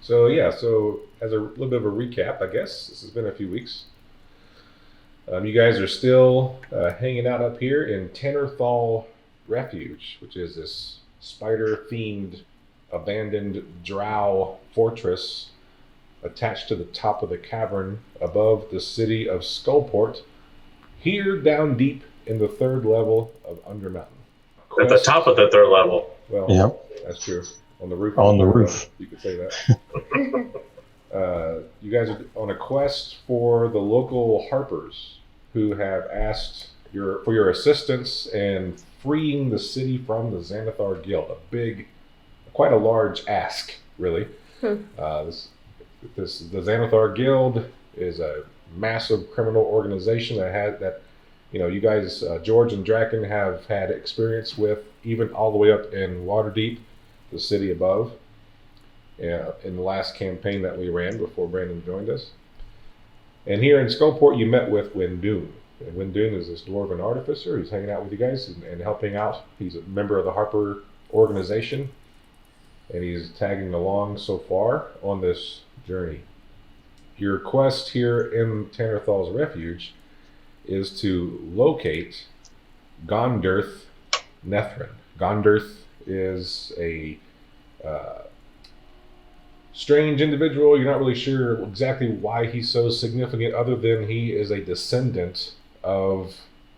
So as a little bit of a recap, I guess this has been a few weeks. You guys are still hanging out up here in Tanor'thal Refuge, which is this spider-themed, abandoned drow fortress attached to the top of the cavern above the city of Skullport, here down deep in the third level of Undermountain. At the top of the third level. Well, Yep. That's true. On the roof. On the roof. You could say that. You guys are on a quest for the local harpers who have asked for your assistance in freeing the city from the Xanathar Guild. Quite a large ask, really. The Xanathar Guild is a massive criminal organization that you guys, George and Draken, have had experience with, even all the way up in Waterdeep, the city above, in the last campaign that we ran before Brandon joined us. And here in Skullport, you met with Wendune. And Wendune is this dwarven artificer. He's hanging out with you guys and helping out. He's a member of the Harper organization, and he's tagging along so far on this journey. Your quest here in Tanor'thal's Refuge is to locate Gonderth Nethrin. Gonderth is a strange individual. You're not really sure exactly why he's so significant, other than he is a descendant of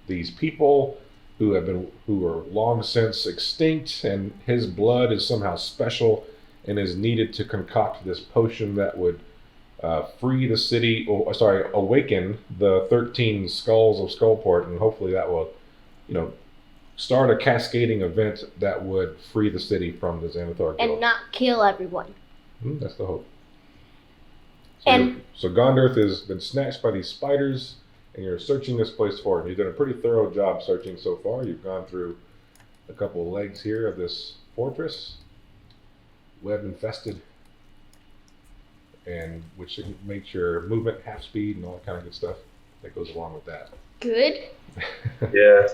these people who are long since extinct, and his blood is somehow special and is needed to concoct this potion that would free the city, awaken the 13 skulls of Skullport, and hopefully that will, start a cascading event that would free the city from the Xanathar Guild. And not kill everyone. That's the hope. So, So Gonderth has been snatched by these spiders, and you're searching this place for him. You've done a pretty thorough job searching so far. You've gone through a couple of legs here of this fortress, web infested, and which makes your movement half speed and all that kind of good stuff that goes along with that. good. Yeah.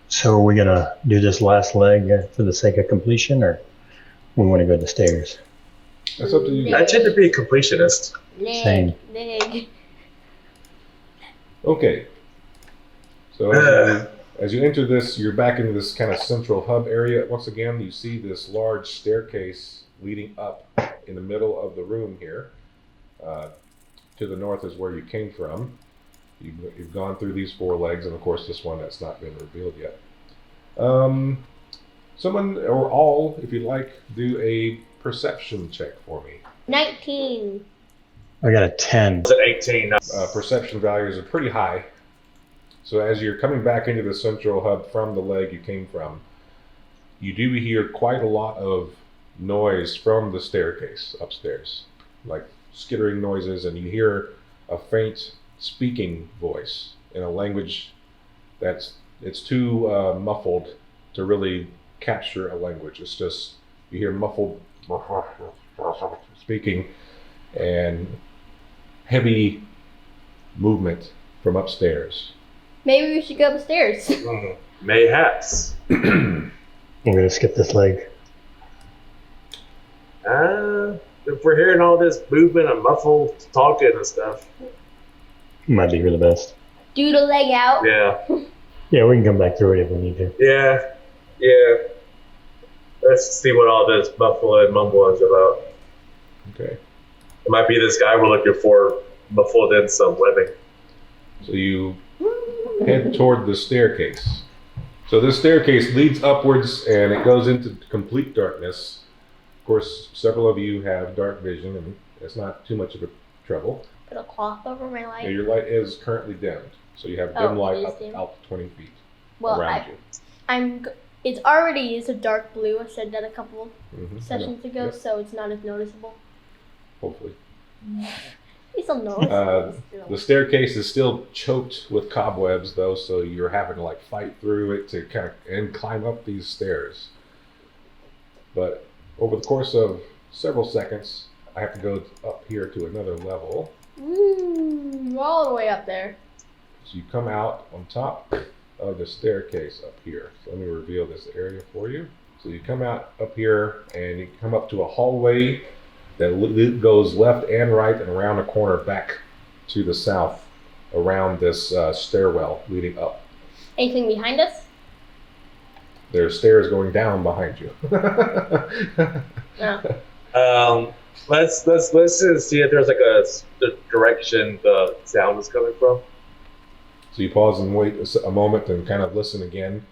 So are we gonna do this last leg for the sake of completion, or we want to go to the stairs? That's up to you I guys. tend to be a completionist. Same. Leg. Okay. So as you enter this, you're back into this kind of central hub area. Once again, you see this large staircase leading up in the middle of the room here. To the north is where you came from. You've gone through these 4 legs, and of course this one that's not been revealed yet. Someone, or all, if you'd like, do a perception check for me. 19. I got a 10. It's at 18. Perception values are pretty high. So as you're coming back into the central hub from the leg you came from, you do hear quite a lot of noise from the staircase upstairs, like skittering noises, and you hear a faint speaking voice in a language it's too muffled to really capture a language. It's just, you hear muffled speaking and heavy movement from upstairs. Maybe we should go upstairs. Mayhaps. I'm gonna skip this leg. If we're hearing all this movement and muffled talking and stuff. Might be for the best. Do the leg out. Yeah. Yeah, we can come back through it if we need to. Yeah. Let's see what all this muffle and mumble is about. Okay. It might be this guy we're looking for muffled in some webbing. So you head toward the staircase. So this staircase leads upwards and it goes into complete darkness. Of course, several of you have dark vision, and it's not too much of a trouble. Put a cloth over my light. Yeah, your light is currently dimmed, so you have dim light it is up dim. out to 20 feet Well, around you. It's already a dark blue. I said that a couple Mhm. sessions ago, Yep, so it's not as noticeable. hopefully. It's still noticeable. The staircase is still choked with cobwebs, though, so you're having to fight through it to and climb up these stairs. But over the course of several seconds, I have to go up here to another level. All the way up there. So you come out on top of the staircase up here. So let me reveal this area for you. So you come out up here and you come up to a hallway that goes left and right and around a corner back to the south around this stairwell leading up. Anything behind us? There's stairs going down behind you. No. Let's just see if there's like the direction the sound is coming from. So you pause and wait a moment and kind of listen again,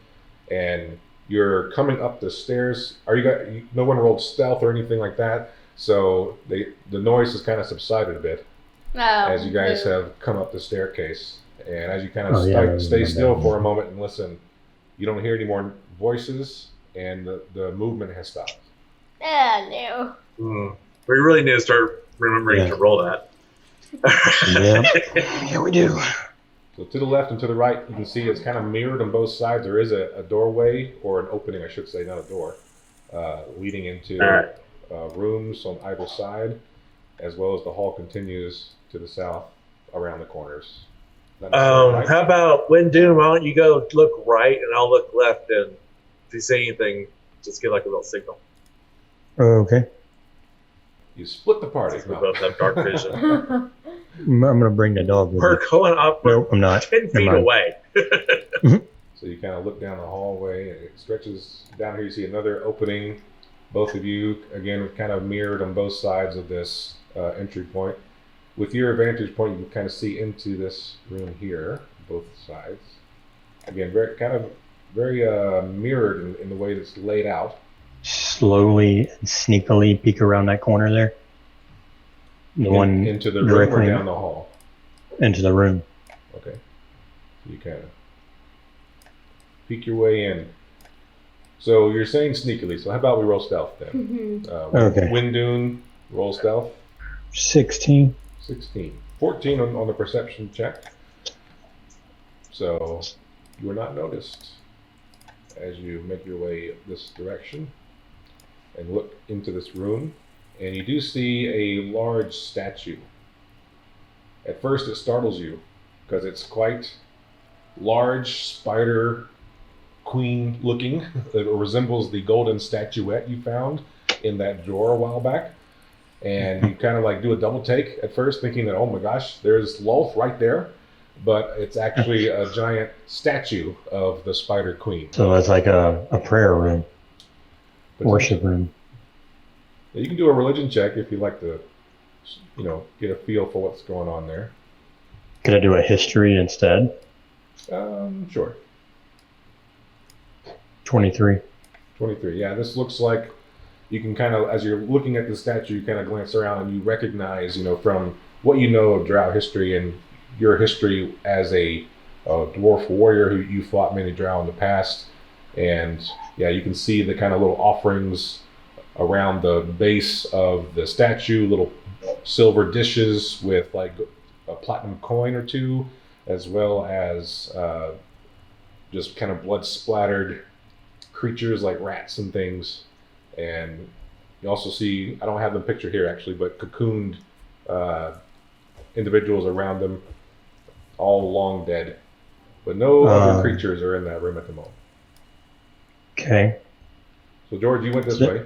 and you're coming up the stairs. No one rolled stealth or anything like that, so the noise has kind of subsided a bit as you guys have come up the staircase. And as you kind of stay still for a moment and listen, you don't hear any more voices, and the movement has stopped. No. We really need to start remembering to roll that. Yeah, we do. So to the left and to the right, you can see it's kind of mirrored on both sides. There is a doorway, or an opening, I should say, not a door, leading into rooms on either side, as well as the hall continues to the south around the corners. Right? How about Wendune? Why don't you go look right and I'll look left, and if you see anything, just give like a little signal. Okay. You split the party. We both have dark vision. I'm gonna bring the dog with me. We're going up. Nope, I'm not. 10 feet away. So you kind of look down the hallway, and it stretches down here. You see another opening. Both of you, again, kind of mirrored on both sides of this entry point. With your vantage point, you can kind of see into this room here, both sides. Again, very mirrored in the way that's laid out. Slowly and sneakily peek around that corner there. The one into the room directly or down the hall? into the room. Okay. So you kind of peek your way in. So you're saying sneakily, so how about we roll stealth then? Okay. Wendune, roll stealth. 16. 16. 14 on the perception check. So you are not noticed as you make your way this direction and look into this room. And you do see a large statue. At first it startles you because it's quite large, spider queen looking. It resembles the golden statuette you found in that drawer a while back. And you kind of like do a double take at first, thinking that, oh my gosh, there's Lolth right there. But it's actually a giant statue of the Spider Queen. So it's like a prayer room, worship room. You can do a religion check if you'd like to, get a feel for what's going on there. Could I do a history instead? Sure. 23. 23. Yeah, this looks like you can kind of, as you're looking at the statue, you kind of glance around and you recognize, from what you know of Drow history and your history as a dwarf warrior who you fought many Drow in the past. And yeah, you can see the kind of little offerings around the base of the statue, little silver dishes with like a platinum coin or two, as well as just kind of blood splattered creatures like rats and things. And you also see, I don't have the picture here actually, but cocooned individuals around them, all long dead. But no other creatures are in that room at the moment. Okay. So George, you went this way.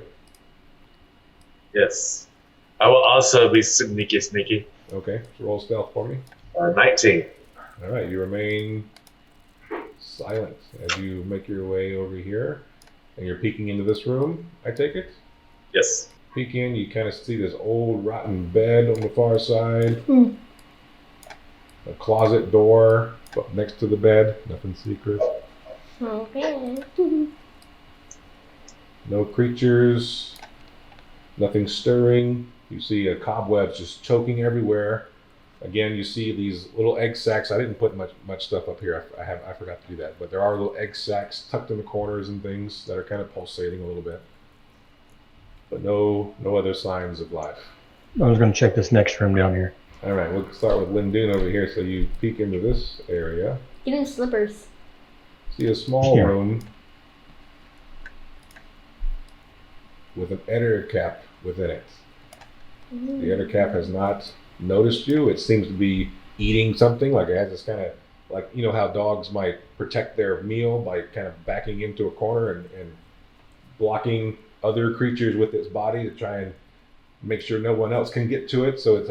Yes. I will also be sneaky. Okay, so roll stealth for me. 19. All right, you remain silent as you make your way over here. And you're peeking into this room, I take it? Yes. Peek in, you kind of see this old rotten bed on the far side. A closet door next to the bed, nothing secret. Okay. No creatures, nothing stirring. You see cobwebs just choking everywhere. Again, you see these little egg sacs. I didn't put much stuff up here. I forgot to do that. But there are little egg sacs tucked in the corners and things that are kind of pulsating a little bit. But no other signs of life. I was going to check this next room down here. All right, we'll start with Wendune over here. So you peek into this area. Get in slippers. See a small room with an editor cap within it. The editor cap has not noticed you. It seems to be eating something. Like it has this kind of, like, how dogs might protect their meal by kind of backing into a corner and blocking other creatures with its body to try and make sure no one else can get to it. So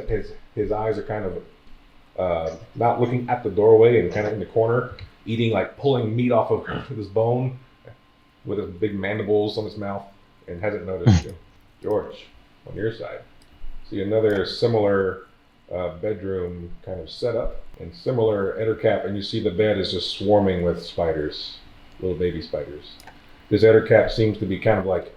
his eyes are kind of not looking at the doorway and kind of in the corner, eating, like pulling meat off of his bone with his big mandibles on his mouth, and hasn't noticed you. George, on your side, see another similar bedroom kind of setup and similar ettercap, and you see the bed is just swarming with spiders, little baby spiders. This ettercap seems to be kind of like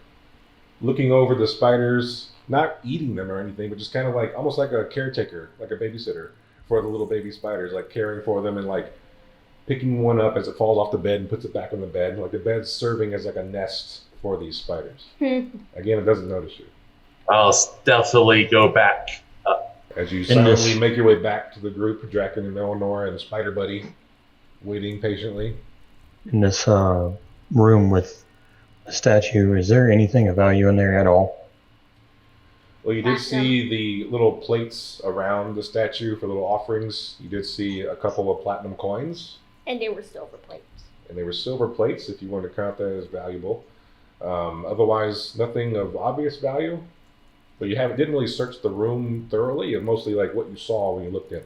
looking over the spiders, not eating them or anything, but just kind of like almost like a caretaker, like a babysitter for the little baby spiders, like caring for them and like picking one up as it falls off the bed and puts it back on the bed. Like the bed's serving as like a nest for these spiders. Again, it doesn't notice you. I'll stealthily go back up. As you silently make your way back to the group, Draken and Melanora and Spider Buddy, waiting patiently. In this room with the statue, is there anything of value in there at all? Well, you did see the little plates around the statue for little offerings. You did see a couple of platinum coins. And they were silver plates. And they were silver plates, if you want to count that as valuable. Otherwise, nothing of obvious value. But you didn't really search the room thoroughly, and mostly like what you saw when you looked in.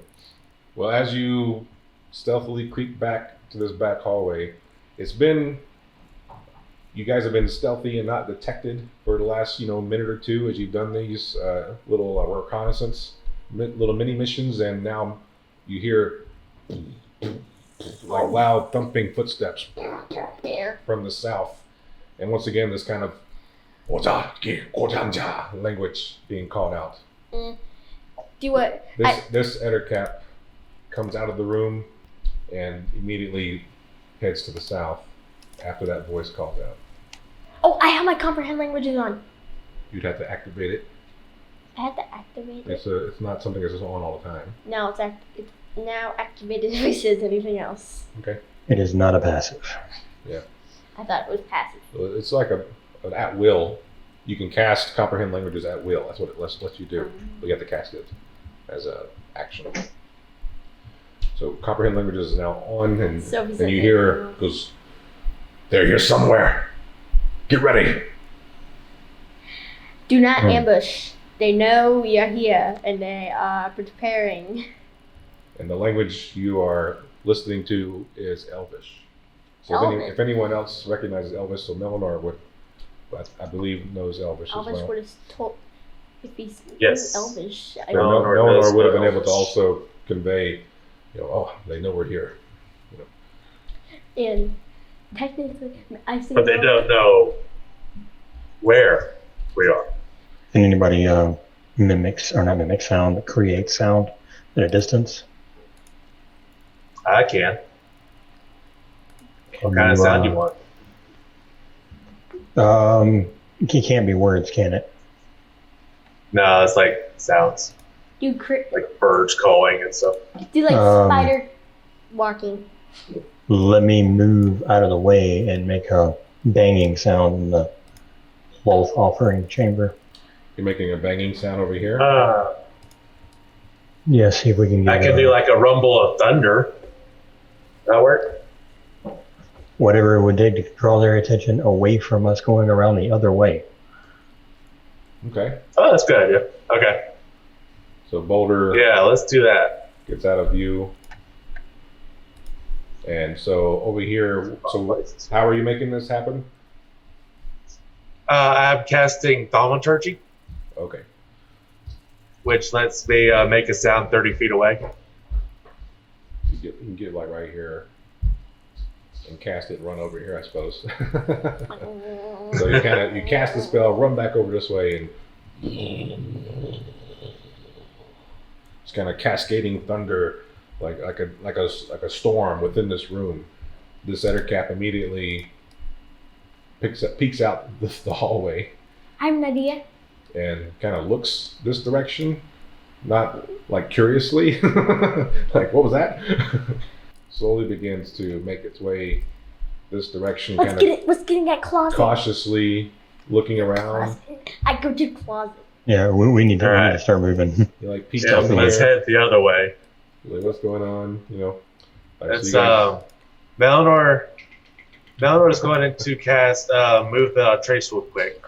Well, as you stealthily creep back to this back hallway, you guys have been stealthy and not detected for the last, minute or two as you've done these little reconnaissance, little mini missions, and now you hear like loud thumping footsteps from the south, and once again this kind of language being called out. Do what? This ettercap comes out of the room and immediately heads to the south after that voice calls out. Oh, I have my comprehend languages on. You'd have to activate it. I have to activate it. It's not something that's just on all the time. Now it's now activated if it says anything else. Okay. It is not a passive. Yeah. I thought it was passive. It's like an at will. You can cast comprehend languages at will. That's what it lets you do. But you have to cast it as an action. So comprehend languages is now on, and you hear goes, "They're here somewhere. Get ready." Do not ambush. They know we are here, and they are preparing. And the language you are listening to is Elvish. So if anyone else recognizes Elvish, so Melannor would, I believe, knows Elvish as well. Elvish would have told if he's Yes. Elvish. Melannor would have been able to also convey, they know we're here. And technically, I see. But they don't know where we are. Can anybody mimic sound, but create sound at a distance? I can. What kind of sound you want? It can't be words, can it? No, it's like sounds. Like birds calling and stuff. Do like spider walking. Let me move out of the way and make a banging sound in the wealth offering chamber. You're making a banging sound over here? Yeah, see if we can get I can do like a rumble of thunder. That work? Whatever it would take to draw their attention away from us going around the other way. Okay. Oh, that's a good idea. Okay. So Boulder. Yeah, let's do that. Gets out of view. And so over here, how are you making this happen? I'm casting thaumaturgy, Okay. which lets me make a sound 30 feet away. You can get like right here and cast it and run over here, I suppose. So you cast the spell, run back over this way, and it's kind of cascading thunder, like a storm within this room. This ettercap immediately peeks out the hallway. I have an idea. And kind of looks this direction, not like curiously, like what was that? Slowly begins to make its way this direction. Let's get in that closet. Cautiously looking around. I go to the closet. Yeah, we need to start moving. You like peek Yeah, out let's there. head the other way. Like, what's going on? It's Melannor is going to cast move the trace real quick,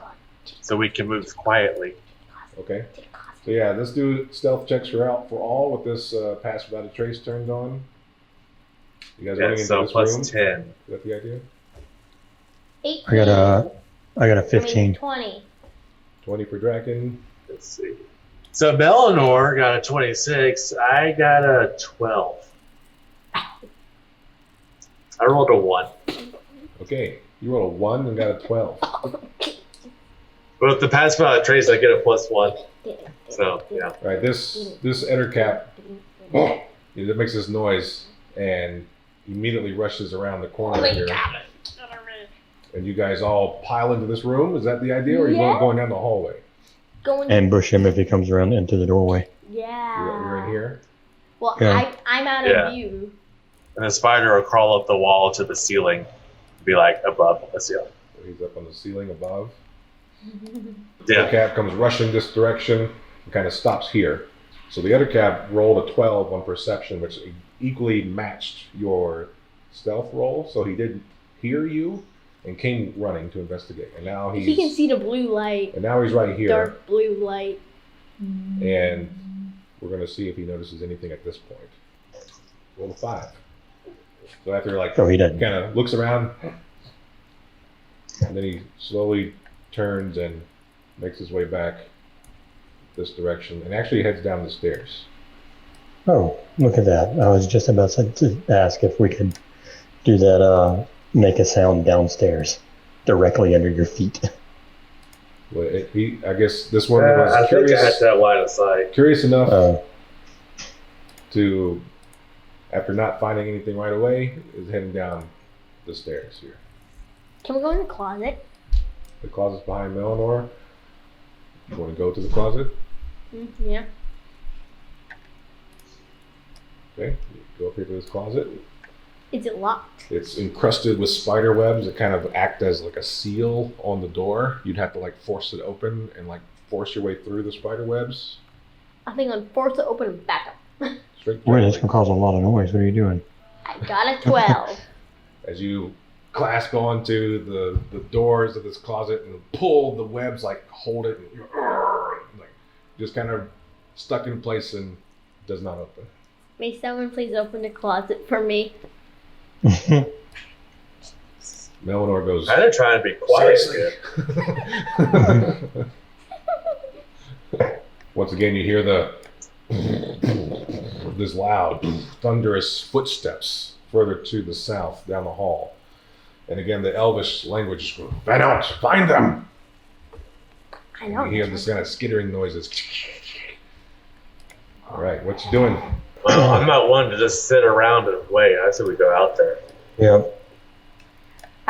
so we can move quietly. Okay. So yeah, let's do stealth checks for all with this pass without a trace turned on. You guys running into this plus room? 10. Is that the idea? 18. I got a 15. 20. 20 for Draken. Let's see. So Melanor got a 26. I got a 12. I rolled a 1. Okay, you rolled a 1 and got a 12. But with the pass without a trace, I get a +1. So, yeah. All right, this ettercap, it makes this noise and immediately rushes around the corner here. And you guys all pile into this room. Is that the idea, or are you going down the hallway? Ambush him if he comes around into the doorway. Yeah. You're in here. Well, Yeah. I'm out of view. And the spider will crawl up the wall to the ceiling, be like above the ceiling. So he's up on the ceiling above. Yeah. The cat comes rushing this direction and kind of stops here. So the other cat rolled a 12 on perception, which equally matched your stealth roll. So he didn't hear you and came running to investigate. And now He can see the blue light. And now he's right here. Dark blue light. And we're going to see if he notices anything at this point. Roll a 5. So after He doesn't. kind of looks around, and then he slowly turns and makes his way back this direction, and actually heads down the stairs. Oh, look at that. I was just about to ask if we could do that, make a sound downstairs, directly under your feet. Well, I guess this one was I think I curious, had that line of sight. curious enough to, after not finding anything right away, is heading down the stairs here. Can we go in the closet? The closet's behind Melanor. You want to go to the closet? Yeah. Okay, you go up here to this closet. Is it locked? It's encrusted with spider webs that kind of act as like a seal on the door. You'd have to force it open and force your way through the spider webs. I think I'm forced to open it back up. Straight Wait, through. that's going to cause a lot of noise. What are you doing? I got a 12. As you clasp onto the doors of this closet and pull the webs, hold it and you're just kind of stuck in place and does not open. May someone please open the closet for me? Melanor goes, I'm trying to be quiet. seriously? Once again, you hear this loud, thunderous footsteps further to the south down the hall. And again, the Elvish language, "Van out, find them!" I know. You hear this kind of skittering noises. All right, what you doing? Well, I'm not one to just sit around and wait. I say we go out there. Yeah.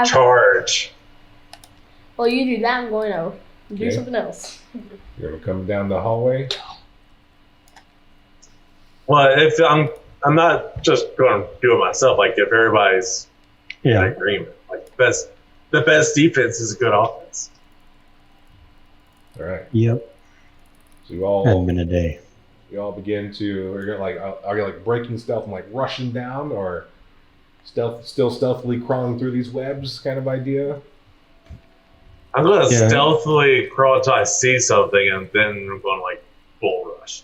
Charge. Well, you do that. I'm going to do Okay. something else. You're gonna come down the hallway. Well, if I'm not just going to do it myself. If everybody's in Yeah. agreement, the best defense is a good offense. All right. Yep. So you all Hadn't been a day. begin to, are you breaking stealth and rushing down, or still stealthily crawling through these webs kind of idea? I'm going to Yeah. stealthily crawl until I see something, and then I'm going full rush.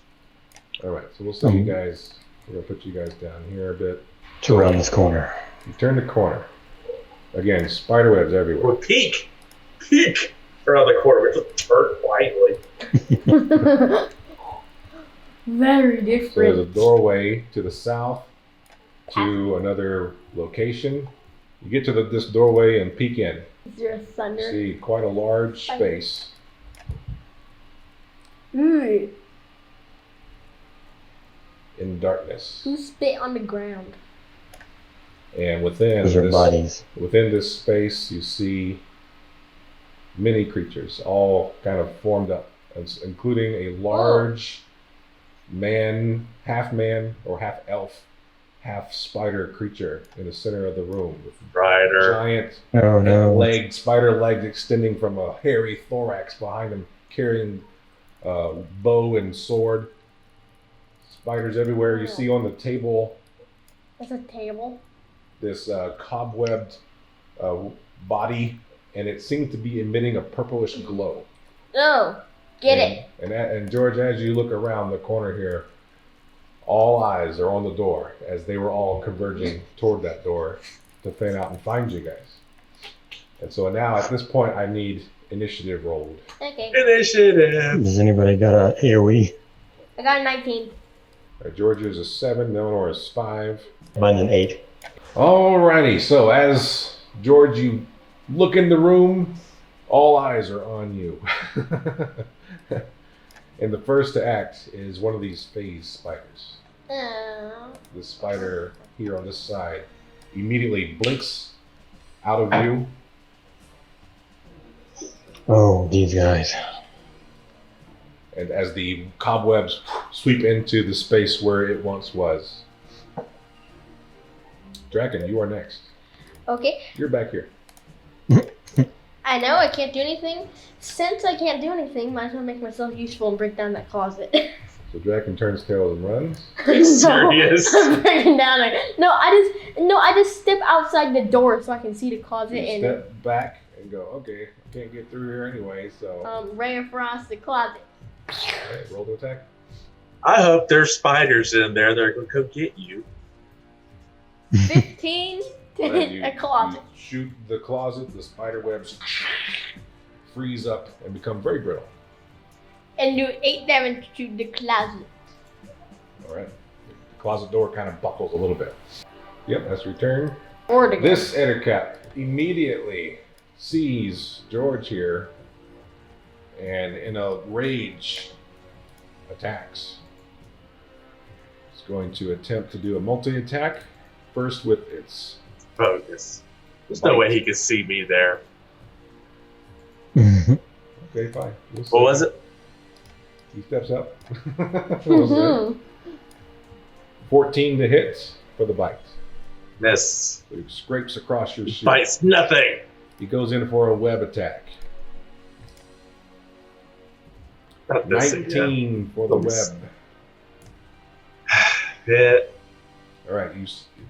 All right, so we'll set you guys. We're gonna put you guys down here a bit. To around this corner. You turn the corner. Again, spider webs everywhere. Or peek around the corner. We just turn quietly. Very So there's a different. doorway to the south to another location. You get to this doorway and peek in. Is there a You thunder? see quite a large space. Ooh, In darkness. who spit on the ground? And within Those are bodies. this space, you see many creatures, all kind of formed up, including a large half man or half elf, half spider creature in the center of the room with Dreider. giant Oh no. spider legs extending from a hairy thorax behind him, carrying bow and sword. Spiders everywhere. You see on the table That's a table. this cobwebbed body, and it seemed to be emitting a purplish glow. No. Get it. And George, as you look around the corner here, all eyes are on the door as they were all converging toward that door to fan out and find you guys. And so now at this point, I need initiative rolled. Okay. Initiative. Does anybody got a AoE? I got a 19. George is a 7, Melanor is 5. Mine's an 8. Alrighty, so as George, you look in the room, all eyes are on you. And the first to act is one of these Faze Spiders. Oh. The spider here on this side immediately blinks out of view. Oh, these guys. And as the cobwebs sweep into the space where it once was. Draken, you are next. Okay. You're back here. I know I can't do anything. Since I can't do anything, might as well make myself useful and break down that closet. So Draken turns tail and runs. Are you serious? I'm breaking down there. I just step outside the door so I can see the closet You and step back and go, okay, I can't get through here anyway, so ray across the closet. alright, roll to attack. I hope there's spiders in there. They're going to come get you. 15 to And hit you- a closet. You shoot the closet, the spider webs freeze up and become very brittle. And do 8 damage to the closet. Alright. The closet door kind of buckles a little bit. Yep, that's your turn. Or the This Ettercap immediately sees George here and in a rage attacks. It's going to attempt to do a multi-attack. First with its Focus. There's no way he could see me there. okay, fine. We'll see. What was it? He steps up. We'll see. 14 to hit for the bite. Miss. So he scrapes across your shield. Bites nothing. He goes in for a web attack. Not missing. 19 for the web. Hit. All right,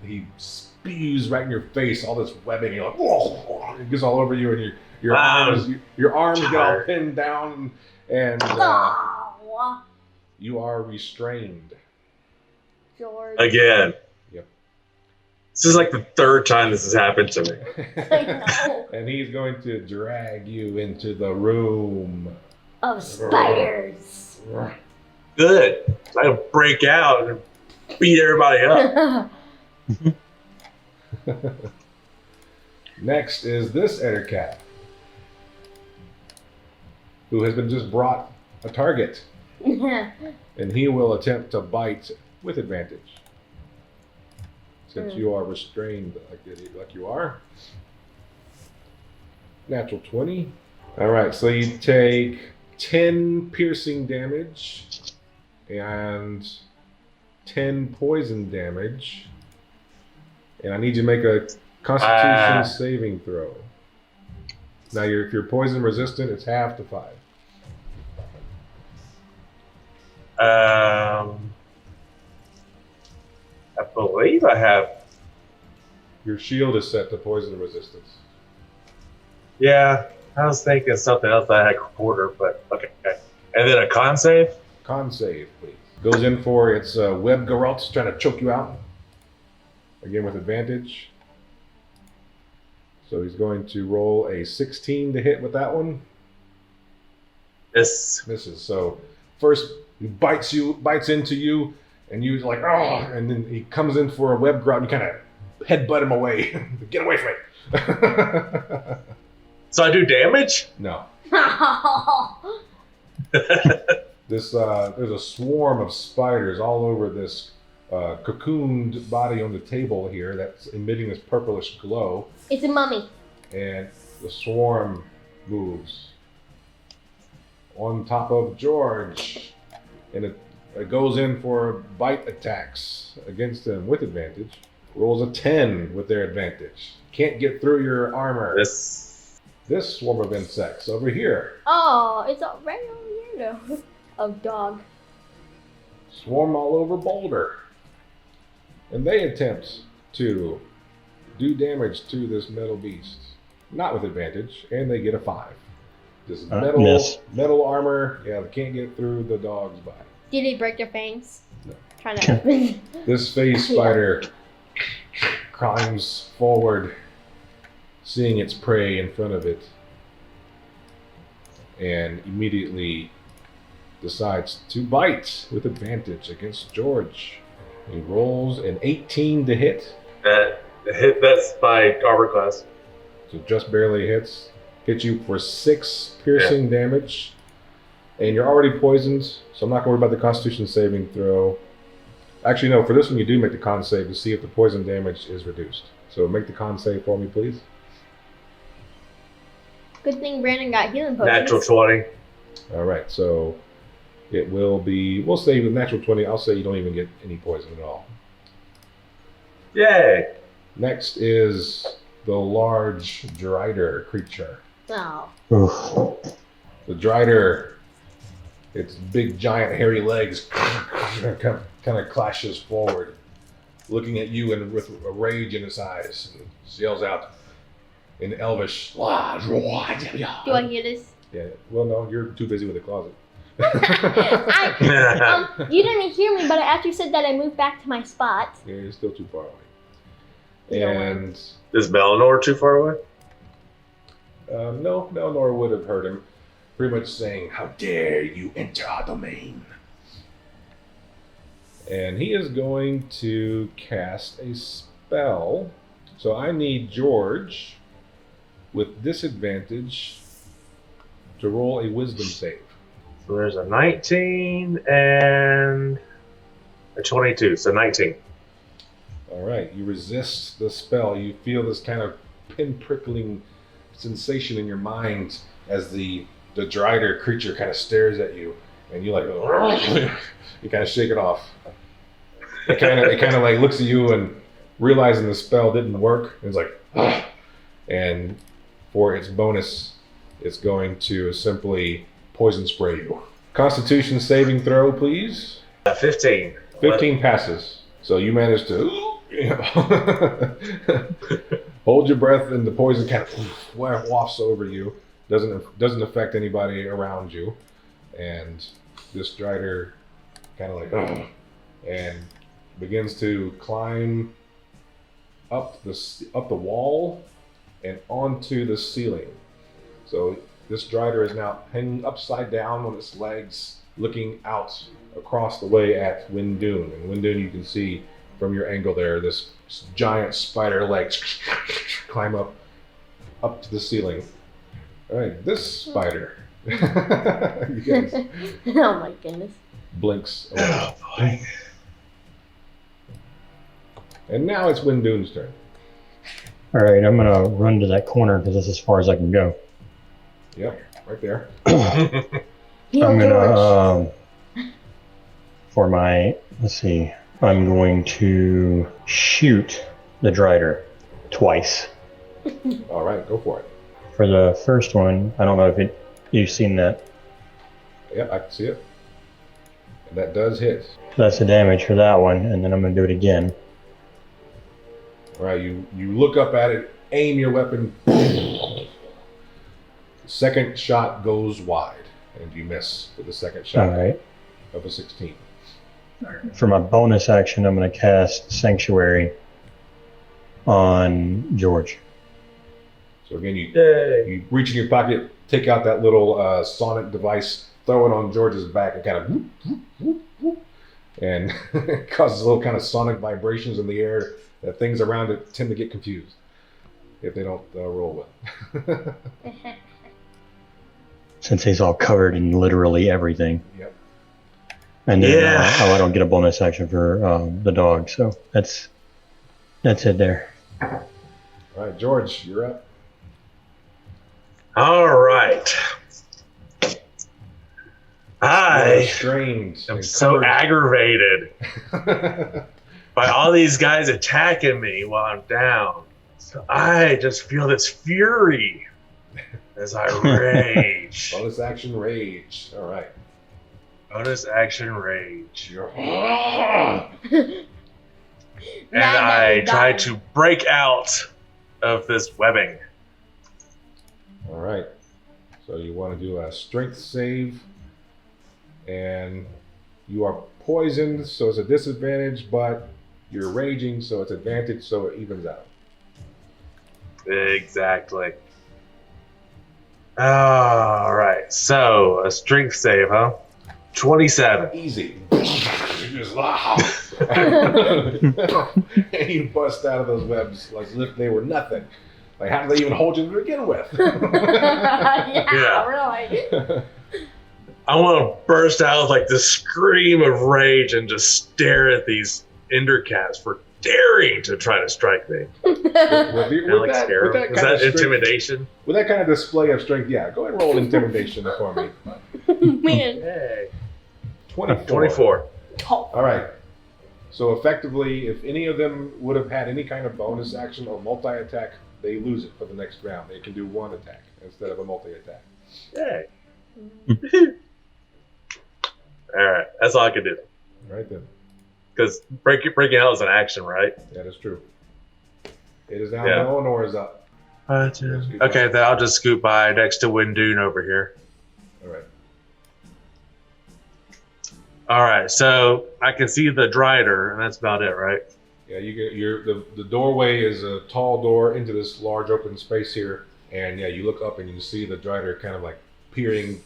he spews right in your face all this webbing. You're like, whoa! It gets all over you, and your arms get all tired. pinned down, and Oh, you are restrained. George. Again. Yep. This is like the third time this has happened to me. I know. And he's going to drag you into the room. Of spiders. Good. I can break out and beat everybody up. Next is this Ettercap, who has been just brought a target, and he will attempt to bite with advantage. Since you are restrained like you are. Natural 20. All right, so you take 10 piercing damage and 10 poison damage. And I need you to make a Constitution saving throw. Now, if you're poison resistant, it's half to 5. I believe I have. Your shield is set to poison resistance. Yeah, I was thinking something else I had quarter, but okay. And then a con save? Con save, please. Goes in for its web garrotes, trying to choke you out. Again with advantage. So he's going to roll a 16 to hit with that one. This. Misses. So first he bites into you, and you're like, oh, and then he comes in for a web garrote, and you kind of headbutt him away. Get away from me. So I do damage? No. There's a swarm of spiders all over this cocooned body on the table here that's emitting this purplish glow, It's a mummy. and the swarm moves on top of George, and it goes in for bite attacks against him with advantage. Rolls a 10 with their advantage. Can't get through your armor. This swarm of insects over here Oh, it's all right over here though. Of dog. swarm all over Boulder, and they attempt to do damage to this metal beast. Not with advantage, and they get a 5. Just Miss. metal armor. Yeah, they can't get through the dog's body. Did he break their fangs? No. Trying to. This Faze Spider climbs forward, seeing its prey in front of it, and immediately decides to bite with advantage against George. He rolls an 18 to hit, That's by armor class. so just barely hits. Hits you for 6 piercing damage, and you're already poisoned, so I'm not going to worry about the Constitution saving throw. Actually, no, for this one you do make the con save to see if the poison damage is reduced. So make the con save for me, please. Good thing Brandon got healing potions. Natural 20. All right, so it will be, we'll say with natural 20, I'll say you don't even get any poison at all. Yay! Next is the large Dreider creature. Oh. Oof. The Dreider, its big, giant, hairy legs kind of clashes forward, looking at you and with a rage in its eyes, and yells out in Elvish. Do I hear this? Yeah. Well, no, you're too busy with the closet. You didn't hear me, but after you said that, I moved back to my spot. Yeah, you're still too far away. Yeah. And Is Melanor too far away? no, Melannor would have heard him, pretty much saying, "How dare you enter our domain?" And he is going to cast a spell. So I need George, with disadvantage, to roll a wisdom save. So there's a 19 and a 22, so 19. All right, you resist the spell. You feel this kind of pin-prickling sensation in your mind as the Dreider creature kind of stares at you, and you like, you kind of shake it off. It kind of like looks at you and realizing the spell didn't work, and it's like, ah. And for its bonus, it's going to simply poison spray you. Constitution saving throw, please. 15. 15 passes. So you manage to hold your breath, and the poison kind of wafts over you. Doesn't affect anybody around you. And this Dreider kind of like, and begins to climb up the wall and onto the ceiling. So this Dreider is now hanging upside down on its legs, looking out across the way at Wendune. And Wendune, you can see from your angle there, this giant spider legs climb up to the ceiling. All right, this spider, you guys, Oh my goodness. blinks away. Oh, boy. And now it's Wendune's turn. All right, I'm gonna run to that corner because that's as far as I can go. Yep, right there. Heal I'm George. gonna for my I'm going to shoot the Dreider twice. All right, go for it. For the first one, I don't know if you've seen that. Yeah, I can see it. And that does hit. That's the damage for that one, and then I'm gonna do it again. All right, you look up at it, aim your weapon. Second shot goes wide, and you miss with the second shot All right. of a 16. For my bonus action, I'm gonna cast Sanctuary on George. So again, Yay. you reach in your pocket, take out that little sonic device, throw it on George's back, and kind of whoop, whoop, whoop, whoop, and it causes little kind of sonic vibrations in the air that things around it tend to get confused if they don't roll well. Since he's all covered in literally everything. Yep. And then, Yeah. I don't get a bonus action for the dog, so that's it there. All right, George, you're up. All right. You're I restrained. am and so covered. aggravated by all these guys attacking me while I'm down. So I just feel this fury as I rage. Bonus action rage. All right. Bonus action rage. You're And I try to break out of this webbing. all right. So you want to do a strength save, and you are poisoned, so it's a disadvantage, but you're raging, so it's advantage, so it evens out. Exactly. All right. So a strength save, huh? 27. Easy. You just and you bust out of those webs like as if they were nothing. Like, how did they even hold you to begin with? Yeah, really. I want to burst out with like this scream of rage and just stare at these Endercats for daring to try to strike me. With that intimidation? With that kind of display of strength, yeah. Go ahead and roll intimidation for me. Man. Hey. 24. Oh. All right. So effectively, if any of them would have had any kind of bonus action or multi-attack, they lose it for the next round. They can do one attack instead of a multi-attack. Hey. All right. That's all I can do. Right then. Because breaking out is an action, right? That is true. It is now Melanor is up. Okay, then I'll just scoot by next to Wendune over here. All right. All right, so I can see the Dreider, and that's about it, right? Yeah, you get the doorway is a tall door into this large open space here, and yeah, you look up and you see the Dreider kind of like peering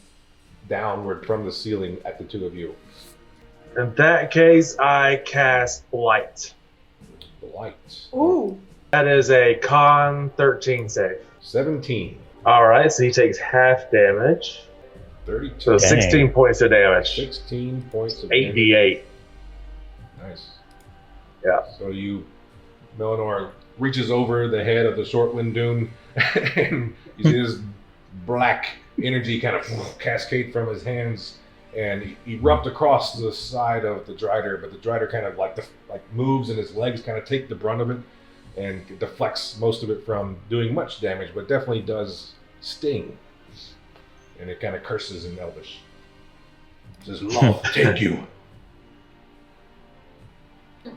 downward from the ceiling at the two of you. In that case, I cast Blight. Blight. Ooh. That is a Con 13 save. 17. All right, so he takes half damage. 32. So 16 points of damage. 16 points of damage. 8d8. Nice. Yeah. So Melanor reaches over the head of the short Wendune, and you see this black energy kind of cascade from his hands and erupt across the side of the Dreider, but the Dreider kind of like moves and his legs kind of take the brunt of it and deflects most of it from doing much damage, but definitely does sting. And it kind of curses in Elvish. It says, "Love, take you."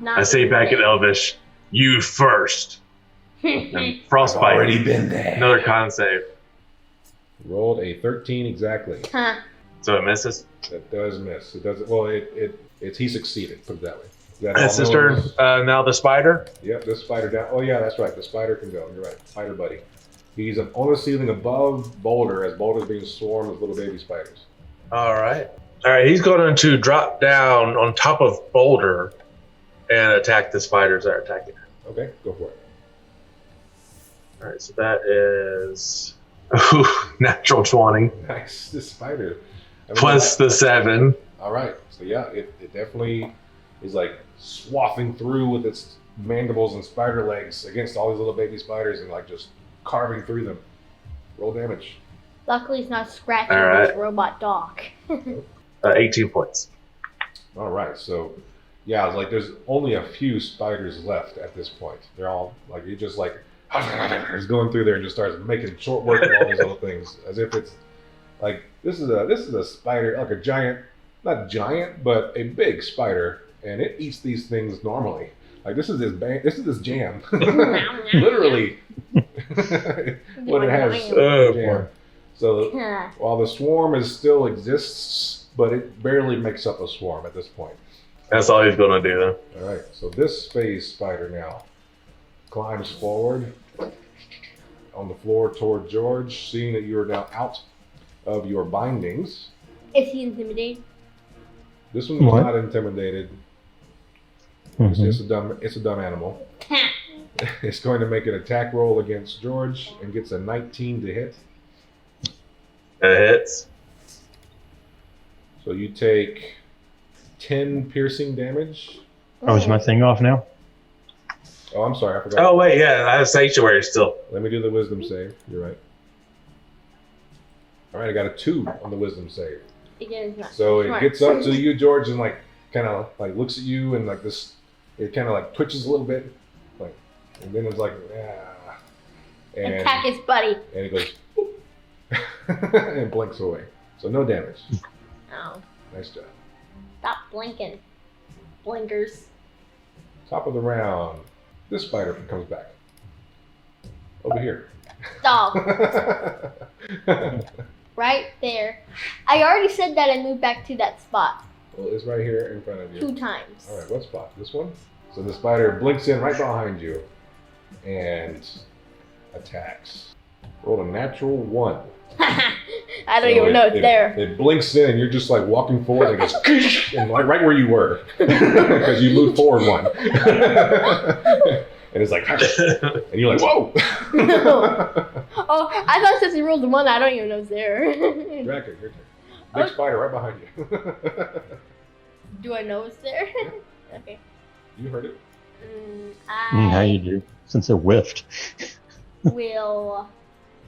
I say back in Elvish, "You first." And Frostbite. Already been there. Another con save. Rolled a 13 exactly. Huh. So it misses. That does miss. It doesn't. Well, he succeeded. Put it that way. That's his turn. Now the spider. Yep, this spider down. Oh yeah, that's right. The spider can go. You're right. Spider buddy. He's on the ceiling above Boulder as Boulder's being swarmed with little baby spiders. All right. He's going to drop down on top of Boulder and attack the spiders that are attacking him. Okay, go for it. All right. So that is natural 20 Nice. This spider. plus the 7. All right. So yeah, it definitely is like swathing through with its mandibles and spider legs against all these little baby spiders and like just carving through them. Roll damage. Luckily, it's not scratching All right. this robot dog. 18 points. All right. So yeah, it's like there's only a few spiders left at this point. They're all like you just like he's going through there and just starts making short work of all these little things as if it's like this is a spider, like a giant, not giant, but a big spider, and it eats these things normally. Like this is this jam, literally. What it has jam. So while the swarm still exists, but it barely makes up a swarm at this point. That's all he's going to do, then. All right. So this Faze Spider now climbs forward on the floor toward George, seeing that you are now out of your bindings. Is he intimidated? This one was not intimidated. Mm-hmm. It's a dumb animal. It's going to make an attack roll against George and gets a 19 to hit. It hits. So you take 10 piercing damage. Oh, is my thing off now? Oh, I'm sorry, I forgot. Oh, wait, yeah, I have Sanctuary still. Let me do the wisdom save. You're right. All right, I got a 2 on the wisdom save. So it gets up to you, George, and like kind of like looks at you and like this. It kind of like twitches a little bit, like, and then it's like, and attack his buddy. And it goes and blinks away. So no damage. Oh, Nice job. stop blinking, blinkers. Top of the round. This spider comes back over here. Stop. right there. I already said that I moved back to that spot Well, it's right here in front of you. 2 times. All right, what spot? This one? So the spider blinks in right behind you and attacks. Roll a natural 1. I don't even know it's there. It blinks in and you're just like walking forward and it goes and like right where you were because you moved forward 1. And it's like, and you're like, whoa! Oh, I thought since you rolled the 1, I don't even know it's there. Draken, your turn. Big spider right behind you. Do I know it's there? Okay. You heard it. How you do? Since it whiffed. Will.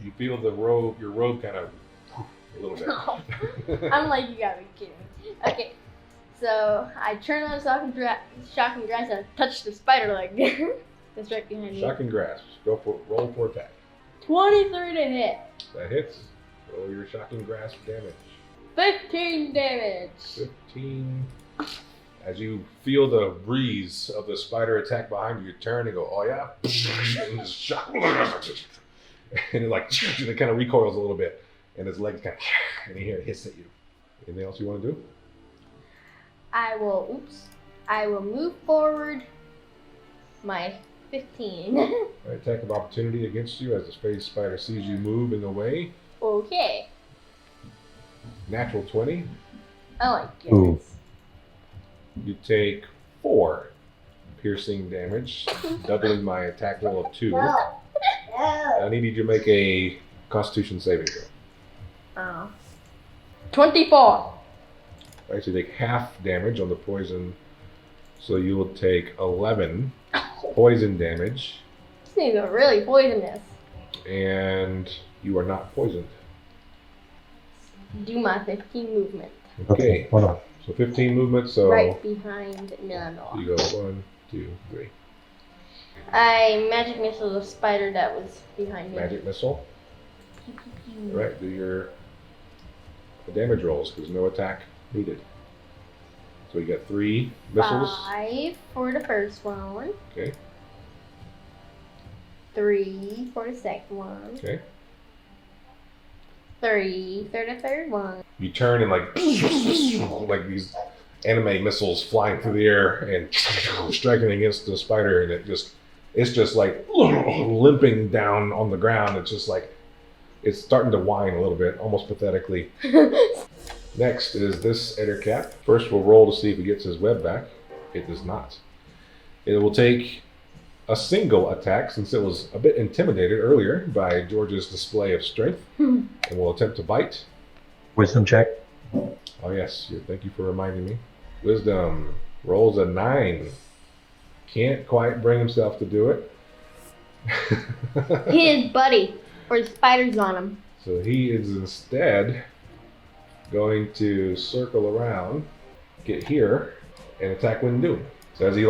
You feel the robe, your robe kind of a little bit. I'm like, you gotta be kidding me. Okay. So I turn on shocking grass and I touch the spider leg. That's right behind me. Shocking grasp. Roll for attack. 23 to hit. That hits. Roll your shocking grasp damage. 15 damage. 15. As you feel the breeze of the spider attack behind you, you turn and go, oh yeah? And just shock. And it kind of recoils a little bit. And his legs kind of, and you hear it hiss at you. Anything else you want to do? I will move forward my 15. Right, attack of opportunity against you as the Faze Spider sees you move in the way. Okay. Natural 20. Oh my Ooh. goodness. You take 4 piercing damage, doubling my attack roll of 2. I need you to make a Constitution saving throw. Oh. 24. Right, so you take half damage on the poison, so you will take 11 poison damage, This thing's really poisonous. and you are not poisoned. Do my 15 movement. Okay, Hold on. so 15 movement, so Right behind Melanor. you go 1, 2, 3. I magic missile the spider that was behind me. Magic missile. Pew, pew, pew. Right, do your damage rolls, because no attack needed. So you got 3 missiles. 5 for the first one. Okay, 3 for the second one. okay. 3 for the third one. You turn and like these anime missiles flying through the air and striking against the spider, and it's just like limping down on the ground. It's just like it's starting to whine a little bit, almost pathetically. Next is this Ettercap. First we'll roll to see if he gets his web back. It does not. It will take a single attack since it was a bit intimidated earlier by George's display of strength, and will attempt to bite. Wisdom check. Oh yes, thank you for reminding me. Wisdom rolls a 9. Can't quite bring himself to do it. His buddy. Or the spiders on him. So he is instead going to circle around, get here, and attack Wendune. So as he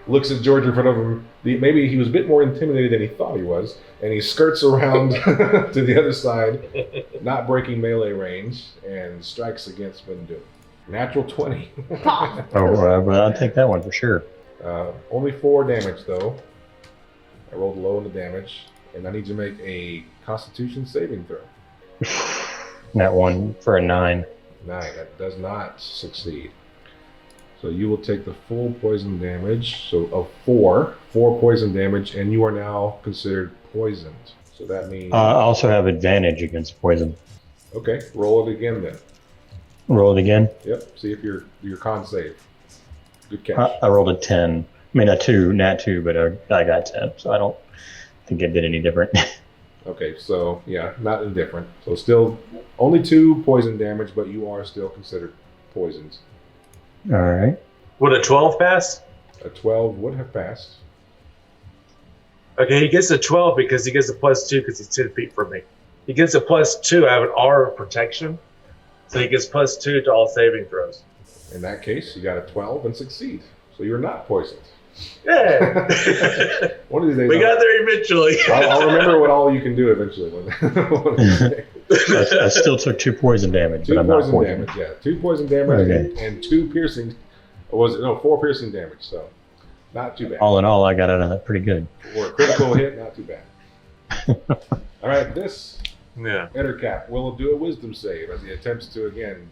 looks at George in front of him, maybe he was a bit more intimidated than he thought he was, and he skirts around to the other side, not breaking melee range, and strikes against Wendune. Natural 20. Oh, well, I'll take that one for sure. Only 4 damage though. I rolled low on the damage, and I need you to make a Constitution saving throw. That one for a 9. 9. That does not succeed. So you will take the full poison damage. So of 4 poison damage, and you are now considered poisoned. So that means I also have advantage against poison. okay. Roll it again then. Roll it again. Yep. See if your con save. Good catch. I rolled a 10. I mean, nat 2, but I got 10, so I don't think it did any different. Okay. So yeah, not indifferent. So still only 2 poison damage, but you are still considered poisoned. All right. Would a 12 pass? A 12 would have passed. Okay, he gets a 12 because he gets a +2 because he's 10 feet from me. He gets a +2. I have an R of protection, so he gets +2 to all saving throws. In that case, you got a 12 and succeed. So you're not poisoned. Yeah. One of these days, We got there eventually. I'll remember what all you can do eventually. I still took 2 poison damage, but 2 I'm not poison poisoned. damage, yeah. 2 poison damage Okay. and 2 piercing. Or was it? No, 4 piercing damage, so not too bad. All in all, I got out of that pretty good. For a critical hit, not too bad. All right, this Yeah. Ettercap will do a wisdom save as he attempts to again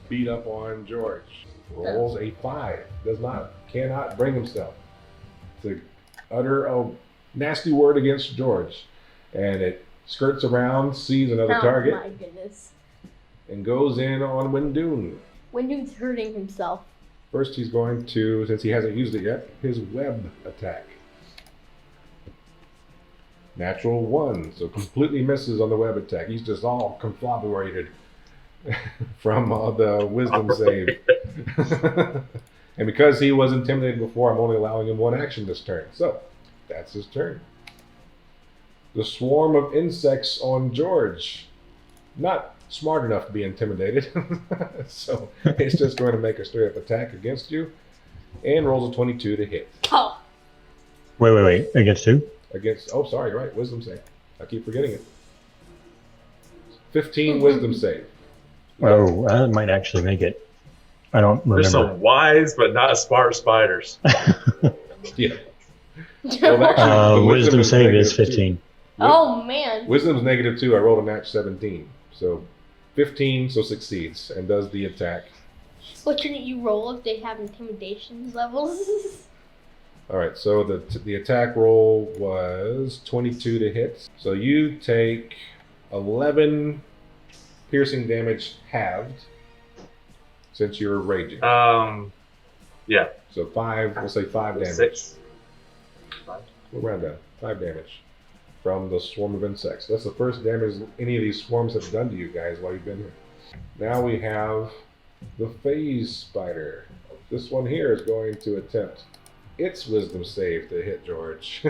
beat up on George. Rolls a 5. Cannot bring himself to utter a nasty word against George. And it skirts around, sees another target. Oh my goodness. And goes in on Wendune. Wendune's hurting himself. First he's going to, since he hasn't used it yet, his web attack. Natural 1, so completely misses on the web attack. He's just all conflagrated from the wisdom save. And because he was intimidated before, I'm only allowing him 1 action this turn. So, that's his turn. The swarm of insects on George. Not smart enough to be intimidated. So, it's just going to make a straight up attack against you. And rolls a 22 to hit. Oh. Wait. Against who? Sorry, right, wisdom save. I keep forgetting it. 15 wisdom save. Oh, I might actually make it. I don't remember. There's some wise but not smart spiders. Yeah. Well, actually, the wisdom save is -2. 15. Oh man. Wisdom's -2. I rolled a match 17. So 15, so succeeds and does the attack. What shouldn't you roll if they have intimidation levels? All right, so the attack roll was 22 to hit. So you take 11 piercing damage halved since you're raging. Yeah. So 5, we'll say 5 damage. 6. We'll round down. 5 damage from the swarm of insects. That's the first damage any of these swarms have done to you guys while you've been here. Now we have the Faze Spider. This one here is going to attempt its wisdom save to hit George.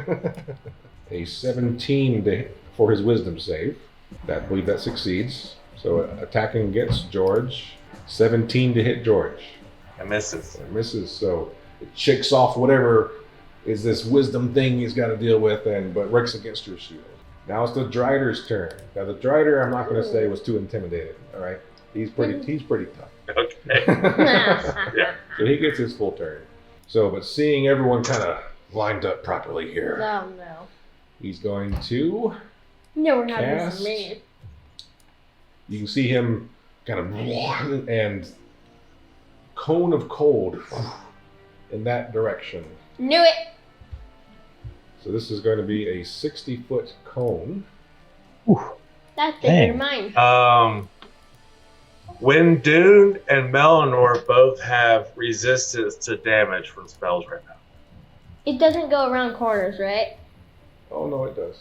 A 17 for his wisdom save. I believe that succeeds. So attacking against George. 17 to hit George. It misses. It misses, so it shakes off whatever is this wisdom thing he's got to deal with, but works against your shield. Now it's the Dreider's turn. Now the Dreider, I'm not going to say was too intimidated. All right, he's pretty tough. Okay. Yeah. So he gets his full turn. So, but seeing everyone kind of lined up properly here, Oh no. he's going to. No, we're not Cast. this man. You can see him kind of and cone of cold in that direction. Knew it. So this is going to be a 60-foot cone. That's bigger than mine. Wendune and Melanor both have resistance to damage from spells right now. It doesn't go around corners, right? Oh no, it does.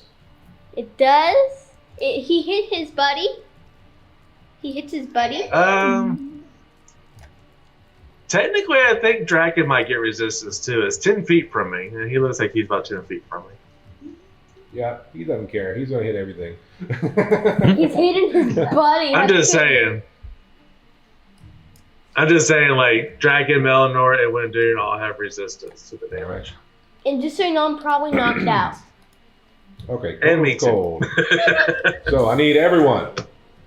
It does? He hit his buddy? He hits his buddy? Technically, I think Draken might get resistance too. It's 10 feet from me, and he looks like he's about 10 feet from me. Yeah, he doesn't care. He's going to hit everything. He's hitting his buddy. I'm just saying, like, Draken, Melanor, and Wendune all have resistance to the damage. And just so you know, I'm probably knocked out. Okay, And me cold. So I need everyone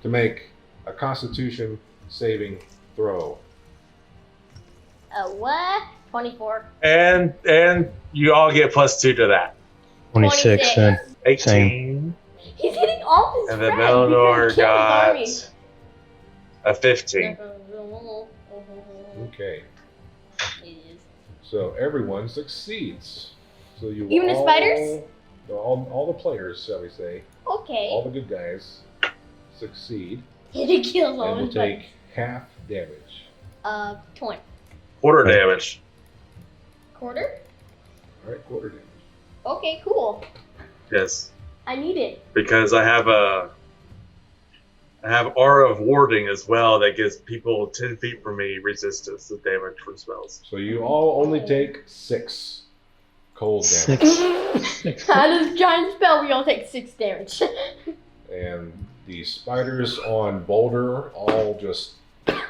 to make a Constitution saving throw. What? 24. And you all get +2 to that. 26 then. 18. He's hitting all his And then friends. Melanor He's gonna kill got his a 15. army. Okay, It is. so everyone succeeds. So you Even the all, spiders? all the players, shall we say, all Okay. the good guys succeed, He kills all and will his take buddies. half damage. 20. Quarter damage. Quarter? All right, quarter damage. Okay, cool. Yes. I need it. Because I have Aura of Warding as well that gives people 10 feet from me resistance to damage from spells. So you all only take 6 cold damage. 6. Out of this giant spell, we all take 6 damage. And the spiders on Boulder all just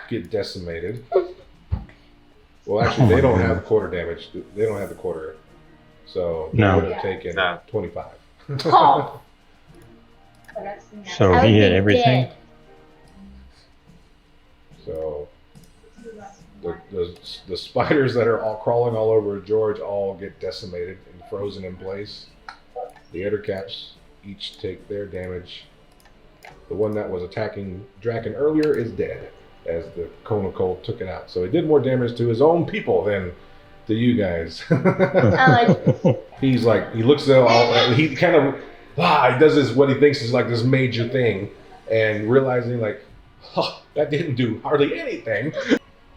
get decimated. Well, actually, they don't have quarter damage. They don't have the quarter. So they No. would have taken No. 25. Oh. So I he would hit be everything. dead. So the spiders that are all crawling all over George all get decimated and frozen in place. The Ettercaps each take their damage. The one that was attacking Draken earlier is dead, as the cone of cold took it out. So he did more damage to his own people than to you guys. He's like, he looks at all, he kind of, he does this, what he thinks is like this major thing, and realizing like, that didn't do hardly anything.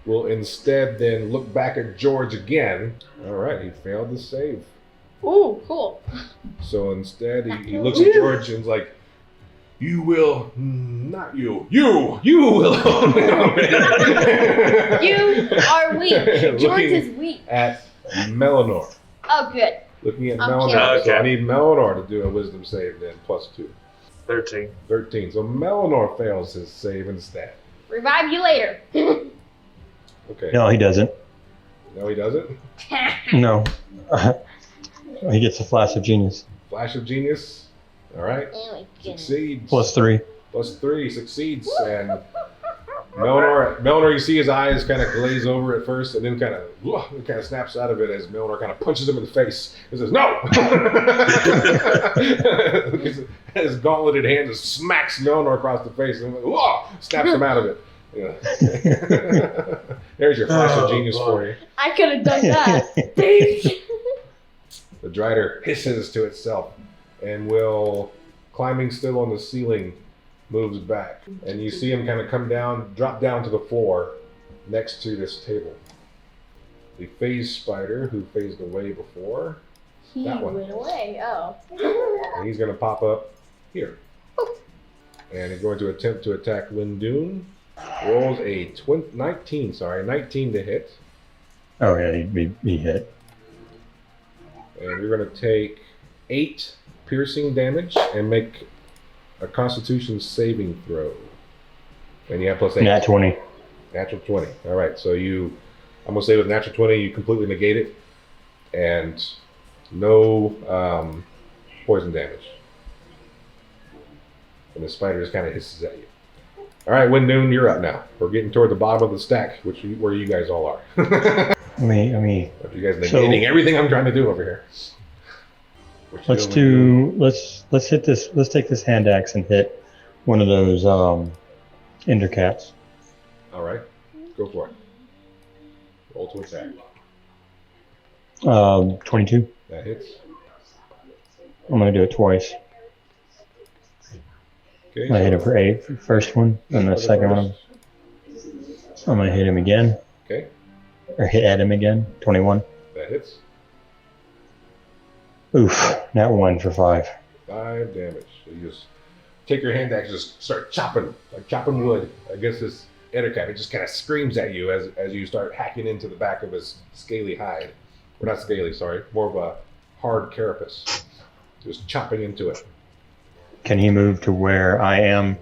Will instead then look back at George again. All right, he failed the save. Ooh, cool. So instead, he looks at George and is like, you will, not you, you will. You are weak. George is weak. At Melanor. Oh, good. Looking at I'm Melanor. kidding. So I need Melanor to do a wisdom save then, +2. 13. 13. So Melanor fails his save instead. Revive you later. Okay. No, he doesn't. No, he doesn't. No. He gets a flash of genius. Flash of genius. All right. Oh my goodness. Succeeds. +3. +3 succeeds, and Melanor, you see his eyes kind of glaze over at first, and then kind of snaps out of it as Melanor kind of punches him in the face and says, "No!" His gauntleted hand just smacks Melanor across the face and snaps him out of it. Yeah. There's your flash of genius for you. I could have done that. The Dreider hisses to itself and will, climbing still on the ceiling, moves back. And you see him kind of drop down to the floor next to this table. The Faze Spider, who phased away before, He That one. went away. Oh. and he's going to pop up here. And he's going to attempt to attack Wendune. Rolls a 19 to hit. Oh, yeah, he'd be hit. And you're going to take 8 piercing damage and make a Constitution saving throw. And you have +8. Nat 20. Natural 20. All right, so I'm going to say with natural 20, you completely negate it. And no poison damage. And the spider just kind of hisses at you. All right, Wendune, you're up now. We're getting toward the bottom of the stack, where you guys all are. I mean, You guys negating everything I'm trying to do over here. let's hit this. Let's take this hand axe and hit one of those ender cats. All right, go for it. Roll to attack. 22. That hits. I'm gonna do it twice. Okay. I hit him for 8 for the first one, and the second one I'm gonna hit him again. Okay. Or hit at him again. 21. That hits. Oof, nat 1 for 5. 5 damage. So you just take your hand axe, just start chopping, like chopping wood against this ettercap. It just kind of screams at you as you start hacking into the back of his scaly hide. Or not scaly, sorry, more of a hard carapace. Just chopping into it. Can he move to where I am?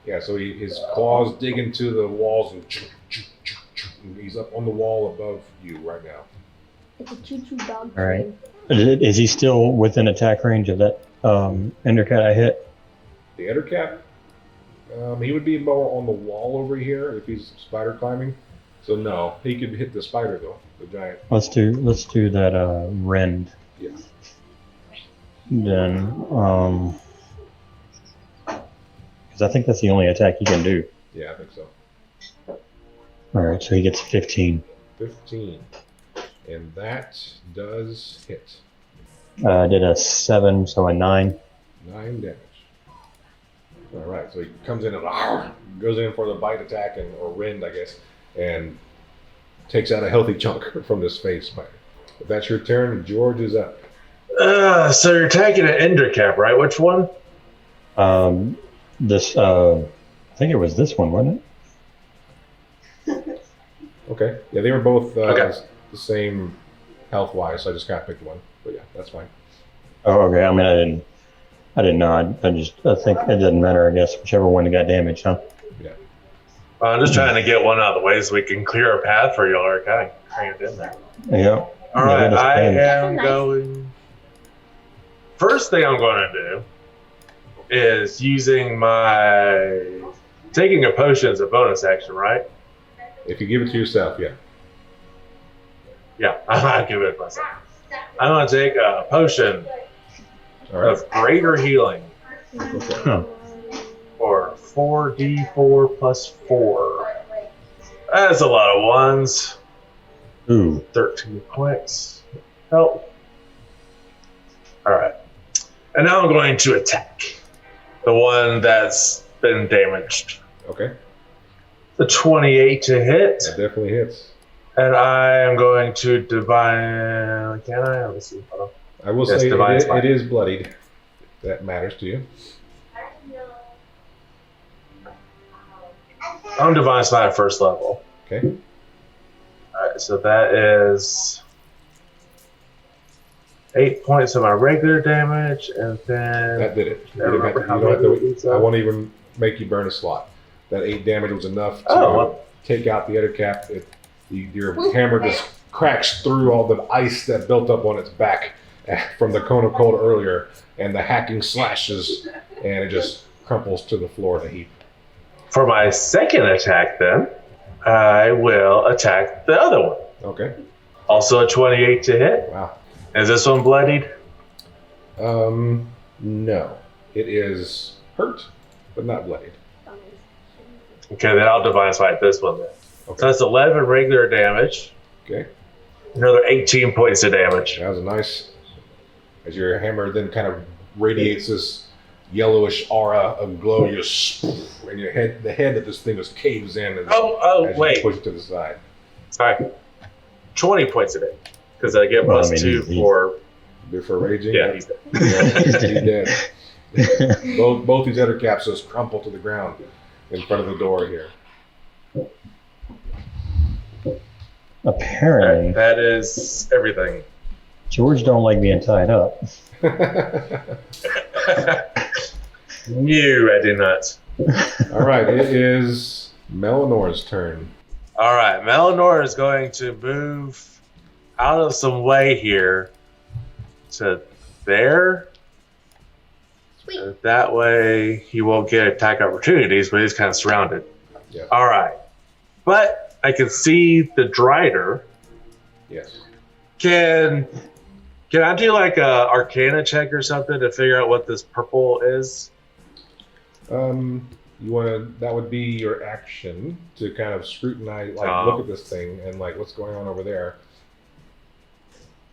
Yeah, so his claws dig into the walls and he's up on the wall above you right now. It's a choo-choo dog. All right. Is he still within attack range of that ender cat I hit? The ettercap, he would be more on the wall over here if he's spider climbing. So no, he could hit the spider though, the giant. Let's do that rend. Yeah. Then, because I think that's the only attack he can do. Yeah, I think so. All right, so he gets 15. 15. And that does hit. I did a 7, so a 9. 9 damage. All right, so he comes in and goes in for the bite attack, or rend, I guess, and takes out a healthy chunk from this face spider. If that's your turn, George is up. So you're attacking an ender cap, right? Which one? This, I think it was this one, wasn't it? Okay. Yeah, they were both Okay. the same health-wise, so I just kind of picked one. But yeah, that's fine. Oh, okay. I mean, I didn't know. I think it doesn't matter. I guess whichever one that got damaged, huh? Yeah. I'm just trying to get one out of the way so we can clear a path for y'all are kind of crammed in there. Yeah. All right, Yeah, I that's am nice. going. First thing I'm going to do is using taking a potion as a bonus action, right? If you give it to yourself, yeah. Yeah, I'll give it to myself. I'm going to take a potion All right. of greater healing. Okay. Huh. 4d4 plus 4. That's a lot of ones. Ooh. 13 points. Help. Alright. And now I'm going to attack the one that's been damaged. Okay. The 28 to hit. That definitely hits. And I am going to divine. Can I? Let me see. Hold on. I will Yes, say divine it smite. is bloodied. That matters to you. I'm divine smite at first level. Okay. Alright, so that is 8 points of my regular damage, and then That did it. You I don't have remember to, how you don't have many to, these I are. won't even make you burn a slot. That 8 damage was enough to Oh, well. take out the other cap. Your hammer just cracks through all the ice that built up on its back from the cone of cold earlier, and the hacking slashes, and it just crumples to the floor in a heap. For my second attack, then, I will attack the other one. Okay. Also a 28 to hit. Wow. Is this one bloodied? No. It is hurt, but not bloodied. Okay, then I'll divine smite this one then. Okay. So that's 11 regular damage. Okay. Another 18 points of damage. That was a nice, as your hammer then kind of radiates this yellowish aura of glow, and the head of this thing just caves in as you Wait. push it to the side. Sorry. 20 points of damage. Because I get Well, plus I mean, 2 he's- for. Before raging? Yeah, he's dead. Yeah, he's dead. Both these other caps just crumple to the ground in front of the door here. Apparently, That is everything. George don't like being tied up. No, I do not. All right, it is Melanor's turn. All right, Melanora is going to move out of some way here to there. Sweet. That way he won't get attack opportunities, but he's kind of surrounded. Yeah. All right. But I can see the Dreider. Yes. Can I do like a Arcana check or something to figure out what this purple is? You want to? That would be your action to kind of scrutinize, look at this thing and what's going on over there.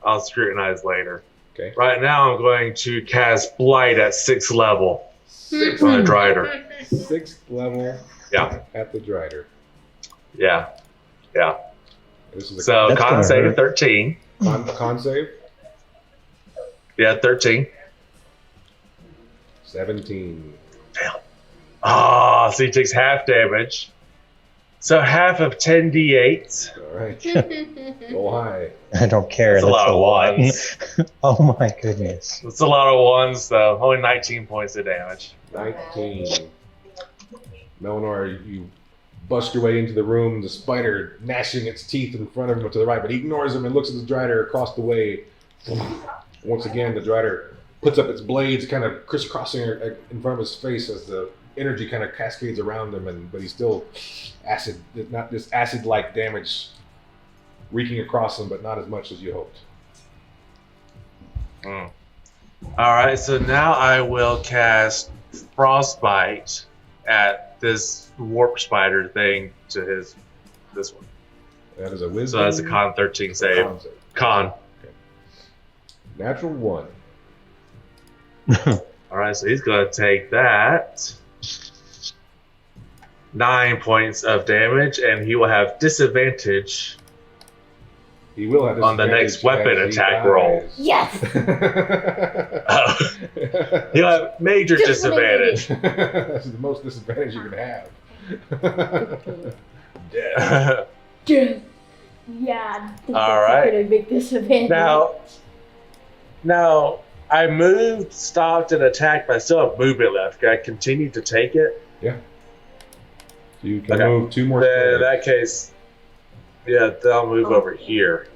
I'll scrutinize later. Okay. Right now I'm going to cast Blight at 6th level 6th, on the Dreider. 6th level. Yeah. At the Dreider. Yeah. This is a So That's con gonna save hurt. 13. con save. Yeah, 13. 17. Ah, so he takes half damage. So half of 10d8. All right. Roll high. I don't care. That's a lot of lot. ones. Oh my goodness. It's a lot of ones, though. Only 19 points of damage. 19. Melanor, you bust your way into the room, the spider gnashing its teeth in front of him to the right, but he ignores him and looks at the Dreider across the way. Once again, the Dreider puts up its blades, kind of crisscrossing in front of his face as the energy kind of cascades around him, but he's still not this acid-like damage reeking across him, but not as much as you hoped. All right, so now I will cast Frostbite at this warp spider thing to this one. That is a So wisdom. that's a con 13 save. Con save. Con. Natural 1. All right, so he's going to take that. 9 points of damage, and he will have disadvantage He will have on the next disadvantage weapon as he attack roll. dies. Yes. He'll have major Just disadvantage. This is the most disadvantage you can have. Death. Yeah. That's All right. a pretty big disadvantage. Now, I moved, stopped, and attacked, but I still have movement left. Can I continue to take it? You can Okay. move 2 more Then in squares. that case, yeah, then I'll move over here.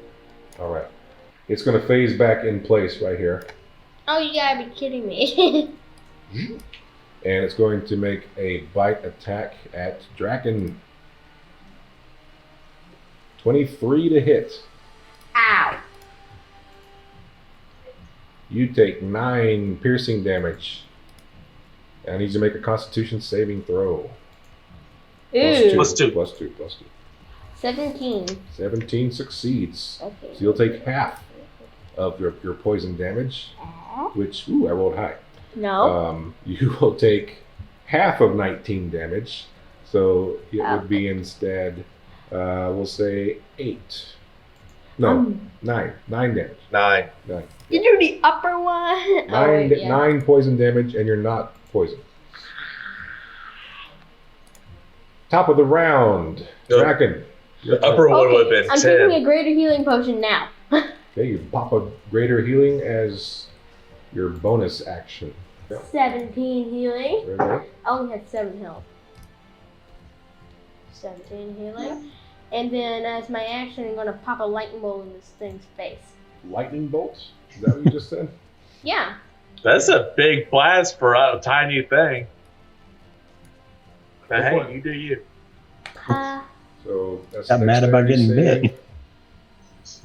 All right. It's going to phase back in place right here. Oh, you gotta be kidding me. And it's going to make a bite attack at Draken. 23 to hit. Ow. You take 9 piercing damage And I need you to make a Constitution saving throw. Ooh. Plus two. Plus 2. 17. 17 succeeds. Okay. So you'll take half of your poison damage, which, I rolled high. No. You will take half of 19 damage. So it would be instead, we'll say 8. No, 9. 9 damage. 9. You do the upper one. 9 poison damage, and you're not poisoned. Top of the round. Yep. Draken. The upper one would have been I'm 10. taking a greater healing potion now. Okay, you pop a greater healing as your bonus action. 17 healing. Very good. I only had 7 health. 17 healing. And then as my action, I'm going to pop a lightning bolt in this thing's face. Lightning bolt? Is that what you just said? Yeah. That's a big blast for a tiny thing. But Go hey, for it. you do you. So that's Got mad about dexterity getting save. bit.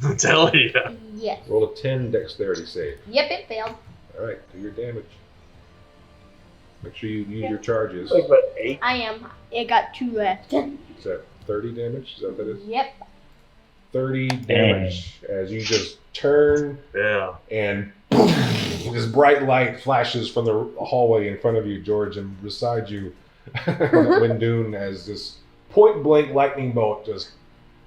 I'm telling you. Yes. Roll a 10 dexterity save. Yep, it failed. All right, do your damage. Make sure you use your charges. Like what, 8? I am. I got 2 left. Is that 30 damage? Is that what that is? Yep. 30 damage as you just turn Yeah. and this bright light flashes from the hallway in front of you, George, and beside you, Wendune, as this point blank lightning bolt just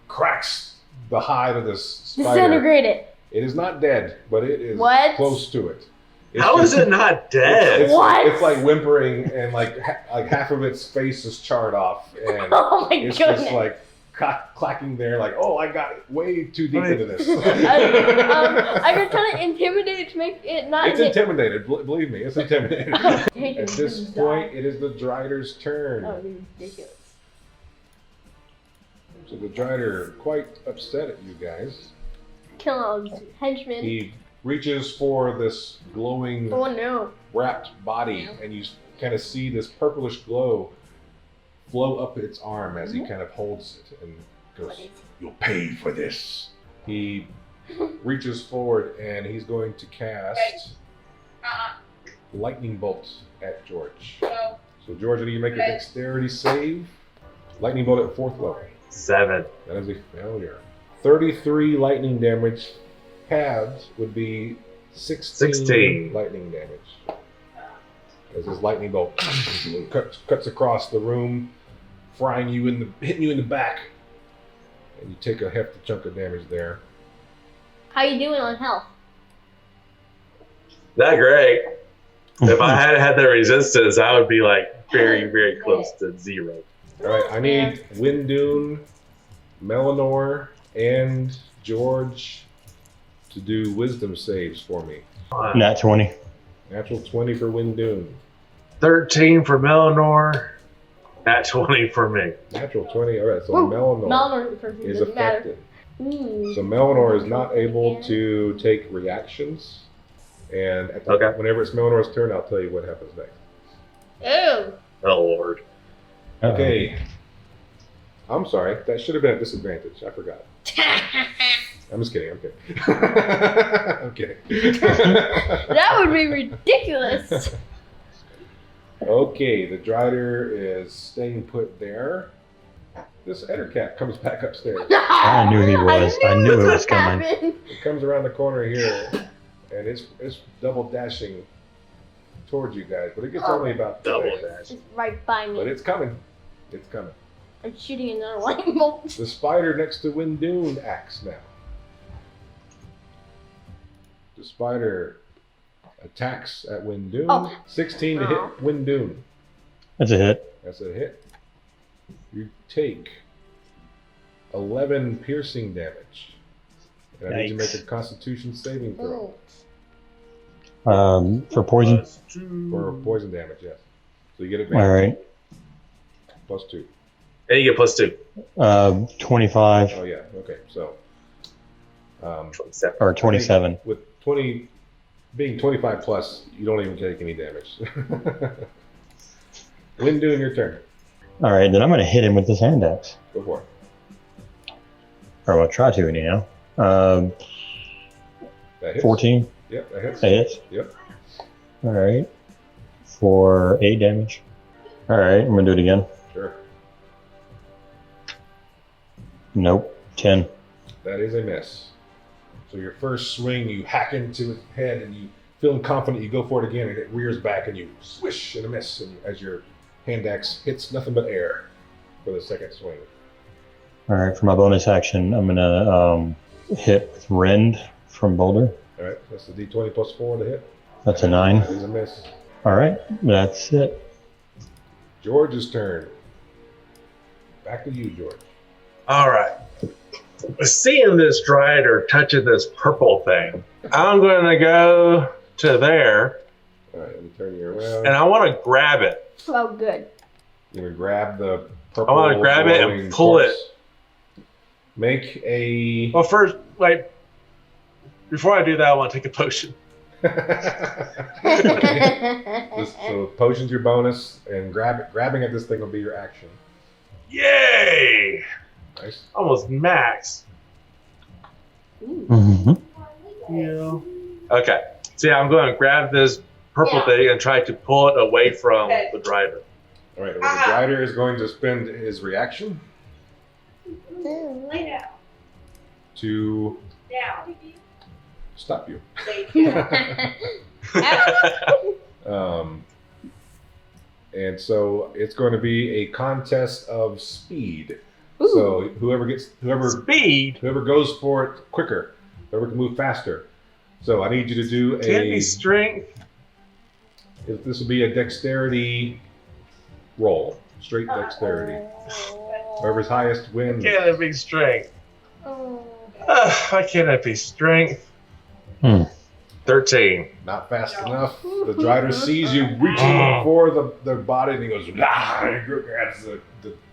cracks the hide of this spider. Disintegrate it. It is not dead, but it is What? close to it. It's How is just- it not dead? It's, What? It's like whimpering, and like half of its face is charred off, and Oh my it's goodness. just like clacking there, like, oh, I got way too deep into this. I could try to intimidate it to make it not It's hit. intimidated. Believe me, it's intimidated. Take At it, this just point, die. it is the Dreider's turn. Oh, this is ridiculous. So the Dreider, quite upset at you guys. Kill all these henchmen. He reaches for this glowing, Oh no. wrapped body, and you kind of see this purplish glow flow up its arm as he kind of holds it and goes, "You'll pay for this." He reaches forward and he's going to cast lightning bolt at George. So George, I need you to make a dexterity save. Lightning bolt at 4th level. 7. That is a failure. 33 lightning damage. Halved would be 16 lightning damage. As this lightning bolt cuts across the room, hitting you in the back, and you take a hefty chunk of damage there. How you doing on health? Not great. If I had had the resistance, I would be like very, very close to 0. All right, I need Wendune, Melanor, and George to do wisdom saves for me. Nat 20. Natural 20 for Wendune. 13 for Melannor. Nat 20 for me. Natural 20. All right, so Woo! Melanor Melannor person is doesn't matter. affected. Ooh. So Melanor is not able to take reactions, and whenever it's Melanor's turn, I'll tell you what happens next. Ew. Oh, Lord. Okay. I'm sorry. That should have been a disadvantage. I forgot. I'm just kidding. I'm kidding. I'm kidding. That would be ridiculous. Okay, the Dreider is staying put there. This Ettercat comes back upstairs. I knew he was. I knew it was coming. Happened. It comes around the corner here, and it's double dashing towards you guys, but it gets only about Double there. dash. It's right by But me. it's coming. It's coming. I'm shooting another lightning bolt. The spider next to Wendune acts now. The spider attacks at Wendune. Oh. 16 to hit Wendune. That's a hit. That's a hit. You take 11 piercing damage. And I need you to make a Constitution saving throw For poison. for poison damage. Yes. So you get All advantage. right. Plus 2. And you get plus 2. 25 Oh yeah. Okay. So. 27. or 27. With 20 being 25 plus, you don't even take any damage. Wendune, your turn. All right, then I'm going to hit him with this hand axe. Go for it. Or I'll try to anyhow. That hits. 14. Yep, that hits. That hits. Yep. All right. for 8 damage. Alright, I'm gonna do it again. Sure. Nope, 10. That is a miss. So your first swing, you hack into its head, and you feeling confident, you go for it again, and it rears back, and you swish and a miss, and as your hand axe hits nothing but air for the second swing. Alright, for my bonus action, I'm gonna hit with Rend from Boulder. Alright, that's the D20 plus 4 to hit. That's a 9. That is a miss. Alright, that's it. George's turn. Back to you, George. All right. Seeing this Dreider touching this purple thing, I'm going to go to there. All right, let me turn you around. And I want to grab it. Oh, good. You're going to grab the purple. I want to grab it and pull it. Make a... Well, first, like, before I do that, I want to take a potion. So potion's your bonus, and grabbing at this thing will be your action. Yay! Nice. Almost max. Mm-hmm. Yeah. Okay. So yeah, I'm going to grab this purple thing and try to pull it away from the Dreider. All right, well, the Dreider is going to spend his reaction to stop you. And so it's going to be a contest of speed. Ooh. So whoever Speed? goes for it quicker, whoever can move faster. So I need you to do Can it be strength? This will be a dexterity roll, straight dexterity. Whoever's highest wins. Can it be strength? Why can't it be strength? 13. Not fast enough. The Dreider sees you reaching for the body, and he goes, "Ah!" and he grabs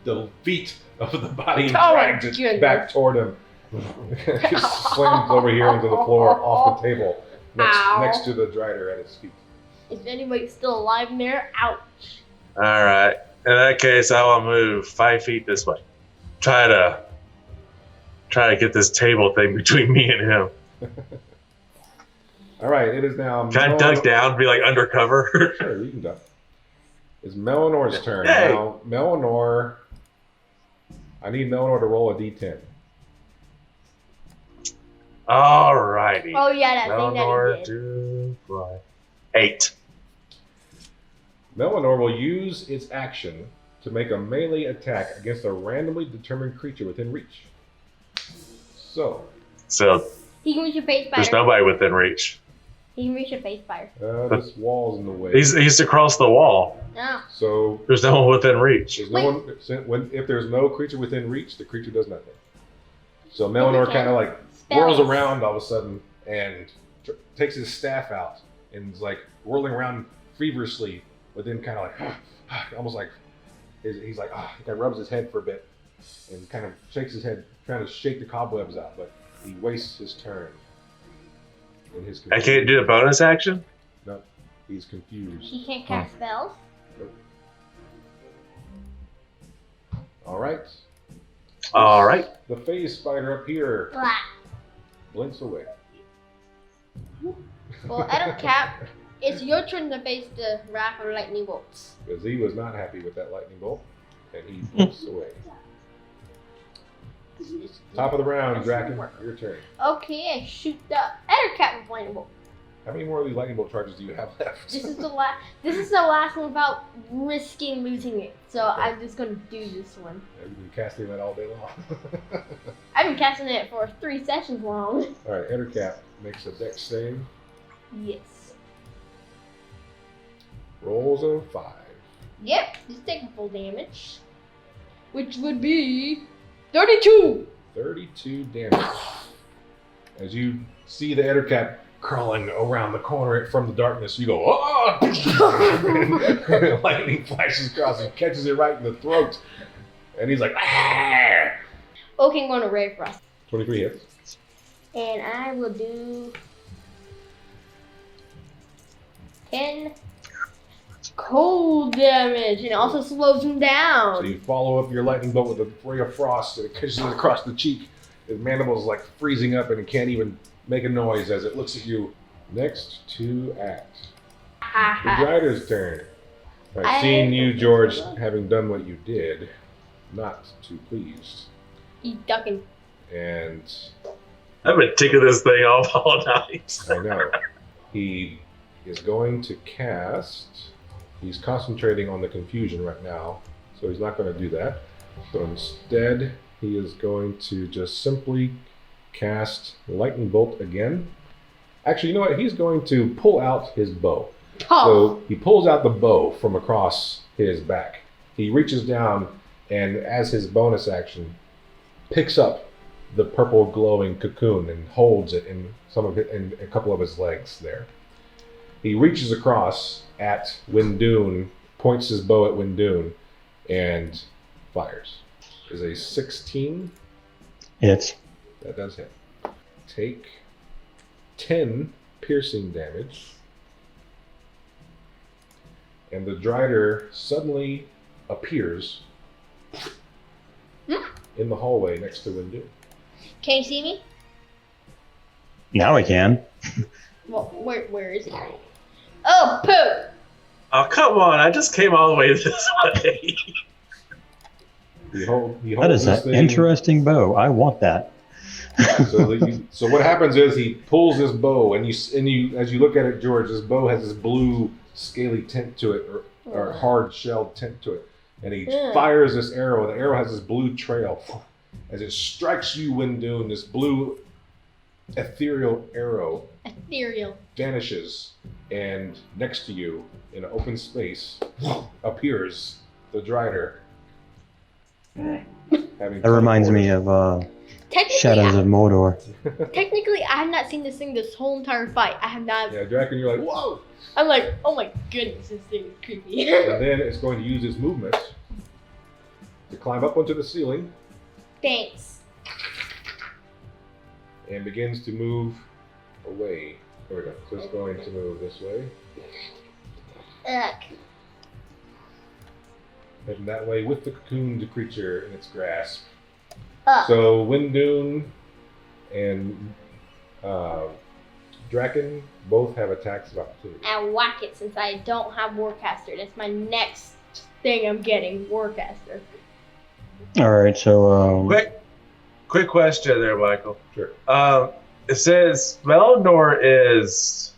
the feet of the body and drags it back toward him. Slams over here onto the floor, off the table, next to the Dreider at his feet. If anybody's still alive in there, ouch. All right. In that case, I will move 5 feet this way. Try to get this table thing between me and him. All right, it is now. Can I duck down, be like undercover? Sure, you can duck. It's Melanor's turn. Hey. Now, Melannor, I need Melannor to roll a d10. All righty. Oh, yeah, that Melannor, thing that he did. 8. Melannor will use its action to make a melee attack against a randomly determined creature within reach. So He can reach a Faze Spider. there's nobody within reach. He can reach a Faze Spider. this wall's in the way. He's across the wall. No. So There's no one within reach. there's no one. If there's no creature within reach, the creature does nothing. So Melannor kind of like whirls around all of a sudden and takes his staff out and is like whirling around feverishly, but then kind of like almost like he's like he kind of rubs his head for a bit and kind of shakes his head, trying to shake the cobwebs out, but he wastes his turn. In his I can't do a bonus action? No, he's confused. He can't cast spells. All right. All right. The Faze Spider up here Blah. blinks away. Well, atop, it's your turn to face the wrath of lightning bolts. Because he was not happy with that lightning bolt, and he blinks away. Top of the round, Draken, your turn. Okay, I shoot the atop with lightning bolt. How many more of these lightning bolt charges do you have left? This is the last. This is the last one without risking losing it. So I'm just gonna do this one. You've been casting that all day long. I've been casting it for 3 sessions long. All right, Ettercap makes a dex save. Yes. Rolls a 5. Yep. Just taking full damage, which would be 32. 32 damage. As you see the Ettercap crawling around the corner from the darkness, you go, oh! Lightning flashes across and catches it right in the throat. And he's like, ah! Okay, I'm going to Ray Frost. 23 hits. And I will do 10 cold damage, and it also slows him down. So you follow up your lightning bolt with a ray of frost, and it catches it across the cheek. His mandible is like freezing up, and it can't even make a noise as it looks at you. Next to act. The Dreider's turn. I've seen you, George, having done what you did, not too pleased. He's ducking. And I've been ticking this thing off all night. I know. He is going to cast. He's concentrating on the confusion right now, so he's not going to do that. So instead, he is going to just simply cast Lightning Bolt again. Actually, you know what? He's going to pull out his bow. Oh. So he pulls out the bow from across his back. He reaches down and, as his bonus action, picks up the purple glowing cocoon and holds it in in a couple of his legs there. He reaches across at Wendune, points his bow at Wendune, and fires. Is a 16. Hits. That does hit. Take 10 piercing damage. And the Dreider suddenly appears in the hallway next to Wendune. Can you see me? Now I can. Well, where is he? Oh, poo! Oh, come on. I just came all the way this way. He holds That is this an thing. interesting bow. I want that. So what happens is he pulls his bow, and you as you look at it, George, his bow has this blue scaly tint to it, or hard shelled tint to it, and he fires this arrow. The arrow has this blue trail as it strikes you, Wendune. This blue ethereal arrow vanishes, and next to you, in an open space, appears the Dreider. That reminds me of Shadows of Mordor. Technically, I have not seen this thing this whole entire fight. I have not. Yeah, Draken, you're like, whoa! I'm like, oh my goodness, this thing is creepy. And then it's going to use its movement to climb up onto the ceiling Thanks. and begins to move away. There we go. So it's going to move this way. Ugh. Heading that way with the cocooned creature in its grasp. Ugh. So Wendune and Draken both have attacks of opportunity. And whack it since I don't have Warcaster. That's my next thing I'm getting, Warcaster. All right, so Quick question there, Michael. Sure. It says Melannor is...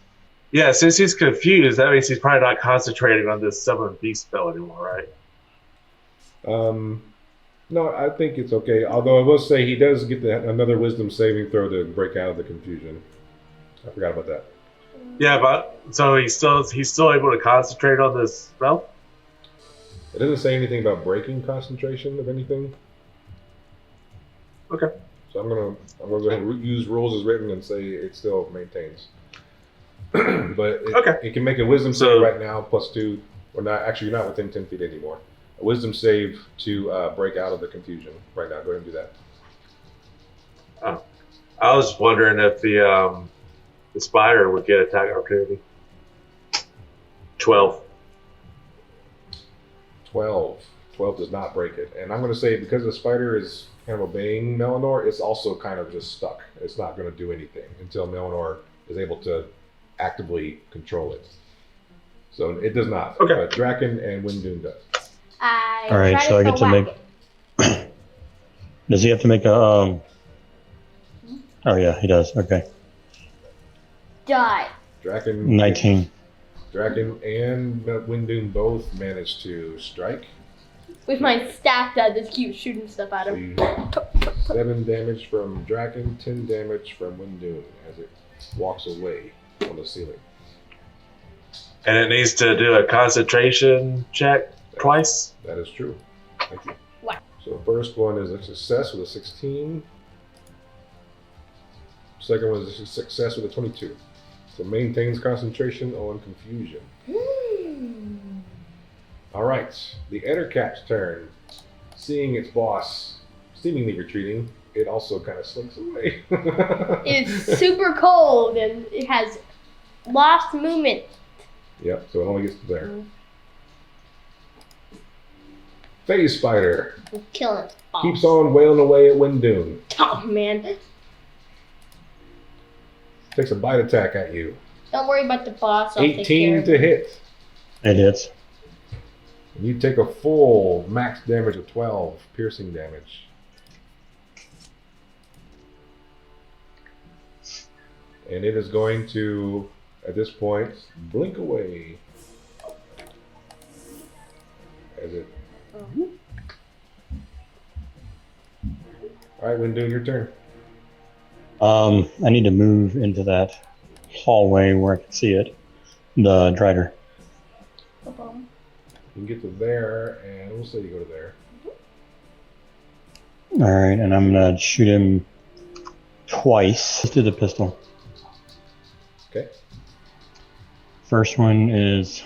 Yeah, since he's confused, that means he's probably not concentrating on this summon beast spell anymore, right? No, I think it's okay. Although I will say he does get another wisdom saving throw to break out of the confusion. I forgot about that. Yeah, but so he's still able to concentrate on this spell? It doesn't say anything about breaking concentration of anything. Okay. So I'm gonna go ahead and use rules as written and say it still maintains. But it can make a wisdom save right now +2, or not. Actually, you're not within 10 feet anymore. A wisdom save to break out of the confusion right now. Go ahead and do that. Oh. I was wondering if the spider would get attack opportunity. 12. 12 does not break it, and I'm going to say because the spider is kind of obeying Melannor, it's also kind of just stuck. It's not going to do anything until Melannor is able to actively control it. So it does not. Okay. But Draken and Wendune does. all right, so I get to make. Does he have to make a? Oh yeah, he does. Okay. Die. Draken 19. Draken and Wendune both managed to strike. With my staff that just keeps shooting stuff at So him. you 7 damage from Draken, 10 damage from Wendune as it walks away on the ceiling. And it needs to do a concentration check twice? That is true. Thank you. What? So the first one is a success with a 16. Second one is a success with a 22. So maintains concentration on confusion. All right, the Ettercap's turn. Seeing its boss seemingly retreating, it also kind of slinks away. It's super cold and it has lost movement. Yep, so it only gets to there. Faze Spider I'm killing it. keeps on wailing away at Wendune. Oh man. Takes a bite attack at you. Don't worry about the boss. I'll take care 18 of to it. hit. It hits. And you take a full max damage of 12 piercing damage. And it is going to, at this point, blink away. As it. Alright, Wendune, your turn. I need to move into that hallway where I can see it. The Dreider. Ba-boom. You can get to there, and we'll say you go to there. Alright, and I'm gonna shoot him twice. Let's do the pistol. Okay. First one is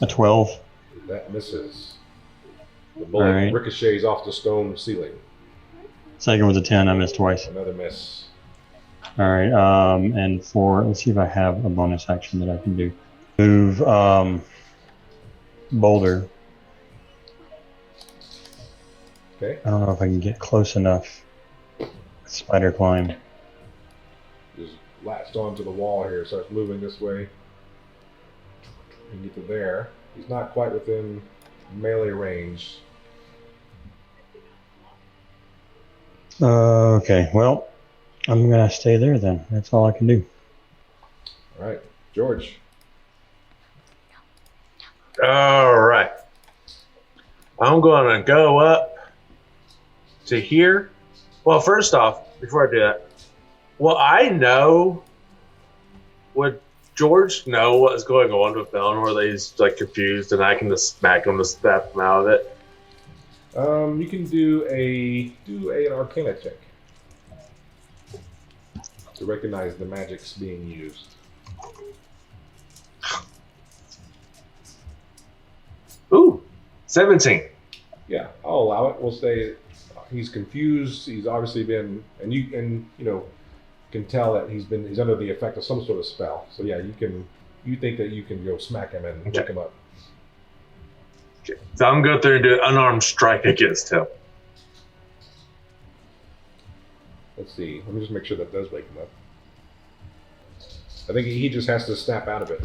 a 12. That misses. The bullet Alright. ricochets off the stone ceiling. Second was a 10. I missed twice. Another miss. Alright, and let's see if I have a bonus action that I can do. Move, boulder. Okay. I don't know if I can get close enough. Spider climb. Just latched onto the wall here, starts moving this way. You can get to there. He's not quite within melee range. Okay, well, I'm gonna stay there then. That's all I can do. Alright, George. All right. I'm going to go up to here. Well, first off, before I do that, would George know what's going on with Melannor, that he's like confused and I can just smack him to snap him out of it? You can do an Arcana check to recognize the magics being used. Ooh, 17. Yeah, I'll allow it. We'll say he's confused. He's obviously been, and you can tell that he's under the effect of some sort of spell. So yeah, you think that you can go smack him and wake him up. Okay. So I'm going through and do an unarmed strike against him. Let's see. Let me just make sure that does wake him up. I think he just has to snap out of it.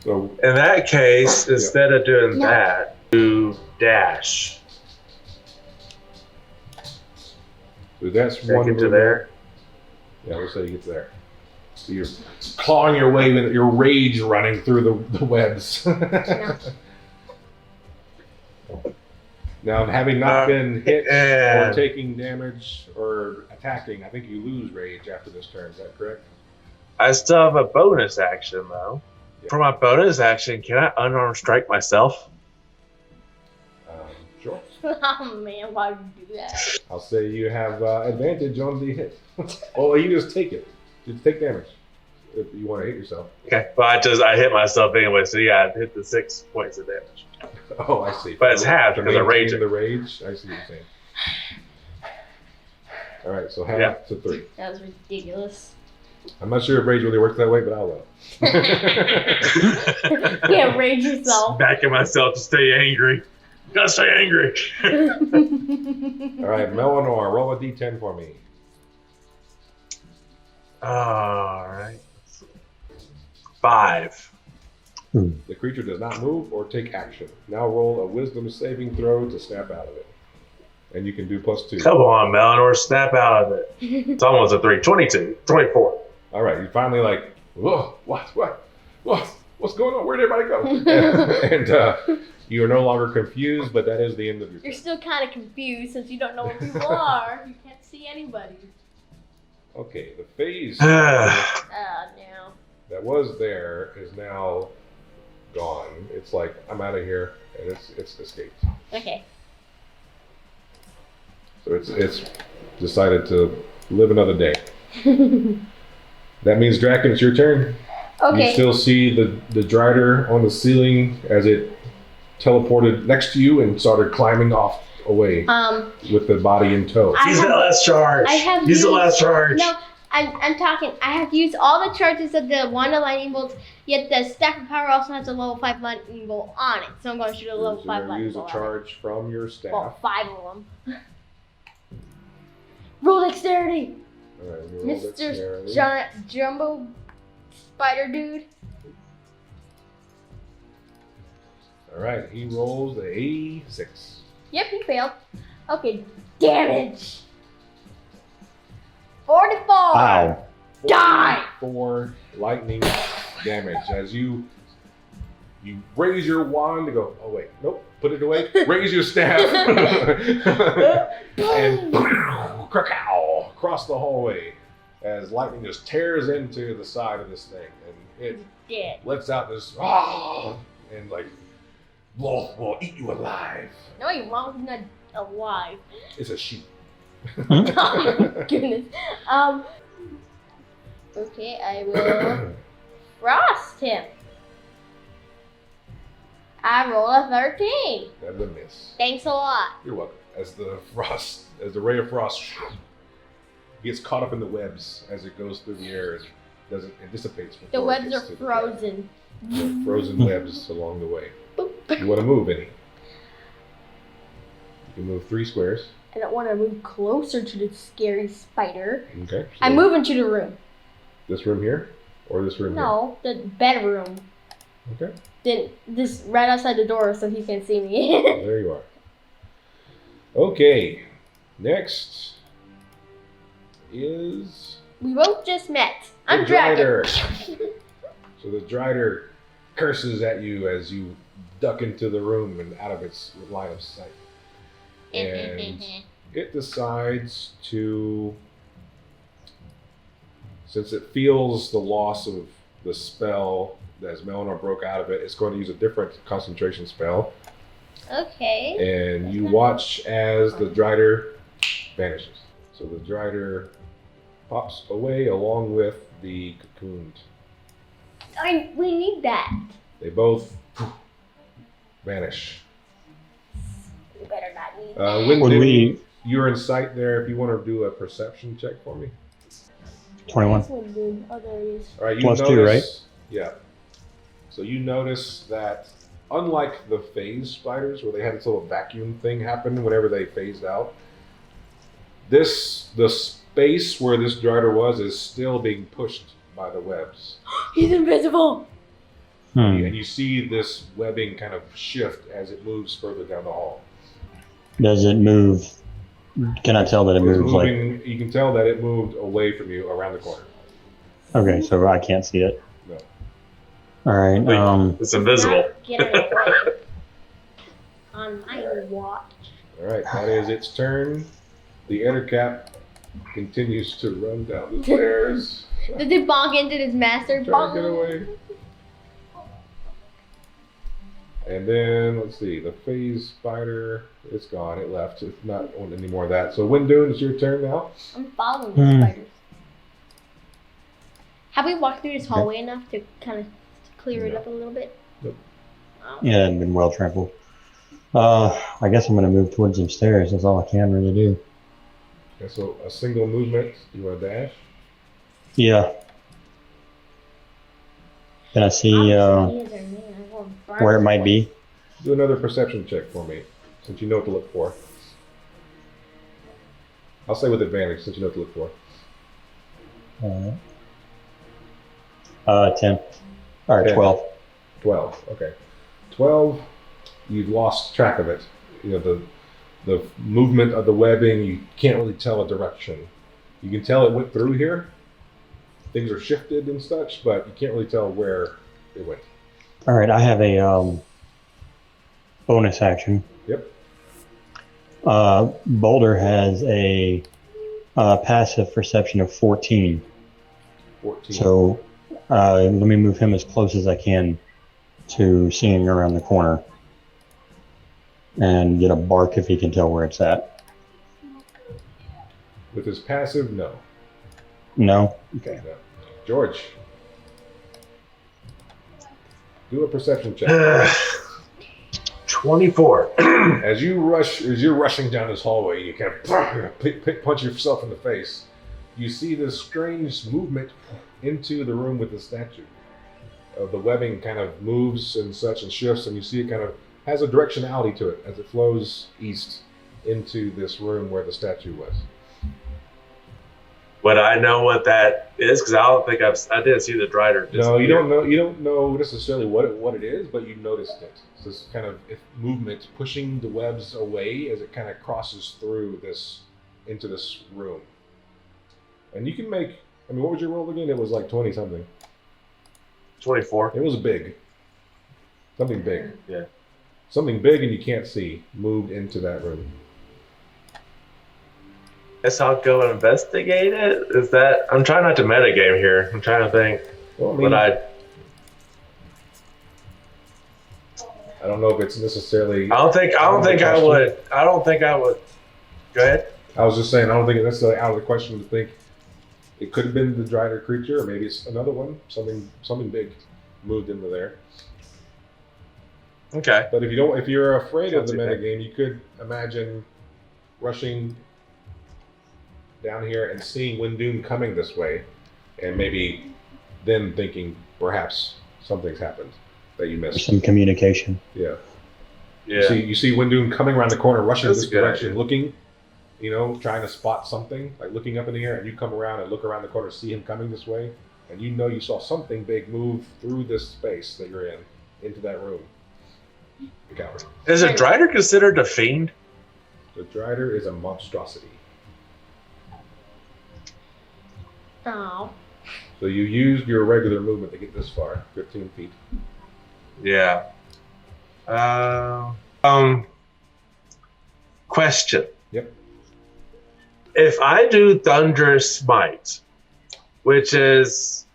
So In that case, instead of doing that, do dash. so that's Can I one get to movement. there? Yeah, let's say you get there. So you're clawing your way with your rage running through the webs. Now, having not been hit or and- taking damage or attacking, I think you lose rage after this turn. Is that correct? I still have a bonus action, though. Yeah. For my bonus action, can I unarmed strike myself? Sure. Oh man, why would you do that? I'll say you have advantage on the hit. Oh, you just take it. Just take damage if you want to hit yourself. Okay, but I hit myself anyway, so yeah, I hit the 6 points of damage. Oh, I see. But it's half To because I rage maintain it. the rage. I see what you're saying. All right, so half Yeah. to 3. That was ridiculous. I'm not sure if rage really works that way, but I'll let. Can't rage yourself. Backing myself to stay angry. Gotta stay angry. All right, Melanor, roll a d10 for me. Alright. 5. The creature does not move or take action. Now roll a wisdom saving throw to snap out of it. And you can do +2. Come on, Melannor, snap out of it. It's almost a 3. 22. 24. All right, you finally like, whoa, what's going on? Where'd everybody go? and you are no longer confused, but that is the end of your You're turn. still kind of confused since you don't know where people are. You can't see anybody. Okay, the phase Oh no. that was there is now gone. It's like, I'm out of here, and it's escaped. Okay. So it's decided to live another day. That means, Draken, it's your turn. You Okay. still see the Dreider on the ceiling as it teleported next to you and started climbing off away with the body in tow. Use the last charge. I have Use the used- last charge. No, I'm talking. I have used all the charges of the wand of lightning bolts, yet the staff of power also has a level 5 lightning bolt on it. So I'm going to shoot a level 5 You're gonna lightning use a bolt. charge from your staff. Well, 5 of them. Roll dexterity. All right, let me roll Mr. dexterity. Giant Jumbo Spider Dude. All right, he rolls a 6. Yep, he failed. Okay, damage. 44. Wow. Die! 4 lightning damage as you raise your wand to go. Oh wait, nope. Put it away. Raise your staff and crack-ow, across the hallway as lightning just tears into the side of this thing and it Dead. lets out this and like will eat you alive. No, your mom's not alive. It's a sheep. Oh my goodness. Okay, I will frost him. I roll a 13. That's a miss. Thanks a lot. You're welcome. As the ray of frost gets caught up in the webs as it goes through the air, it dissipates. The before it webs gets are to the ground. frozen. Yeah, frozen webs along the way. Boop. You want to move any? You can move 3 squares. I don't want to move closer to the scary spider. Okay. So I move into the room. this room here, or this room No, the bedroom. here. Okay. Then this right outside the door, so he can see me. There you are. Okay. Next is We both just met. I'm the Dragon. Dreider. So the Dreider curses at you as you duck into the room and out of its line of sight. And it decides to, since it feels the loss of the spell as Melanor broke out of it, it's going to use a different concentration spell. Okay. And you watch as the Dreider vanishes. So the Dreider pops away along with the cocooned. We need that. They both vanish. We better not need Would Wendune, we- you're in sight there. If you want to do a perception check for me. 21. This one, dude. Oh, there it is. All right, you Plus notice, 2, right? Yeah. So you notice that unlike the Faze Spiders, where they had this little vacuum thing happen whenever they phased out, the space where this Dreider was is still being pushed by the webs. He's invisible. And you see this webbing kind of shift as it moves further down the hall. Does it move? Can I tell that it It's moves like? moving, you can tell that it moved away from you around the corner. Okay, so I can't see it. No. All right. Wait, it's invisible. Not getting away. On my watch. All right, that is its turn. The Ettercap continues to run down the stairs. Did they bonk into his master? Trying to get Bonk. away. And then, let's see, the Faze Spider, it's gone, it left. It's not on any more of that. So, Wendune, it's your turn now. I'm following the spiders. Have we walked through this hallway enough to kind of clear it No. up a little bit? Nope. Oh. Yeah, it hadn't been well trampled. I guess I'm gonna move towards them stairs. That's all I can really do. Okay, so a single movement. You want to dash? Yeah. Can I see Obviously, he is our man. I'm going to burn where it this might place. be? Do another perception check for me, since you know what to look for. I'll say with advantage, since you know what to look for. 10. Or 10. 12. 12. Okay. 12. You've lost track of it. You know the movement of the webbing. You can't really tell a direction. You can tell it went through here. Things are shifted and such, but you can't really tell where it went. All right, I have a bonus action. Yep. Boulder has a passive perception of 14. 14. So let me move him as close as I can to seeing around the corner and get a bark if he can tell where it's at. With his passive, no. No? Okay. No. George, do a perception check. 24. As you're rushing down this hallway, you kind of punch yourself in the face. You see this strange movement into the room with the statue. The webbing kind of moves and such and shifts, and you see it kind of has a directionality to it as it flows east into this room where the statue was. Would I know what that is? Because I don't think I didn't see the Dreider. No, you don't know. You don't know necessarily what it is, but you noticed it. It's this kind of movement pushing the webs away as it kind of crosses through this into this room. And you can make. I mean, what was your roll again? It was like 20 something. 24. It was big. Something big. Yeah. Something big and you can't see moved into that room. Guess I'll go investigate it. Is that? I'm trying not to metagame here. I'm trying to think. Well, I mean, But I don't know if it's necessarily. I don't think I would. Go ahead. I was just saying, I don't think it's necessarily out of the question to think it could have been the Dreider creature, or maybe it's another one. Something big moved into there. Okay. But if you're afraid of the metagame, you could imagine rushing down here and seeing Wendune coming this way, and maybe then thinking perhaps something's happened that you missed. Some communication. Yeah. Yeah. You see Wendune coming around the corner, rushing That's this a good direction, idea. looking, trying to spot something, like looking up in the air, and you come around and look around the corner, see him coming this way, and you saw something big move through this space that you're in, into that room. The coward. Is a Dreider considered a fiend? The Dreider is a monstrosity. Oh. So you used your regular movement to get this far, 15 feet. Yeah. Question. Yep. If I do Thunderous Smite, which is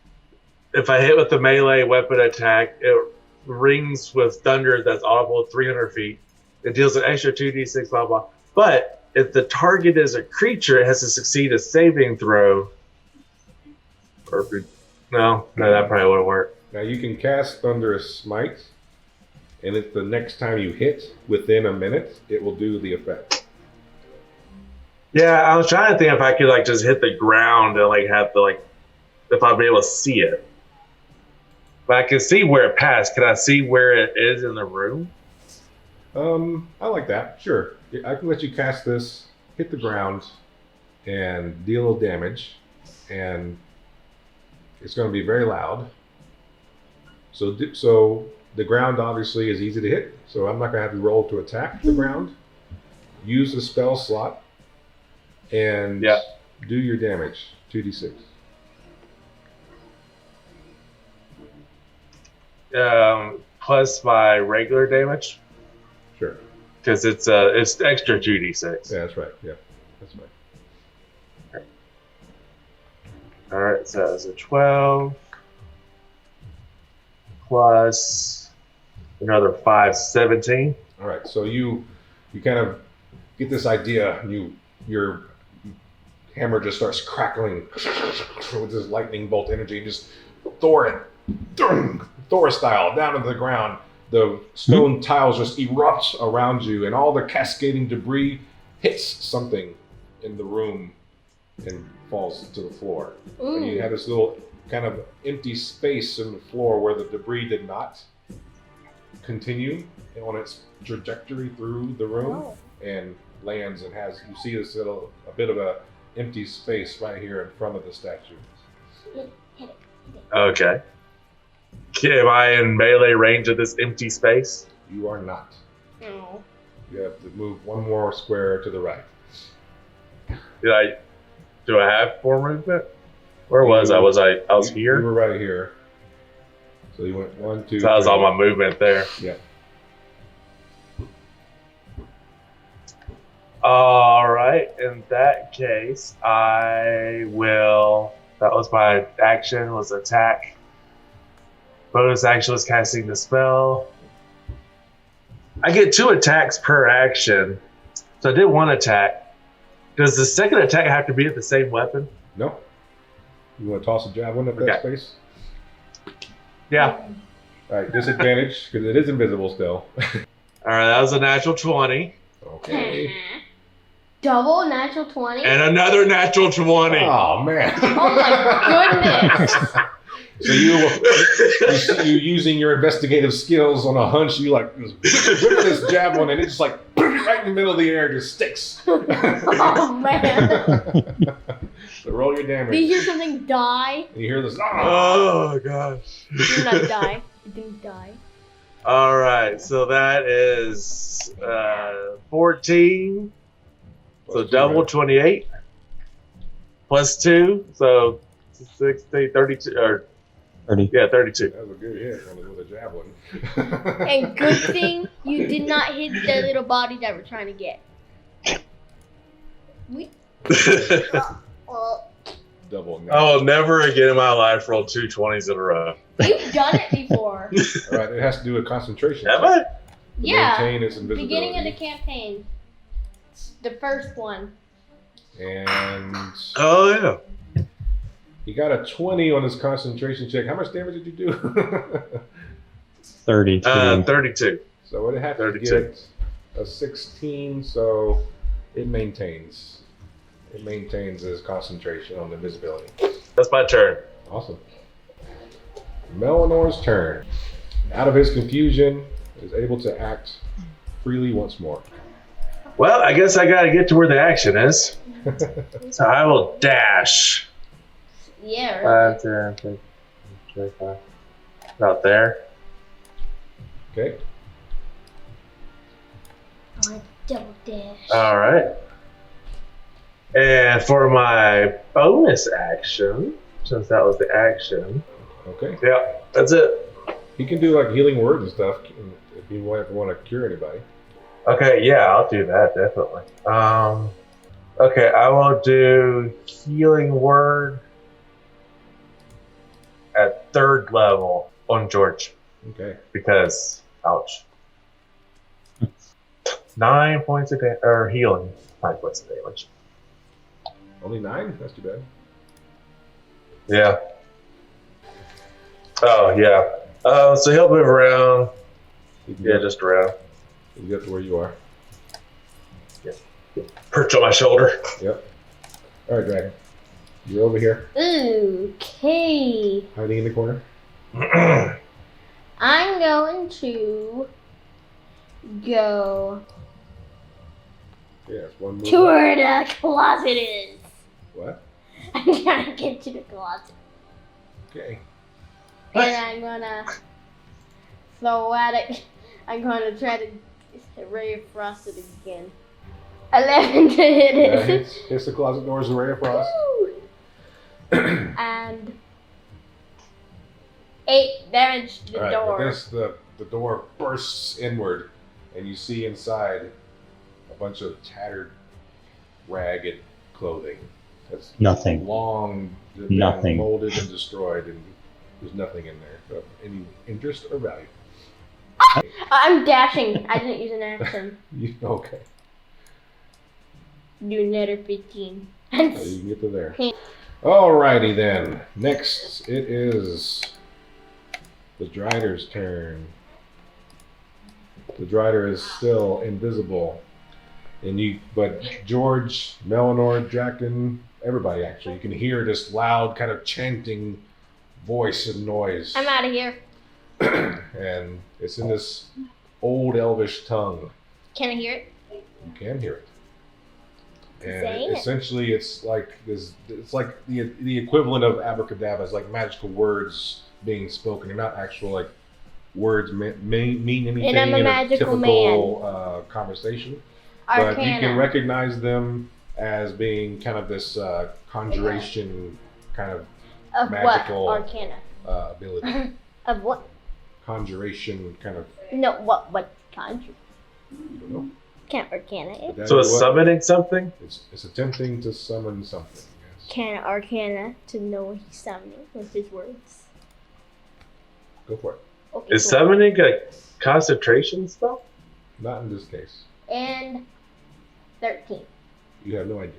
if I hit with the melee weapon attack, it rings with thunder that's audible 300 feet. It deals an extra 2d6, blah, blah. But if the target is a creature, it has to succeed a saving throw. No, that probably wouldn't work. Now you can cast Thunderous Smite, and if the next time you hit within a minute, it will do the effect. Yeah, I was trying to think if I could just hit the ground and have to if I'd be able to see it. But I can see where it passed. Can I see where it is in the room? I like that. Sure, I can let you cast this, hit the ground, and deal a little damage, and it's going to be very loud. So the ground obviously is easy to hit. So I'm not going to have you roll to attack the ground. Use the spell slot, and do your damage, 2d6. Plus my regular damage, Sure. because it's extra 2d6. Yeah, that's right. Yeah, that's right. All right, so that's a 12 plus another 5, 17. All right, so you kind of get this idea. Your hammer just starts crackling with this lightning bolt energy, and just Thor style down into the ground. The stone tiles just erupt around you, and all the cascading debris hits something in the room and falls to the floor. Ooh. And you have this little kind of empty space in the floor where the debris did not continue on its trajectory through the room and lands and you see this a bit of a empty space right here in front of the statue. Okay. Am I in melee range of this empty space? You are not. No. You have to move one more square to the right. Do I have 4 movement? Where was I? I was here? You were right here. So you went 1, 2. So that was all my movement there. Yeah. All right. In that case, I will. That was my action. Was attack. Bonus action was casting the spell. I get 2 attacks per action, so I did 1 attack. Does the second attack have to be at the same weapon? No. You want to toss a javelin at that space? Yeah. All right. Disadvantage because it is invisible still. All right. That was a natural 20. Okay. Double natural 20? And another natural 20. Oh man. Oh my goodness. So you using your investigative skills on a hunch, you whip this javelin and it just right in the middle of the air, just sticks. Oh man. So roll your damage. Did you hear something die? And you hear this. Oh gosh. It did not die. It didn't die. All right, so that is 14. So double 28 plus 2, so 60, 32, or 30. yeah, 32. That was a good hit with a javelin. And good thing you did not hit the little body that we're trying to get. We. Double. I will never again in my life roll 2 20s in a row. You've done it before. All right, it has to do with concentration. Have I? To Yeah. maintain its invisibility. Beginning of the campaign. The first one. And Oh yeah. he got a 20 on his concentration check. How much damage did you do? 32. 32. So it had to 32. get a 16, so it maintains. It maintains his concentration on the invisibility. That's my turn. Awesome. Melanor's turn. Out of his confusion, is able to act freely once more. Well, I guess I gotta get to where the action is. So I will dash. Yeah, right. 5, 10, 25. About there. Okay. Alright, double dash. All right. And for my bonus action, since that was the action, Okay. yeah, that's it. He can do like healing words and stuff if you want to cure anybody. Okay, yeah, I'll do that definitely. Okay, I will do healing word at 3rd level on George Okay. because ouch. 9 points of healing. 9 points of damage. Only 9? That's too bad. Yeah. Oh yeah. So he'll move around. You can Yeah, get, just around. you get to where you are. Perch on my shoulder. Yep. All right, Dragon. You're over here, Okay. hiding in the corner. I'm going to go Yeah, it's one move. to where the closet is. What? I'm trying to get to the closet. Okay. And I'm gonna throw at it. I'm gonna try to ray of frost it again. 11 to hit That it. hits the closet doors, a ray of frost. Woo! And 8 damage to the All right, door. with this, the door bursts inward, and you see inside a bunch of tattered, ragged clothing. That's Nothing. long, Nothing. molded and destroyed, and there's nothing in there of any interest or value. I'm dashing. I didn't use an action. Okay, Do another 15. so you can get to there. Alrighty then. Next, it is the Dreider's turn. The Dreider is still invisible, but George, Melannor, Draken, everybody actually, you can hear this loud kind of chanting voice and noise, I'm out of here. and it's in this old Elvish tongue. Can I hear it? You can hear it. And Saying it. essentially, it's like this. It's like the equivalent of abracadabra. It's like magical words being spoken. They're not actual like words mean anything And I'm a in magical typical conversation. But you can Arcana. recognize them as being kind of this conjuration kind of Of magical what? Arcana. ability. Of what? Conjuration kind of. No, what conjure? I don't know. Can't Arcana But it? that So is it's what- summoning something? It's attempting to summon something. Yes. Can Arcana to know what he's summoning with his words. Go for it. Okay, Is cool. summoning a concentration spell? Not in this case. And 13. You have no idea.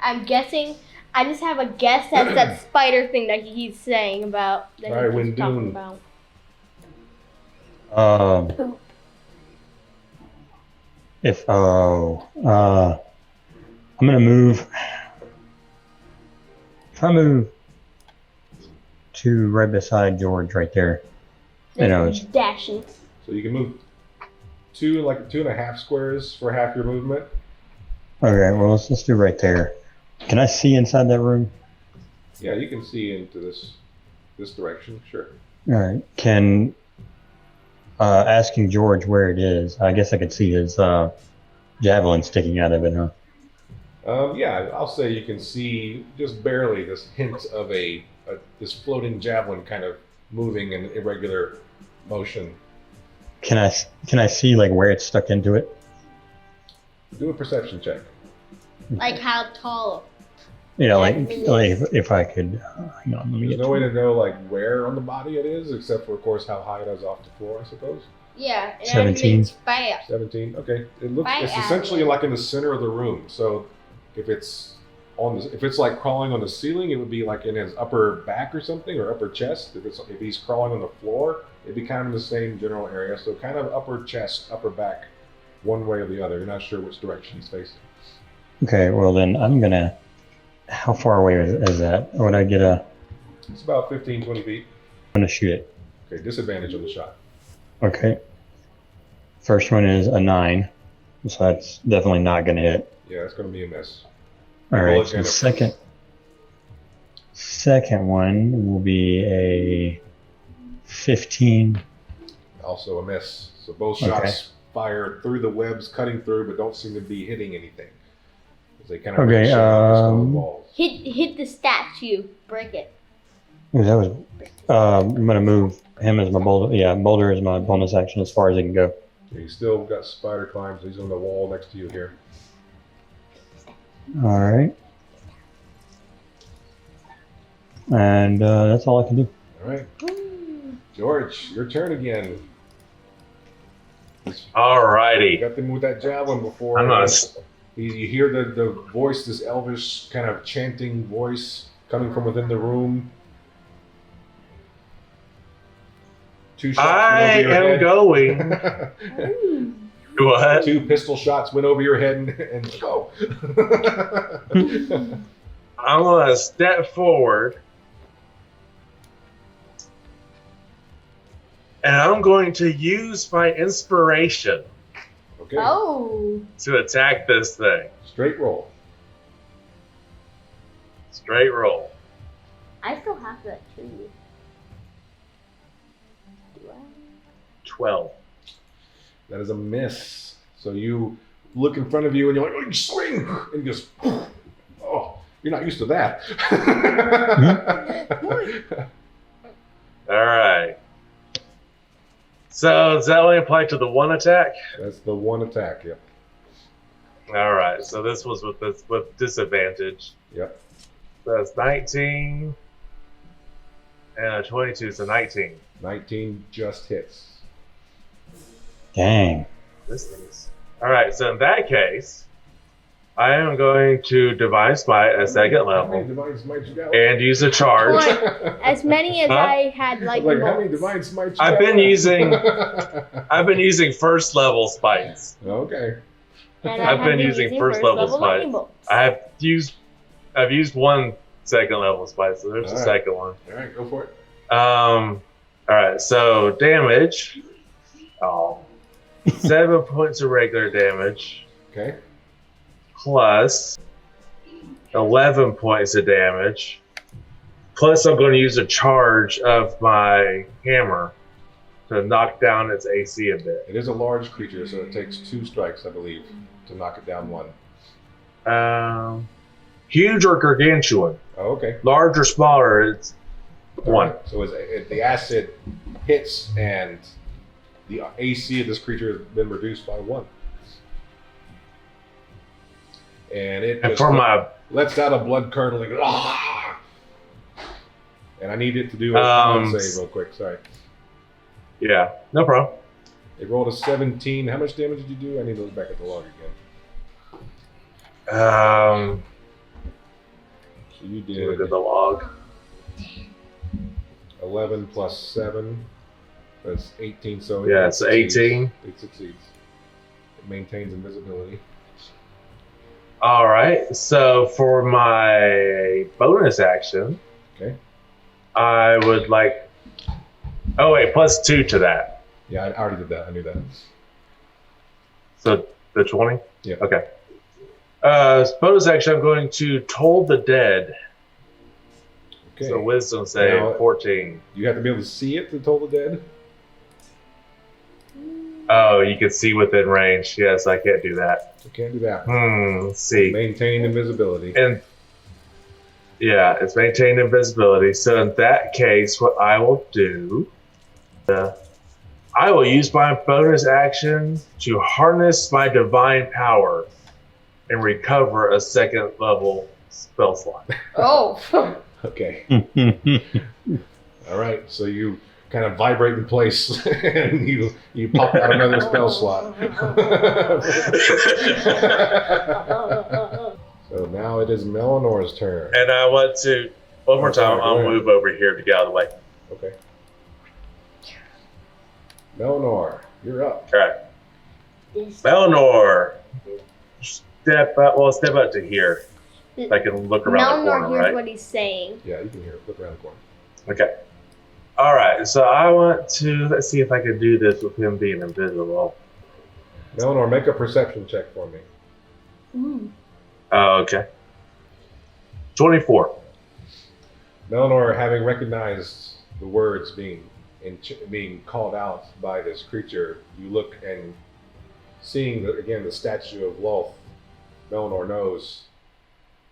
I'm guessing. I just have a guess that's that spider thing that he's saying about. That Alright, he keeps talking Wendune. about. I'm gonna move. If I move to right beside George, right there, you know, it's Dashing. So you can move two and a half squares for half your movement. Okay, well, let's do right there. Can I see inside that room? Yeah, you can see into this direction, sure. All right. Can asking George where it is? I guess I could see his javelin sticking out of it, huh? Yeah, I'll say you can see just barely this hint of this floating javelin kind of moving in irregular motion. Can I see like where it's stuck into it? Do a perception check. Like how tall? Yeah, like if I could. Hang on, let me There's get no way to know like where on the body it is, except for of course how high it is off the floor, I suppose. Yeah, 17. It's fast. 17. Okay, it's Fast. essentially like in the center of the room. So if it's like crawling on the ceiling, it would be like in his upper back or something, or upper chest. If he's crawling on the floor, it'd be kind of in the same general area. So kind of upper chest, upper back, one way or the other. You're not sure which direction he's facing. Okay, well then I'm gonna. How far away is that? Would I get a? It's about 15, 20 feet. I'm gonna shoot it. Okay, disadvantage on the shot. Okay. First one is a 9, so that's definitely not gonna hit. Yeah, it's going to be a miss. All right. Bullet So kind of- second one will be a 15. Also a miss. So both Okay. shots fire through the webs, cutting through, but don't seem to be hitting anything. As they kind of Okay, ricochet off the stone walls. Hit the statue. Break it. Ooh, that was. I'm gonna move him as my boulder. Yeah, boulder is my bonus action as far as it can go. He's still got spider climbs. He's on the wall next to you here. All right. And that's all I can do. All right. George, your turn again. You Alrighty. got them with that javelin before. I'm not. You hear the voice, this elvish kind of chanting voice coming from within the room. Two shots I went over am your going. head. What? Two pistol shots went over your head and go. I'm gonna step forward, and I'm going to use my inspiration Okay. Oh. to attack this thing. Straight roll. Straight roll. I still have that too. Do I? 12. That is a miss. So you look in front of you and you're like, oh, you swing! And you just, oh, you're not used to that. Alright. So, does that only apply to the one attack? That's the one attack, yep. Alright, so this was with disadvantage. Yep. So that's 19 and a 22, so 19. 19 just hits. Dang. This is. Alright, so in that case, I am going to Divine Smite at second How many level divine smites you got? and use a charge. As many as Huh? I had I like was like, how many bolts. divine smites you I've got been left? I've been using first level spites. Okay. And I've been using first level lightning spite. bolts. I've used one second level spite, so there's the Alright. second one. Alright, go for it. Alright, so damage. 7 points of regular damage Okay. plus 11 points of damage. Plus I'm going to use a charge of my hammer to knock down its AC a bit. It is a large creature, so it takes 2 strikes, I believe, to knock it down 1. Huge or gargantuan. Oh, okay. Large or smaller, it's 1. Alright, so the acid hits and the AC of this creature has been reduced by 1. And it And just for my lets out a blood curdling. "Ah!" And I need it to do a con save real quick. Sorry. yeah, no problem. It rolled a 17. How much damage did you do? I need to look back at the log again. So you Look did at the log. 11 plus 7. That's 18. So Yeah, it it's succeeds. 18. It succeeds. It maintains invisibility. All right. So for my bonus action, Okay. I would like. Oh wait, plus 2 to that. Yeah, I already did that. I knew that. So the 20? Yeah. Okay. Bonus action, I'm going to Toll the Dead. Okay. So wisdom save, Now- 14. You have to be able to see it to Toll the Dead. Oh, you can see within range. Yes, I can't do that. You can't do that. Let's see. Maintain invisibility. And yeah, it's maintained invisibility. So in that case, what I will do, I will use my bonus action to harness my divine power and recover a second level spell slot. Oh. Okay. All right. So you kind of vibrate in place, and you pop out another spell slot. So now it is Melanor's turn. And I want to, one more time, Go I'll ahead. move over here to get out of the way. Okay. Melanor, you're up. All right. Melanor, step up to here. If I can look around the Melannor corner, hears right? what he's saying. Yeah, you can hear it. Look around the corner. Okay. All right. So I want to, let's see if I can do this with him being invisible. Melanor, make a perception check for me. Ooh. Oh, okay. 24. Melanor, having recognized the words being called out by this creature, you look and seeing again the statue of Lolth. Melanor knows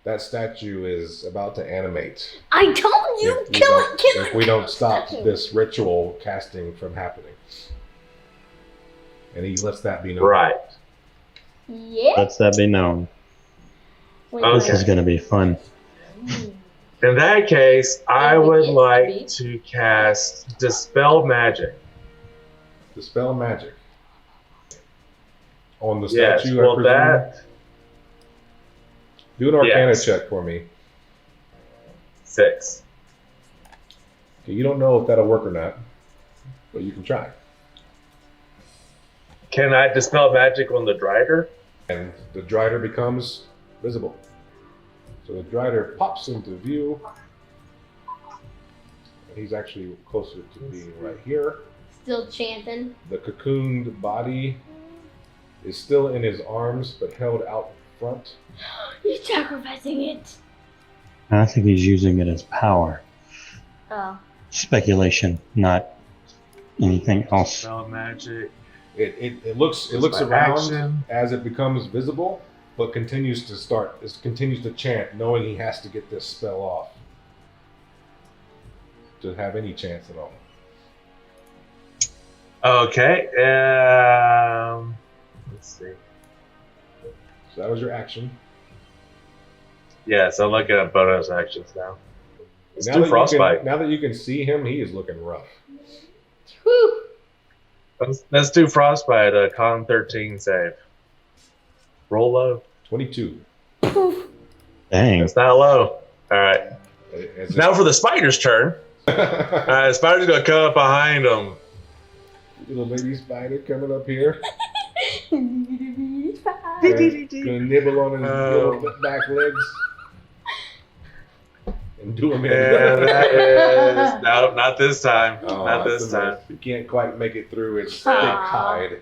that statue is about to animate. I told you, kill it. If we don't stop this ritual casting from happening, and he lets that be known. Right. Yeah. Lets that be known. Okay. This is going to be fun. In that case, I Maybe would it's like me. to cast Dispel Magic. Dispel magic on the Yes. statue. Well, I presume? that Do an Arcana yes. check for me. 6. Okay, you don't know if that'll work or not, but you can try. Can I Dispel Magic on the Dreider? And the Dreider becomes visible. So the Dreider pops into view. And he's actually closer to being right here. Still chanting. The cocooned body is still in his arms, but held out front. You're sacrificing it. I think he's using it as power. Oh. Speculation, not anything else. Dispel Magic. It looks my around action. as it becomes visible, but continues to chant, knowing he has to get this spell off to have any chance at all. Okay. Let's see. So that was your action. Yes, I'm looking at bonus actions now. Let's Now do that you Frostbite. now that you can see him, he is looking rough. Whew. Let's do Frostbite, a con 13 save. Roll low. 22. Dang. It's not low. All right. Now for the spider's turn. The spider's going to come up behind him. Little baby spider coming up here. Fine. Gonna nibble on his little back legs. And do him in. And that is... No, not this time. Oh, Not that's this the time. mess. You can't quite make it through its thick Aw. hide.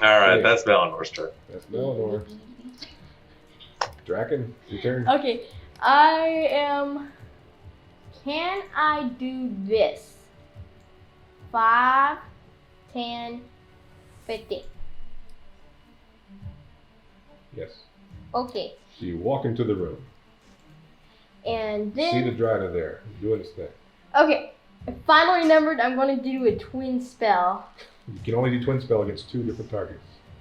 All right, Yeah. that's Melanor's turn. That's Melanor. Draken, your turn. Okay, can I do this? 5, 10, 15. Yes. Okay, So you walk into the room. and See the then, Dreider there, doing his thing. okay, I finally remembered I'm going to do a twin spell. You can only do twin spell against 2 different targets.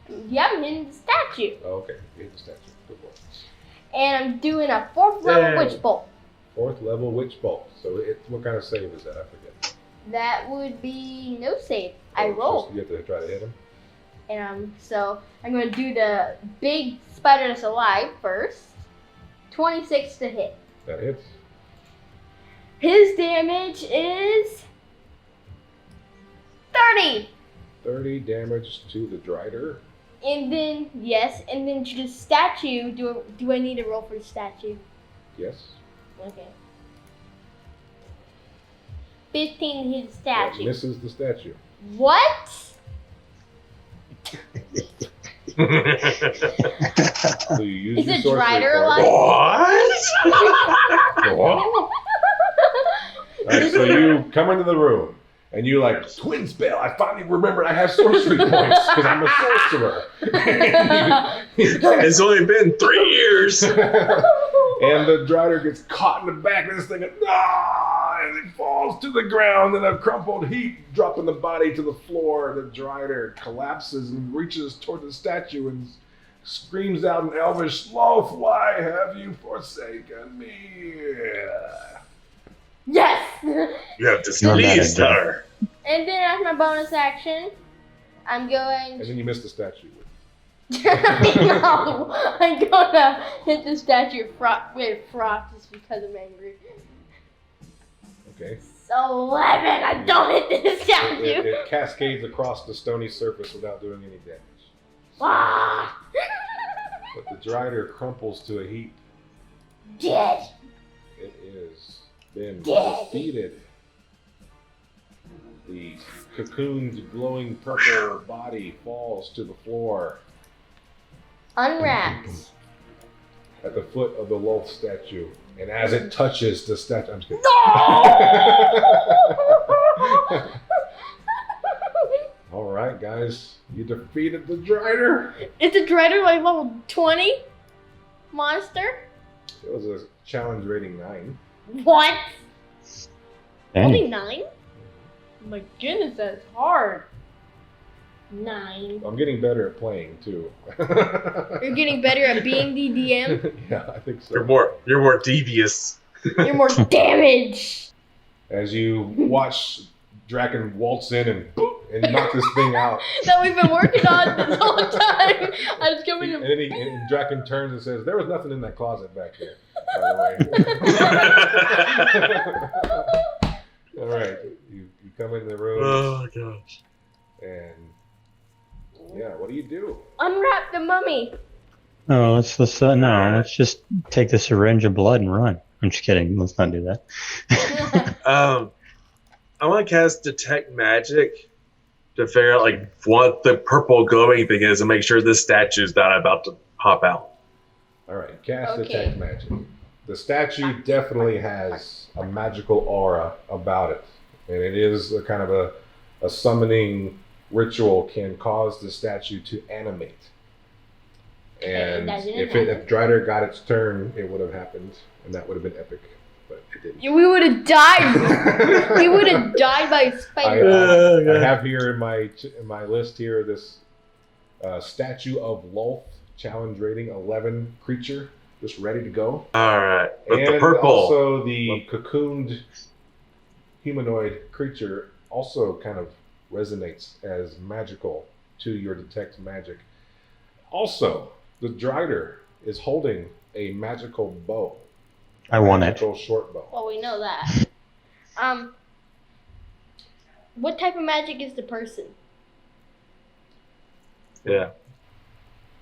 You haven't hit the statue. Oh, okay. You hit the statue. Go for it. And I'm doing a 4th level Yay. witch bolt. 4th level Witch Bolt. So what kind of save is that? I forget. That would be no save. I Oh, it's roll. just- You have to try to hit him. And so I'm going to do the big spider that's alive first. 26 to hit. That hits. His damage is 30. 30 damage to the Dreider. And then, yes, and then to the statue, do I need to roll for the statue? Yes. Okay. 15 to hit the That statue. misses the statue. What? So you use Is your it sorcery Dreider card. What? What? Alright, so you come into the room and you like, twin spell, I finally remembered I have sorcery points because I'm a sorcerer. It's only been 3 years. And the Dreider gets caught in the back of this thing and, and it falls to the ground in a crumpled heap, dropping the body to the floor. The Dreider collapses and reaches toward the statue and screams out in Elvish, "Sloth, why have you forsaken me?" Yes! You have displeased her. And then as my bonus action, I'm going. And then you miss the statue. No, I'm gonna hit the statue with frost just because I'm angry. Okay. So 11, I don't hit the statue. It cascades across the stony surface without doing any damage. Ah! But the Dreider crumples to a heap. Dead. It is been Dead. defeated. The cocooned, glowing purple body falls to the floor Unwrapped. at the foot of the Lolth statue. And as it touches the statue, I'm just kidding. No! All right, guys, you defeated the Dreider. Is the Dreider like level 20 monster? It was a challenge rating 9. What? Dang. Only 9? My goodness, that's hard. 9. I'm getting better at playing too. You're getting better at being the DM. Yeah, I think so. You're more devious. You're more damaged. As you watch Draken waltz in and boop, and knock this thing out. That we've been working on this whole time. I was coming And to. then and Draken turns and says, "There was nothing in that closet back there." By the way. All right, you come in the room Oh gosh. and yeah, what do you do? Unwrap the mummy. Oh, let's let's just take the syringe of blood and run. I'm just kidding. Let's not do that. I want to cast Detect Magic to figure out like what the purple glowing thing is and make sure this statue's not about to pop out. All right, cast Okay. Detect Magic. The statue definitely has a magical aura about it, and it is a kind of a summoning ritual can cause the statue to animate. And that didn't if happen. Dreider got its turn, it would have happened, and that would have been epic, but it didn't. We would have died. We would have died by spider. I have here in my list here this statue of Lolth, challenge rating 11 creature, just ready to go. All right, but And the purple. also the cocooned humanoid creature also kind of resonates as magical to your detect magic. Also, the Dreider is holding a magical bow. I want it. Magical short bow. Well, we know that. What type of magic is the person? Yeah.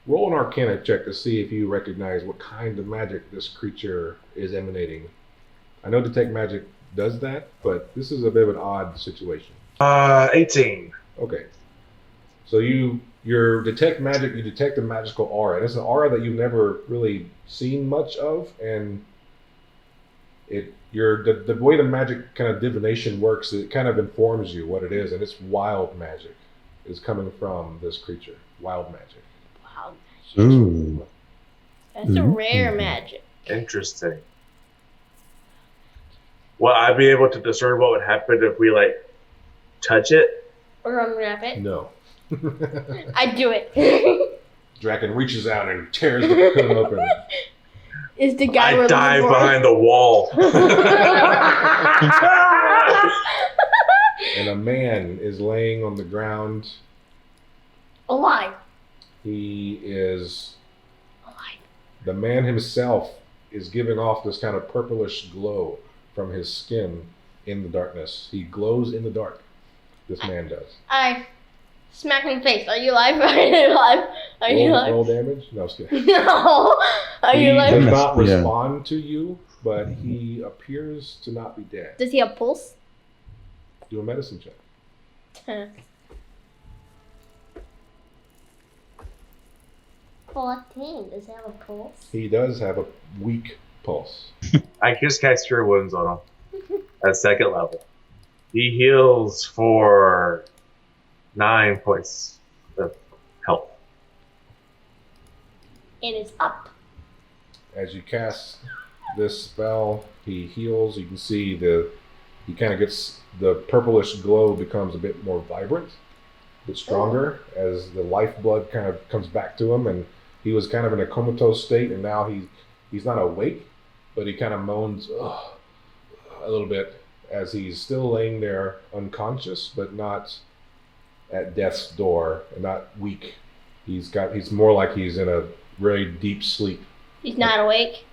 Roll an Arcana check to see if you recognize what kind of magic this creature is emanating. I know detect magic does that, but this is a bit of an odd situation. 18. Okay. So your detect magic, you detect a magical aura. And it's an aura that you've never really seen much of, and the way the magic kind of divination works, it kind of informs you what it is, and it's wild magic is coming from this creature. Wild magic. Wow, Ooh. that's a rare magic. Interesting. Will I be able to discern what would happen if we like touch it? Or unwrap it. No. I do it. Draken reaches out and tears the cocoon open. Is the guy I we're dive looking for- behind the wall. And a man is laying on the ground. Alive. He is Alive. the man himself is giving off this kind of purplish glow from his skin in the darkness. He glows in the dark. This man does. I smack him in the face. Are you alive? Are you alive? Are you alive? Roll damage? No, I'm just kidding. No. Are you He does alive? not Yeah. respond to you, but he appears to not be dead. Does he have pulse? Do a medicine check. 14. Does he have a pulse? He does have a weak pulse. I just cast Cure Wounds on him at second level. He heals for 9 points of health. And it's up. As you cast this spell, he heals. You can see he kind of gets the purplish glow becomes a bit more vibrant, a bit stronger as the lifeblood kind of comes back to him. And he was kind of in a comatose state, and now he's not awake, but he kind of moans a little bit as he's still laying there unconscious, but not at death's door and not weak. He's more like he's in a very deep sleep. He's not awake.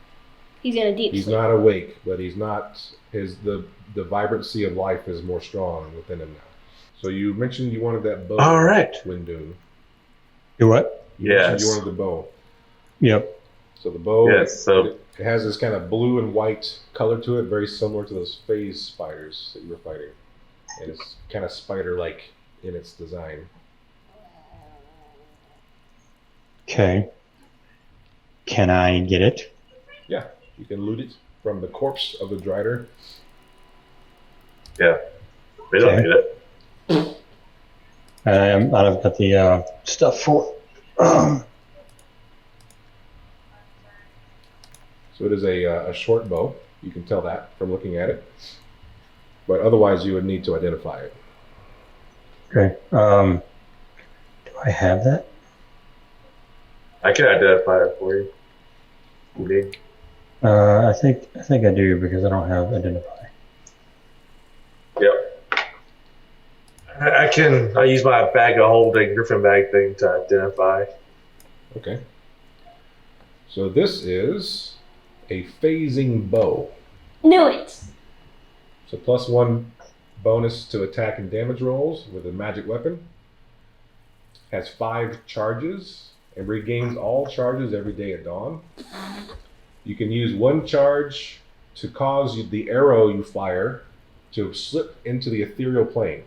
He's in a deep He's sleep. not awake, but he's not the vibrancy of life is more strong within him now. So you mentioned you wanted that bow. All right. Wendune. Do what? You mentioned Yes. you wanted the bow. Yep. So the bow, Yes, so- it has this kind of blue and white color to it, very similar to those Faze Spiders that you were fighting. And it's kind of spider-like in its design. Okay. Can I get it? Yeah, you can loot it from the corpse of the Dreider. Yeah. We don't Okay. need it. I've got the stuff for. So it is a short bow. You can tell that from looking at it. But otherwise, you would need to identify it. Okay. Do I have that? I can identify it for you. You need. I think I do because I don't have identify. Yep. I use my bag of holding, Griffin bag thing to identify. Okay. So this is a phasing bow. Knew it. So +1 bonus to attack and damage rolls with a magic weapon. Has 5 charges and regains all charges every day at dawn. You can use 1 charge to cause the arrow you fire to slip into the ethereal plane.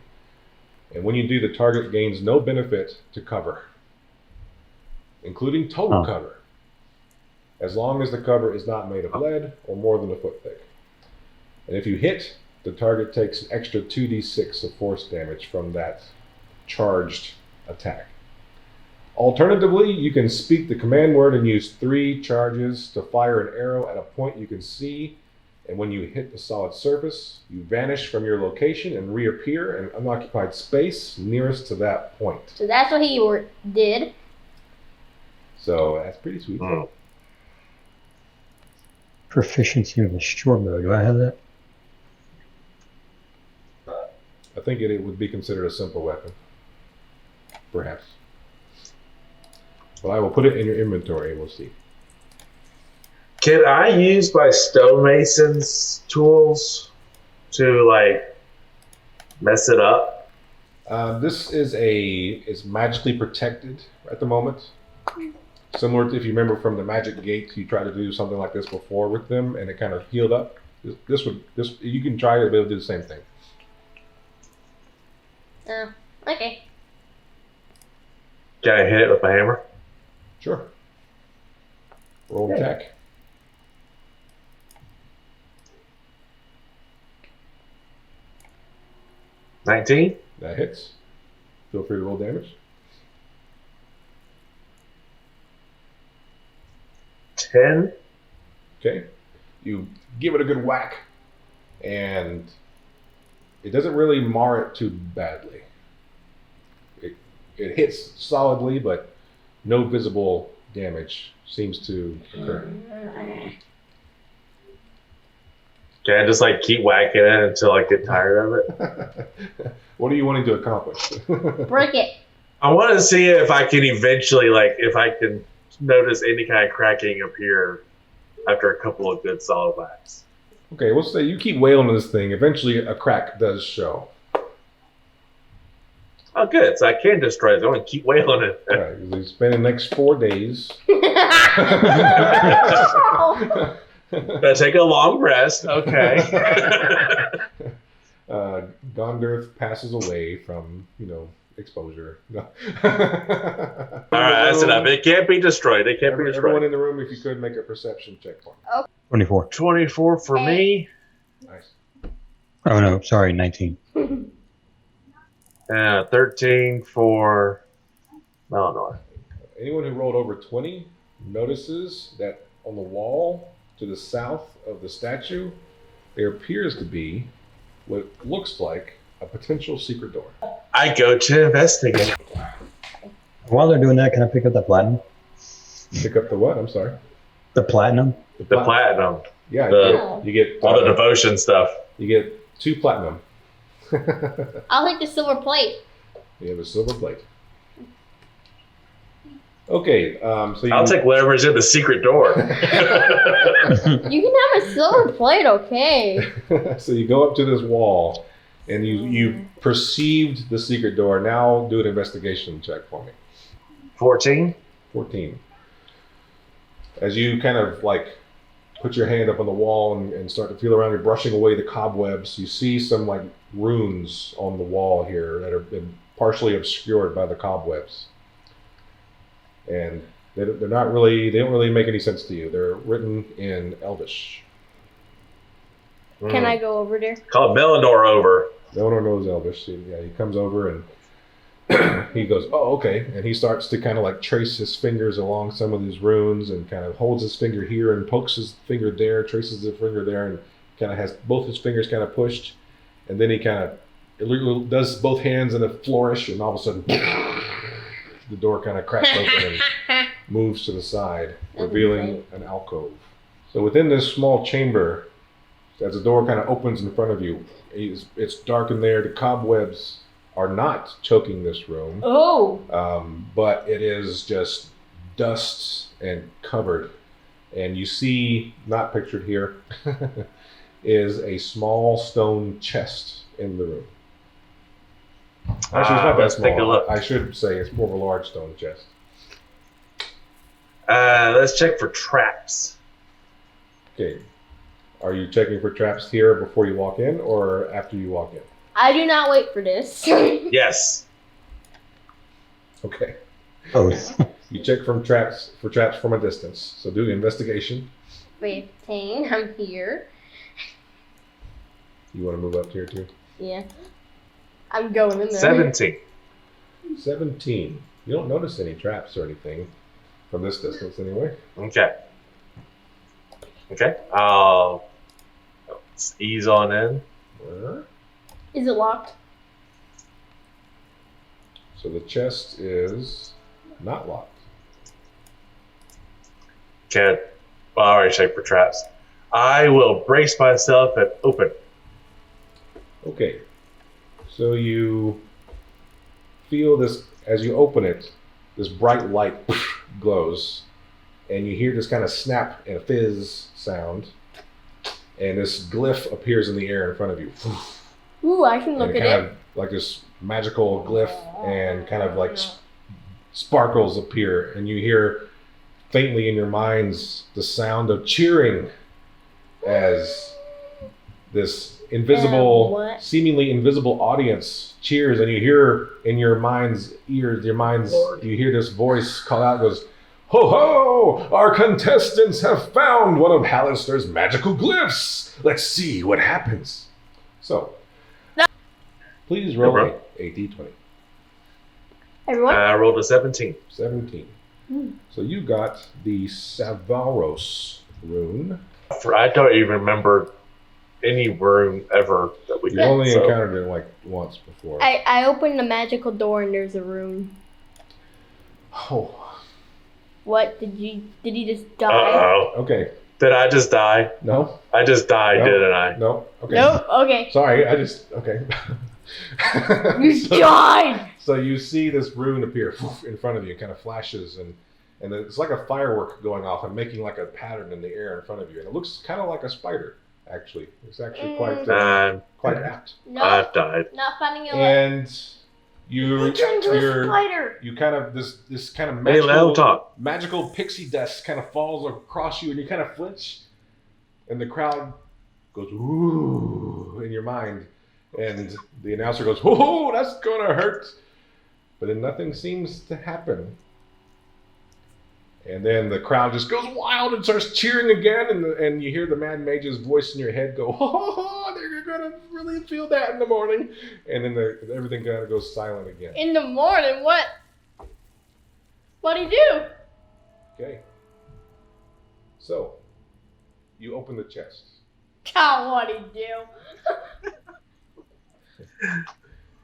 And when you do, the target gains no benefit to cover, including total cover, as long as the cover is not made of lead or more than a foot thick. And if you hit, the target takes an extra 2d6 of force damage from that charged attack. Alternatively, you can speak the command word and use 3 charges to fire an arrow at a point you can see, and when you hit the solid surface, you vanish from your location and reappear in unoccupied space nearest to that point. So that's what he did. So that's pretty sweet. Mm. Proficiency with a short bow. Do I have that? I think it would be considered a simple weapon. Perhaps. But I will put it in your inventory and we'll see. Can I use my stonemason's tools to like mess it up? This is magically protected at the moment. Similar to if you remember from the Magic Gate, you tried to do something like this before with them, and it kind of healed up. This you can try to be able to do the same thing. Oh, okay. Can I hit it with my hammer? Sure. Roll attack. $19? That hits. Feel free to roll damage. 10? Okay. You give it a good whack, and it doesn't really mar it too badly. It hits solidly, but no visible damage seems to occur. Can I just like keep whacking it until I get tired of it? What are you wanting to accomplish? Break it. I want to see if I can eventually, like, if I can notice any kind of cracking appear after a couple of good solid whacks. Okay, we'll say you keep wailing on this thing. Eventually, a crack does show. Oh, good. So I can destroy it. I want to keep wailing it. All right, you spend the next 4 days. Gotta take a long rest. Okay. Gonderth passes away from, exposure. No. All right, that's enough. It can't be destroyed. It can't be destroyed. Everyone in the room, if you could, make a perception check for me. 24. 24 for me. Nice. Oh no, sorry, 19. 13 for Melanor. Anyone who rolled over 20 notices that on the wall to the south of the statue, there appears to be what looks like a potential secret door. I go to investigate. While they're doing that, can I pick up the platinum? Pick up the what? I'm sorry. The platinum? The platinum. Yeah, you get All the devotion stuff. You get 2 platinum. I'll take the silver plate. You have a silver plate. Okay, so I'll take whatever's in the secret door. You can have a silver plate, okay? So you go up to this wall, and you perceived the secret door. Now do an investigation check for me. 14. 14. As you kind of like put your hand up on the wall and start to feel around, you're brushing away the cobwebs. You see some like runes on the wall here that have been partially obscured by the cobwebs. And they don't really make any sense to you. They're written in Elvish. Can I go over there? Call Melanor over. No one knows Elvish. He comes over and he goes, oh, okay. And he starts to kind of like trace his fingers along some of these runes and kind of holds his finger here and pokes his finger there, traces his finger there, and kind of has both his fingers kind of pushed. And then he kind of does both hands in a flourish, and all of a sudden the door kind of cracks open and moves to the side, revealing an alcove. So within this small chamber, as the door kind of opens in front of you, it's dark in there. The cobwebs are not choking this room. Oh. But it is just dust and covered. And you see, not pictured here, is a small stone chest in the room. Actually, it's not that let's small. take a look. I should say it's more of a large stone chest. Let's check for traps. Okay. Are you checking for traps here before you walk in or after you walk in? I do not wait for this. Yes. Okay. Both. You check for traps from a distance. So do investigation. 15. I'm here. You want to move up here too? Yeah. I'm going in there. 17. 17. You don't notice any traps or anything from this distance anyway. Okay. I'll ease on in. Is it locked? So the chest is not locked. Okay. Well, I already checked for traps. I will brace myself and open. Okay. So you feel this, as you open it, this bright light glows, and you hear this kind of snap and fizz sound, and this glyph appears in the air in front of you. Ooh, I can look and at kind it. of like this magical glyph, and kind of like sparkles appear, and you hear faintly in your minds the sound of cheering as this invisible, seemingly invisible audience cheers, and you hear in your mind's ears, you hear this voice call out, goes, "Ho ho! Our contestants have found one of Hallister's magical glyphs. Let's see what happens." So, please roll a d20. Everyone? I rolled a 17. 17. So you got the Savaros rune. I don't even remember any rune ever that we You've did. only encountered it like once before. I opened the magical door and there's a room. Oh. What? Did he just die? Uh-oh. Okay. Did I just die? No. I just died, No. didn't I? No. Okay. Nope. Okay. Sorry, okay. You died! So you see this rune appear in front of you, kind of flashes, and it's like a firework going off and making like a pattern in the air in front of you, and it looks kind of like a spider. Actually, it's actually quite apt. No, I've died. not finding it. And you turned into a spider. You kind of this kind of Hey, talk. magical pixie dust kind of falls across you, and you kind of flinch, and the crowd goes ooh in your mind, and the announcer goes, "Oh, that's gonna hurt." But then nothing seems to happen. And then the crowd just goes wild and starts cheering again, and you hear the Mad Mage's voice in your head go, "Oh, they're gonna really feel that in the morning," and then everything kind of goes silent again. In the morning, what? What'd he do? Okay. So, you open the chest. God, what'd he do?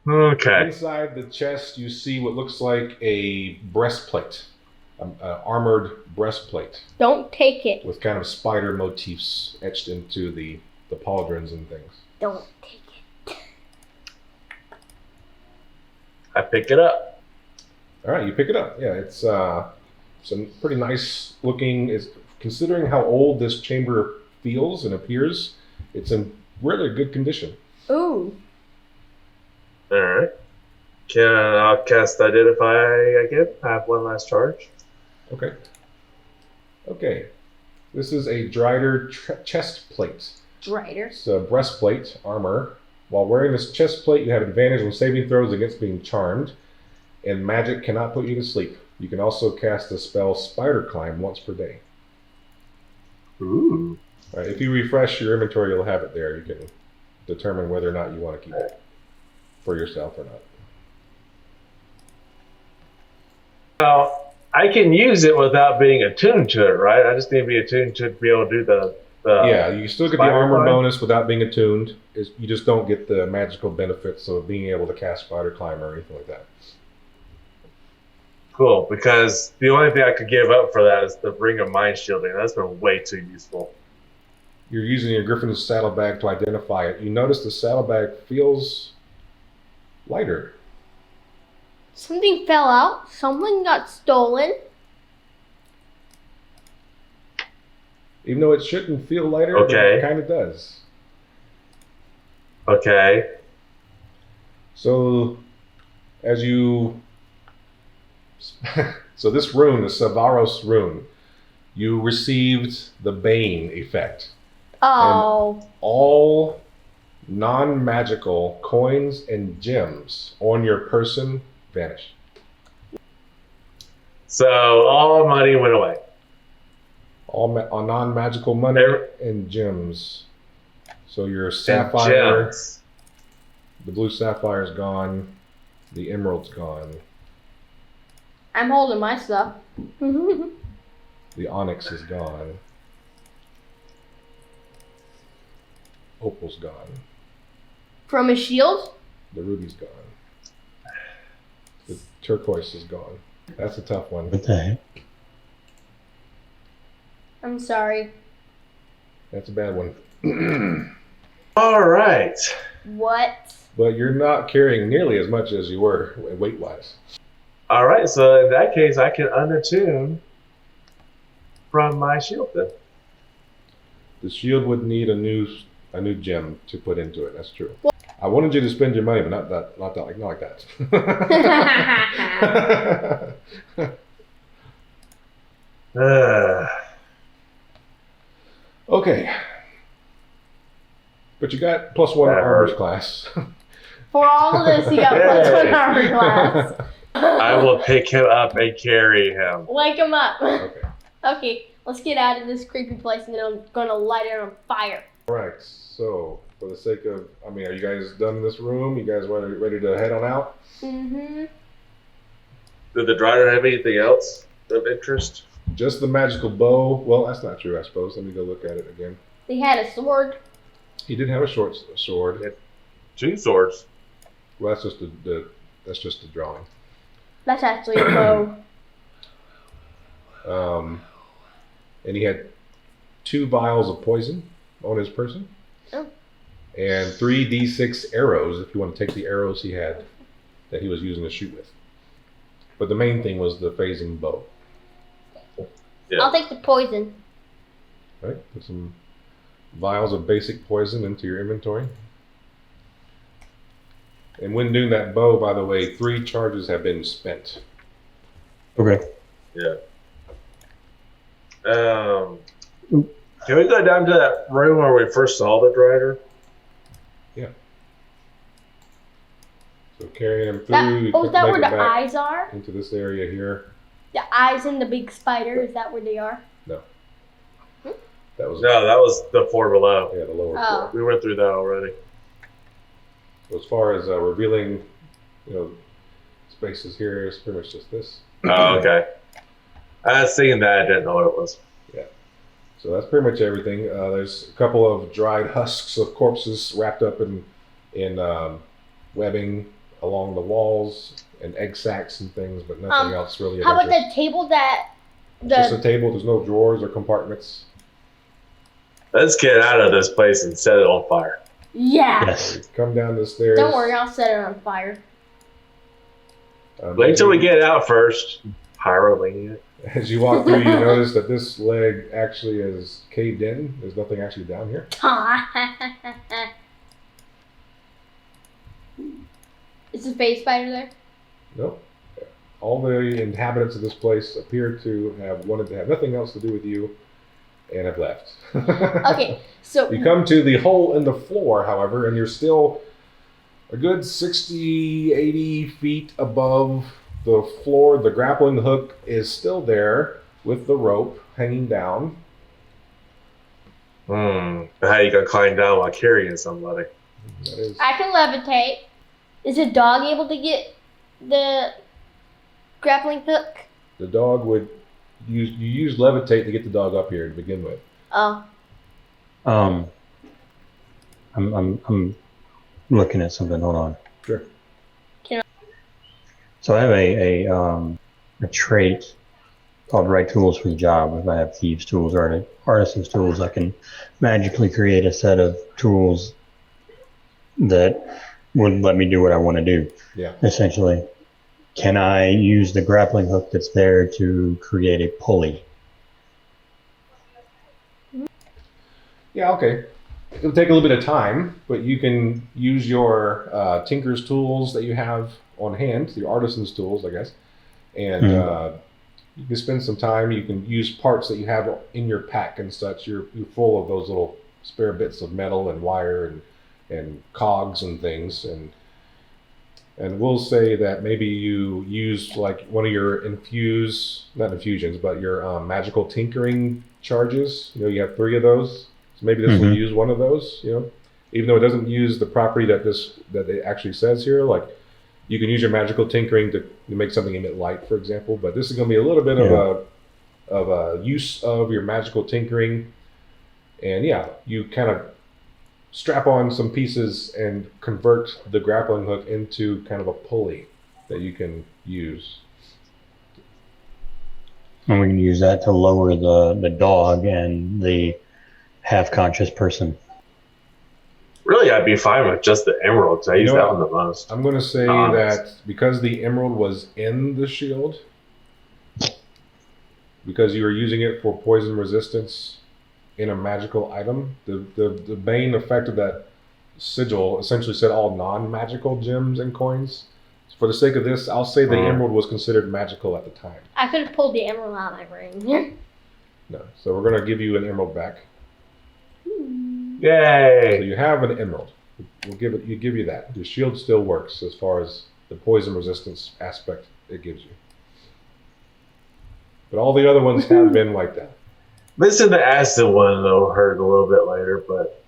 Okay. Inside the chest, you see what looks like a breastplate, an armored breastplate Don't take it. with kind of spider motifs etched into the pauldrons and things. Don't take it. I pick it up. All right, you pick it up. Yeah, it's some pretty nice looking. Is considering how old this chamber feels and appears, it's in really good condition. Ooh. Alright. I'll cast Identify again. I have one last charge. Okay. Okay. This is a Dreider chest plate. Dreider. It's a breastplate, armor. While wearing this chest plate, you have advantage on saving throws against being charmed, and magic cannot put you to sleep. You can also cast the spell Spider Climb once per day. Ooh. All right, if you refresh your inventory, you'll have it there. You can determine whether or not you want to keep it for yourself or not. Well, I can use it without being attuned to it, right? I just need to be attuned to be able to do the Yeah, you still get the Spider armor Climb? bonus without being attuned. You just don't get the magical benefits of being able to cast Spider Climb or anything like that. Cool, because the only thing I could give up for that is the Ring of Mind Shielding. That's been way too useful. You're using your Griffin's saddlebag to identify it. You notice the saddlebag feels lighter. Something fell out. Someone got stolen. Even though it shouldn't feel lighter, Okay. it kind of does. Okay. So, as you... so this rune, the Savaros rune, you received the Bane effect. Oh. All non-magical coins and gems on your person vanish. So all money went away. All non-magical money and gems. So your sapphire, And gems. the blue sapphire is gone. The emerald's gone. I'm holding my stuff. The onyx is gone. Opal's gone. From his shield? The ruby's gone. The turquoise is gone. That's a tough one. What the heck? I'm sorry. That's a bad one. All right. What? But you're not carrying nearly as much as you were weight-wise. All right. So in that case, I can unattune from my shield then. The shield would need a new gem to put into it. That's true. I wanted you to spend your money, but not like that. Okay. But you got +1 armor's class. For all of this, he got +1 armor class. I will pick him up and carry him. Wake him up. Okay. Okay, let's get out of this creepy place and then I'm gonna light it on fire. All right. So, for the sake of, are you guys done in this room? You guys ready to head on out? Mm-hmm. Did the Dreider have anything else of interest? Just the magical bow. Well, that's not true, I suppose. Let me go look at it again. They had a sword. He did have a short sword. 2 swords. Well, that's just the drawing. That's actually a bow. And he had 2 vials of poison on his person. Oh. And 3 d6 arrows, if you want to take the arrows he had that he was using to shoot with. But the main thing was the phasing bow. Yeah. I'll take the poison. Right? Put some vials of basic poison into your inventory. And when doing that bow, by the way, 3 charges have been spent. Okay. Yeah. Can we go down to that room where we first saw the Dreider? So So carrying him through. You is that make where it the back eyes are? into this area here. The eyes and the big spider, is that where they are? That was No, that was the floor below. yeah, the lower Oh. floor. We went through that already. So as far as revealing, spaces here, it's pretty much just this. Oh, okay. I was seeing that. I didn't know what it was. So that's pretty much everything. There's a couple of dried husks of corpses wrapped up in webbing along the walls and egg sacs and things, but nothing else really. How about the table that Just a table. There's no drawers or compartments. Let's get out of this place and set it on fire. Yeah. Yes. Come down the stairs. Don't worry, I'll set it on fire. Wait till we get out first. Pyrolene it. As you walk through, you notice that this leg actually is caved in. There's nothing actually down here. Is the Faze Spider there? Nope. All the inhabitants of this place appear to have wanted to have nothing else to do with you and have left. Okay, so You come to the hole in the floor, however, and you're still a good 60, 80 feet above the floor. The grappling hook is still there with the rope hanging down. How you gonna climb down while carrying somebody? That is, I can levitate. Is a dog able to get the grappling hook? the dog would you use levitate to get the dog up here to begin with. Oh. I'm looking at something. Hold on. Sure. So I have a trait called right tools for the job. If I have thieves tools or artisan's tools, I can magically create a set of tools that would let me do what I want to do. Yeah. Essentially, can I use the grappling hook that's there to create a pulley? Yeah, okay. It'll take a little bit of time, but you can use your tinker's tools that you have on hand, your artisan's tools, I guess, and you can spend some time. You can use parts that you have in your pack and such. You're full of those little spare bits of metal and wire and cogs and things, and we'll say that maybe you use like one of your not infusions, but your magical tinkering charges. You have 3 of those. So maybe this will use one of those, even though it doesn't use the property that it actually says here. Like you can use your magical tinkering to make something emit light, for example. But this is going to be a little bit of a use of your magical tinkering, and you kind of strap on some pieces and convert the grappling hook into kind of a pulley that you can use. And we can use that to lower the dog and the half-conscious person. Really, I'd be fine with just the emerald because I use that one the most. I'm going to say that because the emerald was in the shield, because you were using it for poison resistance in a magical item, the main effect of that sigil essentially said all non-magical gems and coins. For the sake of this, I'll say the emerald was considered magical at the time. I could have pulled the emerald out of my ring. No, so we're going to give you an emerald back. Yay! So you have an emerald. We'll give you that. Your shield still works as far as the poison resistance aspect it gives you. But all the other ones have been like that. Missing the acid one though hurt a little bit later, but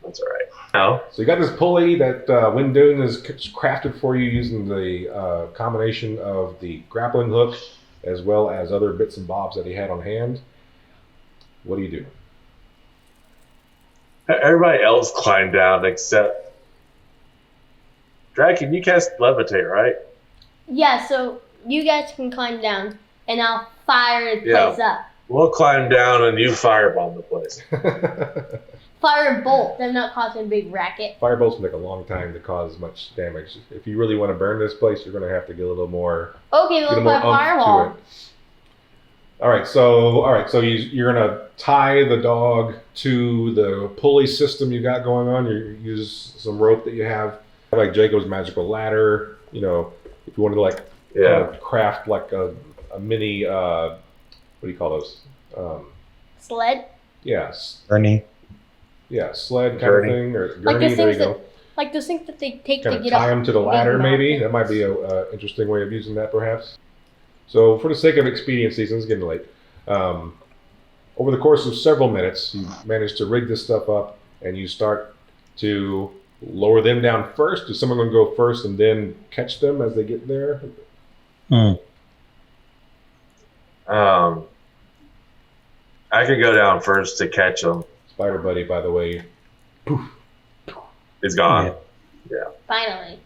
that's all right. No. So you got this pulley that Wendune has crafted for you using the combination of the grappling hook as well as other bits and bobs that he had on hand. What do you do? Everybody else climbed down except Draken. You cast levitate, right? Yeah, so you guys can climb down, and I'll fire the place up. We'll climb down and you firebomb the place. Fire a bolt. They're not causing a big racket. Firebolts will take a long time to cause much damage. If you really want to burn this place, you're going to have to get a little more. Okay, let's fire fireball. All right, so you're gonna tie the dog to the pulley system you got going on. You use some rope that you have, like Jacob's magical ladder. If you wanted to kind of craft like a mini what do you call those? Sled. Yes. Gurney. Yeah, sled kind of thing or gurney. Like there you go. Like those things that they take Kind to of get tie up them to the big ladder, maybe. mountain. That might be a interesting way of using that, perhaps. So, for the sake of expediency, since it's getting late, over the course of several minutes, you manage to rig this stuff up, and you start to lower them down first. Is someone going to go first and then catch them as they get there? I could go down first to catch him. Spider Buddy, by the way, He's gone. Yeah. Finally.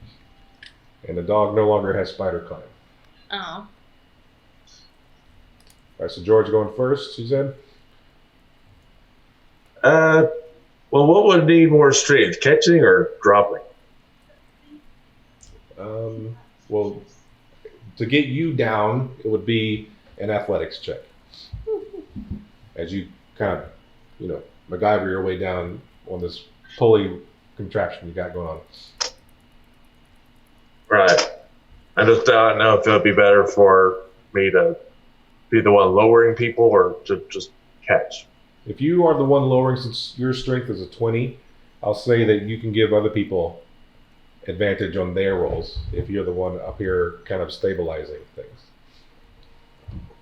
and the dog no longer has spider climb. Oh. All right, so George going first, you said? Well, what would need more strength, catching or dropping? Well, to get you down, it would be an athletics check. As you kind of, MacGyver your way down on this pulley contraption you got going on. Right. I just don't know if it would be better for me to be the one lowering people or to just catch. If you are the one lowering, since your strength is a 20, I'll say that you can give other people advantage on their rolls if you're the one up here kind of stabilizing things.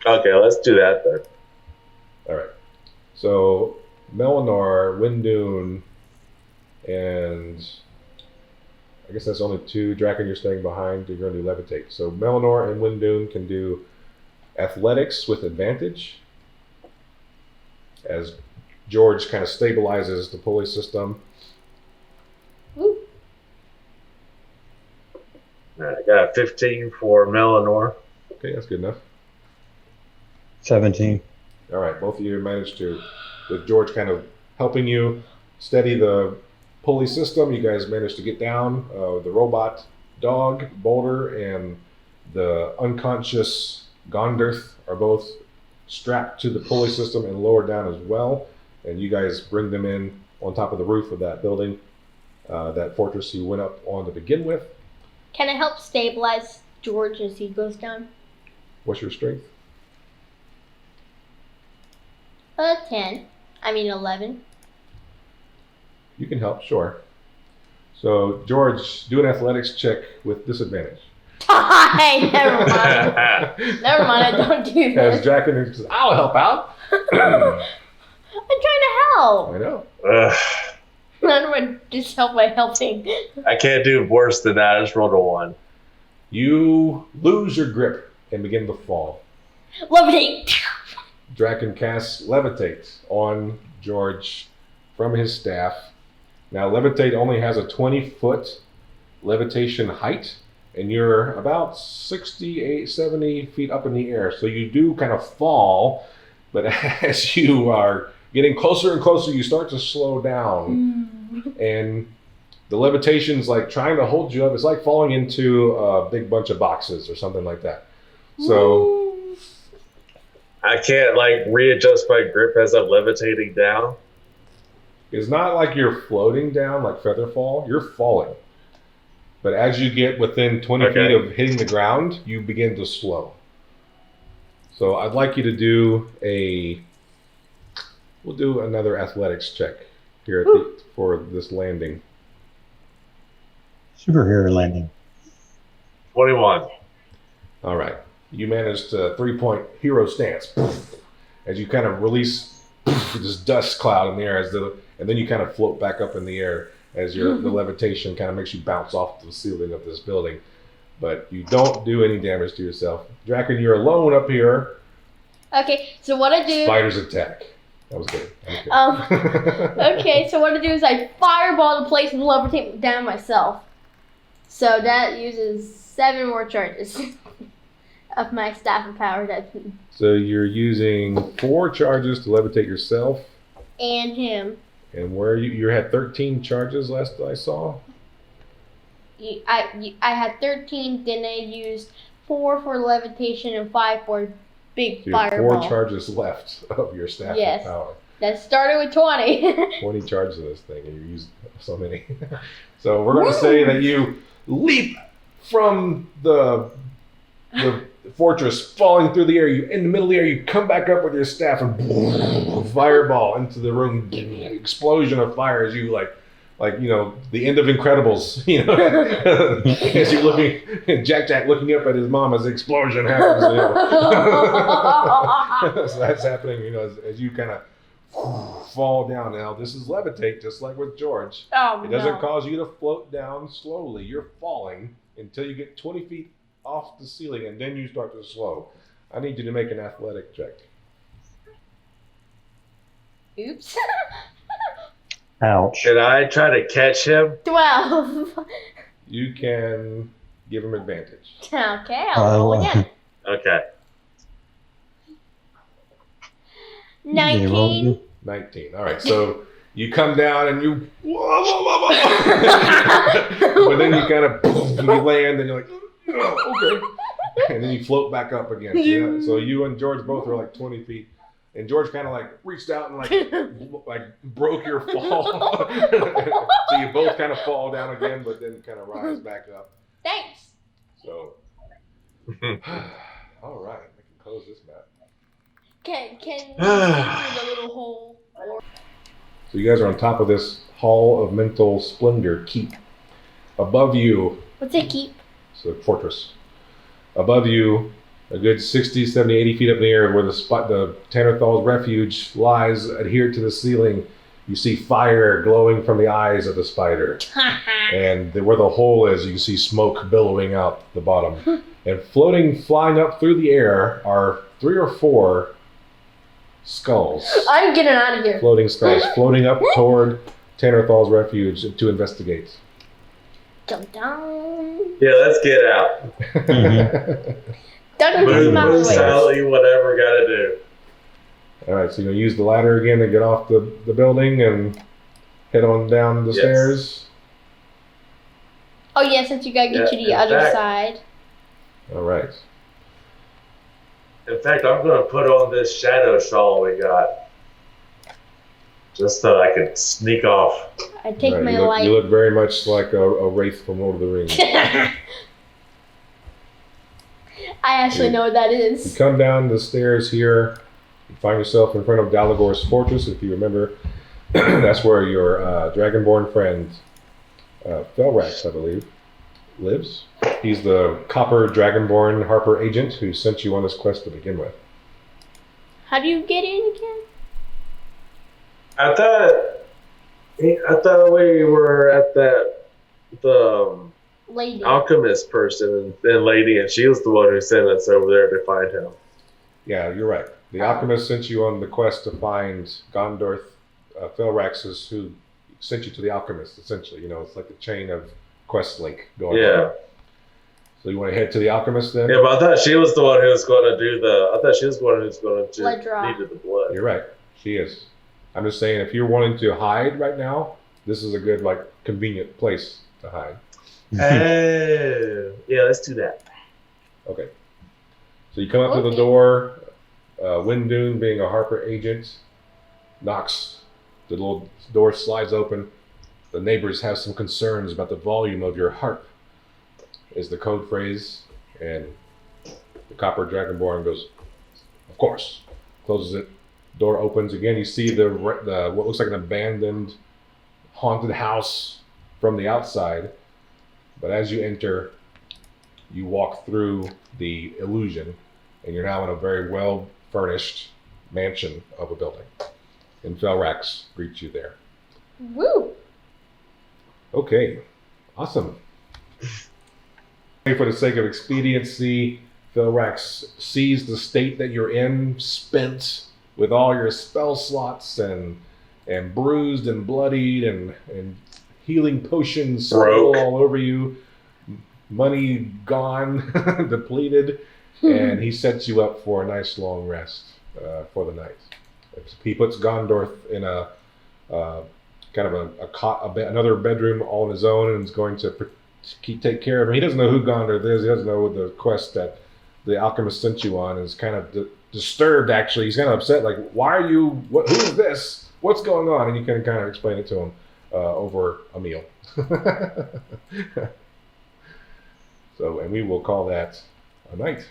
Okay, let's do that then. All right. So Melanor, Wendune, and I guess that's only 2. Draken, you're staying behind. You're going to do levitate. So Melanor and Wendune can do athletics with advantage as George kind of stabilizes the pulley system. Woo. All right, I got a 15 for Melannor. Okay, that's good enough. 17. All right, both of you managed to, with George kind of helping you steady the pulley system, you guys managed to get down. The robot dog, Boulder, and the unconscious Gonderth are both strapped to the pulley system and lowered down as well. And you guys bring them in on top of the roof of that building, that fortress you went up on to begin with. Can I help stabilize George as he goes down? What's your strength? 10. I mean 11. You can help, sure. So, George, do an athletics check with disadvantage. Hey, never mind. Never mind, I don't do As that. Draken says, I'll help out. I'm trying to help. I know. How do I just help by helping? I can't do worse than that. I just rolled a 1. You lose your grip and begin to fall. Levitate. Draken casts Levitate on George from his staff. Now, Levitate only has a 20-foot levitation height, and you're about 68, 70 feet up in the air. So you do kind of fall, but as you are getting closer and closer, you start to slow down. And the levitation's like trying to hold you up. It's like falling into a big bunch of boxes or something like that. So I can't readjust my grip as I'm levitating down. it's not like you're floating down like feather fall. You're falling. But as you get within 20 feet of hitting the ground, you begin to slow. So I'd like you to do we'll do another athletics check here for this landing. Superhero landing. 21. All right. You managed a 3-point hero stance as you kind of release this dust cloud in the air, and then you kind of float back up in the air as the levitation kind of makes you bounce off the ceiling of this building. But you don't do any damage to yourself. Draken, you're alone up here. Okay, so what I do... Spiders attack. That was good. Okay. Okay, so what I do is I fireball the place and levitate down myself. So that uses 7 more charges of my staff of power. So you're using 4 charges to levitate yourself. And him. And where you had 13 charges last I saw? I had 13, then I used 4 for levitation and 5 for big So you have fireball. 4 charges left of your staff Yes. of power. That started with 20. 20 charges of this thing, and you used so many. So we're going to say that you leap from the fortress, falling through the air. You in the middle of the air, you come back up with your staff and fireball into the room. Explosion of fire as you like the end of Incredibles. As you're looking, Jack looking up at his mom as the explosion happens. So that's happening. As you kind of fall down. Now this is levitate, just like with George. Oh, it doesn't cause you to float down slowly. You're falling until you get 20 feet off the ceiling, and then you start to slow. I need you to make an athletic check. Oops. Ouch. Should I try to catch him? 12. You can give him advantage. Okay, I'll roll again. Okay. 19. 19. All right, so you come down and you, but then you kind of you land and you're like, okay, and then you float back up again. So you and George both are like 20 feet, and George kind of like reached out and like broke your fall. So you both kind of fall down again, but then kind of rise back up. Thanks. So, all right, I can close this map. Can you see the little hole? So you guys are on top of this Hall of Mental Splendor keep. Above you, What's a keep? it's a fortress. Above you, a good 60, 70, 80 feet up in the air where the Tanor'thal Refuge lies adhered to the ceiling, you see fire glowing from the eyes of the spider. And where the hole is, you can see smoke billowing out the bottom. And flying up through the air are 3 or 4 skulls. I'm getting out of here. Floating skulls, floating up toward Tanor'thal Refuge to investigate. Dun dun. Yeah, let's get out. Dun Move dun. silently, whatever gotta do. All right, so you're gonna use the ladder again to get off the building and head on down the stairs. Oh yeah, since you gotta get to the other side. All right. In fact, I'm gonna put on this shadow shawl we got. Just so I can sneak off. I take All right, my you light. look very much like a wraith from Lord of the Rings. I actually know what that You is. come down the stairs here. You find yourself in front of Dalagor's fortress. If you remember, that's where your Dragonborn friend, Felbranch, I believe, lives. He's the copper Dragonborn Harper agent who sent you on this quest to begin with. How do you get in again? I thought we were at the Lady. alchemist person and lady, and she was the one who sent us over there to find him. Yeah, you're right. The alchemist sent you on the quest to find Gonderth. Felbranch is who sent you to the alchemist, essentially. It's like a chain of quest link going on. So you want to head to the alchemist then? Yeah, but I thought she was the one who was going to do I thought she was the one who was going to Blood draw. needed the blood. You're right. She is. I'm just saying, if you're wanting to hide right now, this is a good, convenient place to hide. Oh, yeah, let's do that. Okay. So you come up to the door. Wendune, being a Harper agent, knocks. The little door slides open. The neighbors have some concerns about the volume of your harp, is the code phrase. And the copper Dragonborn goes, of course. Closes it. Door opens again. You see the what looks like an abandoned, haunted house from the outside. But as you enter, you walk through the illusion, and you're now in a very well-furnished mansion of a building. And Felbranch greets you there. Woo! Okay, awesome. For the sake of expediency, Felbranch sees the state that you're in, spent with all your spell slots and bruised and bloodied and healing potions Broke. all over you, money gone, depleted, and he sets you up for a nice long rest for the night. He puts Gondorth in a kind of a cot, another bedroom all on his own, and is going to take care of him. He doesn't know who Gondorth is. He doesn't know the quest that the alchemist sent you on. Is kind of disturbed, actually. He's kind of upset, like, why are you, who is this? What's going on? And you can kind of explain it to him over a meal. So, and we will call that a night.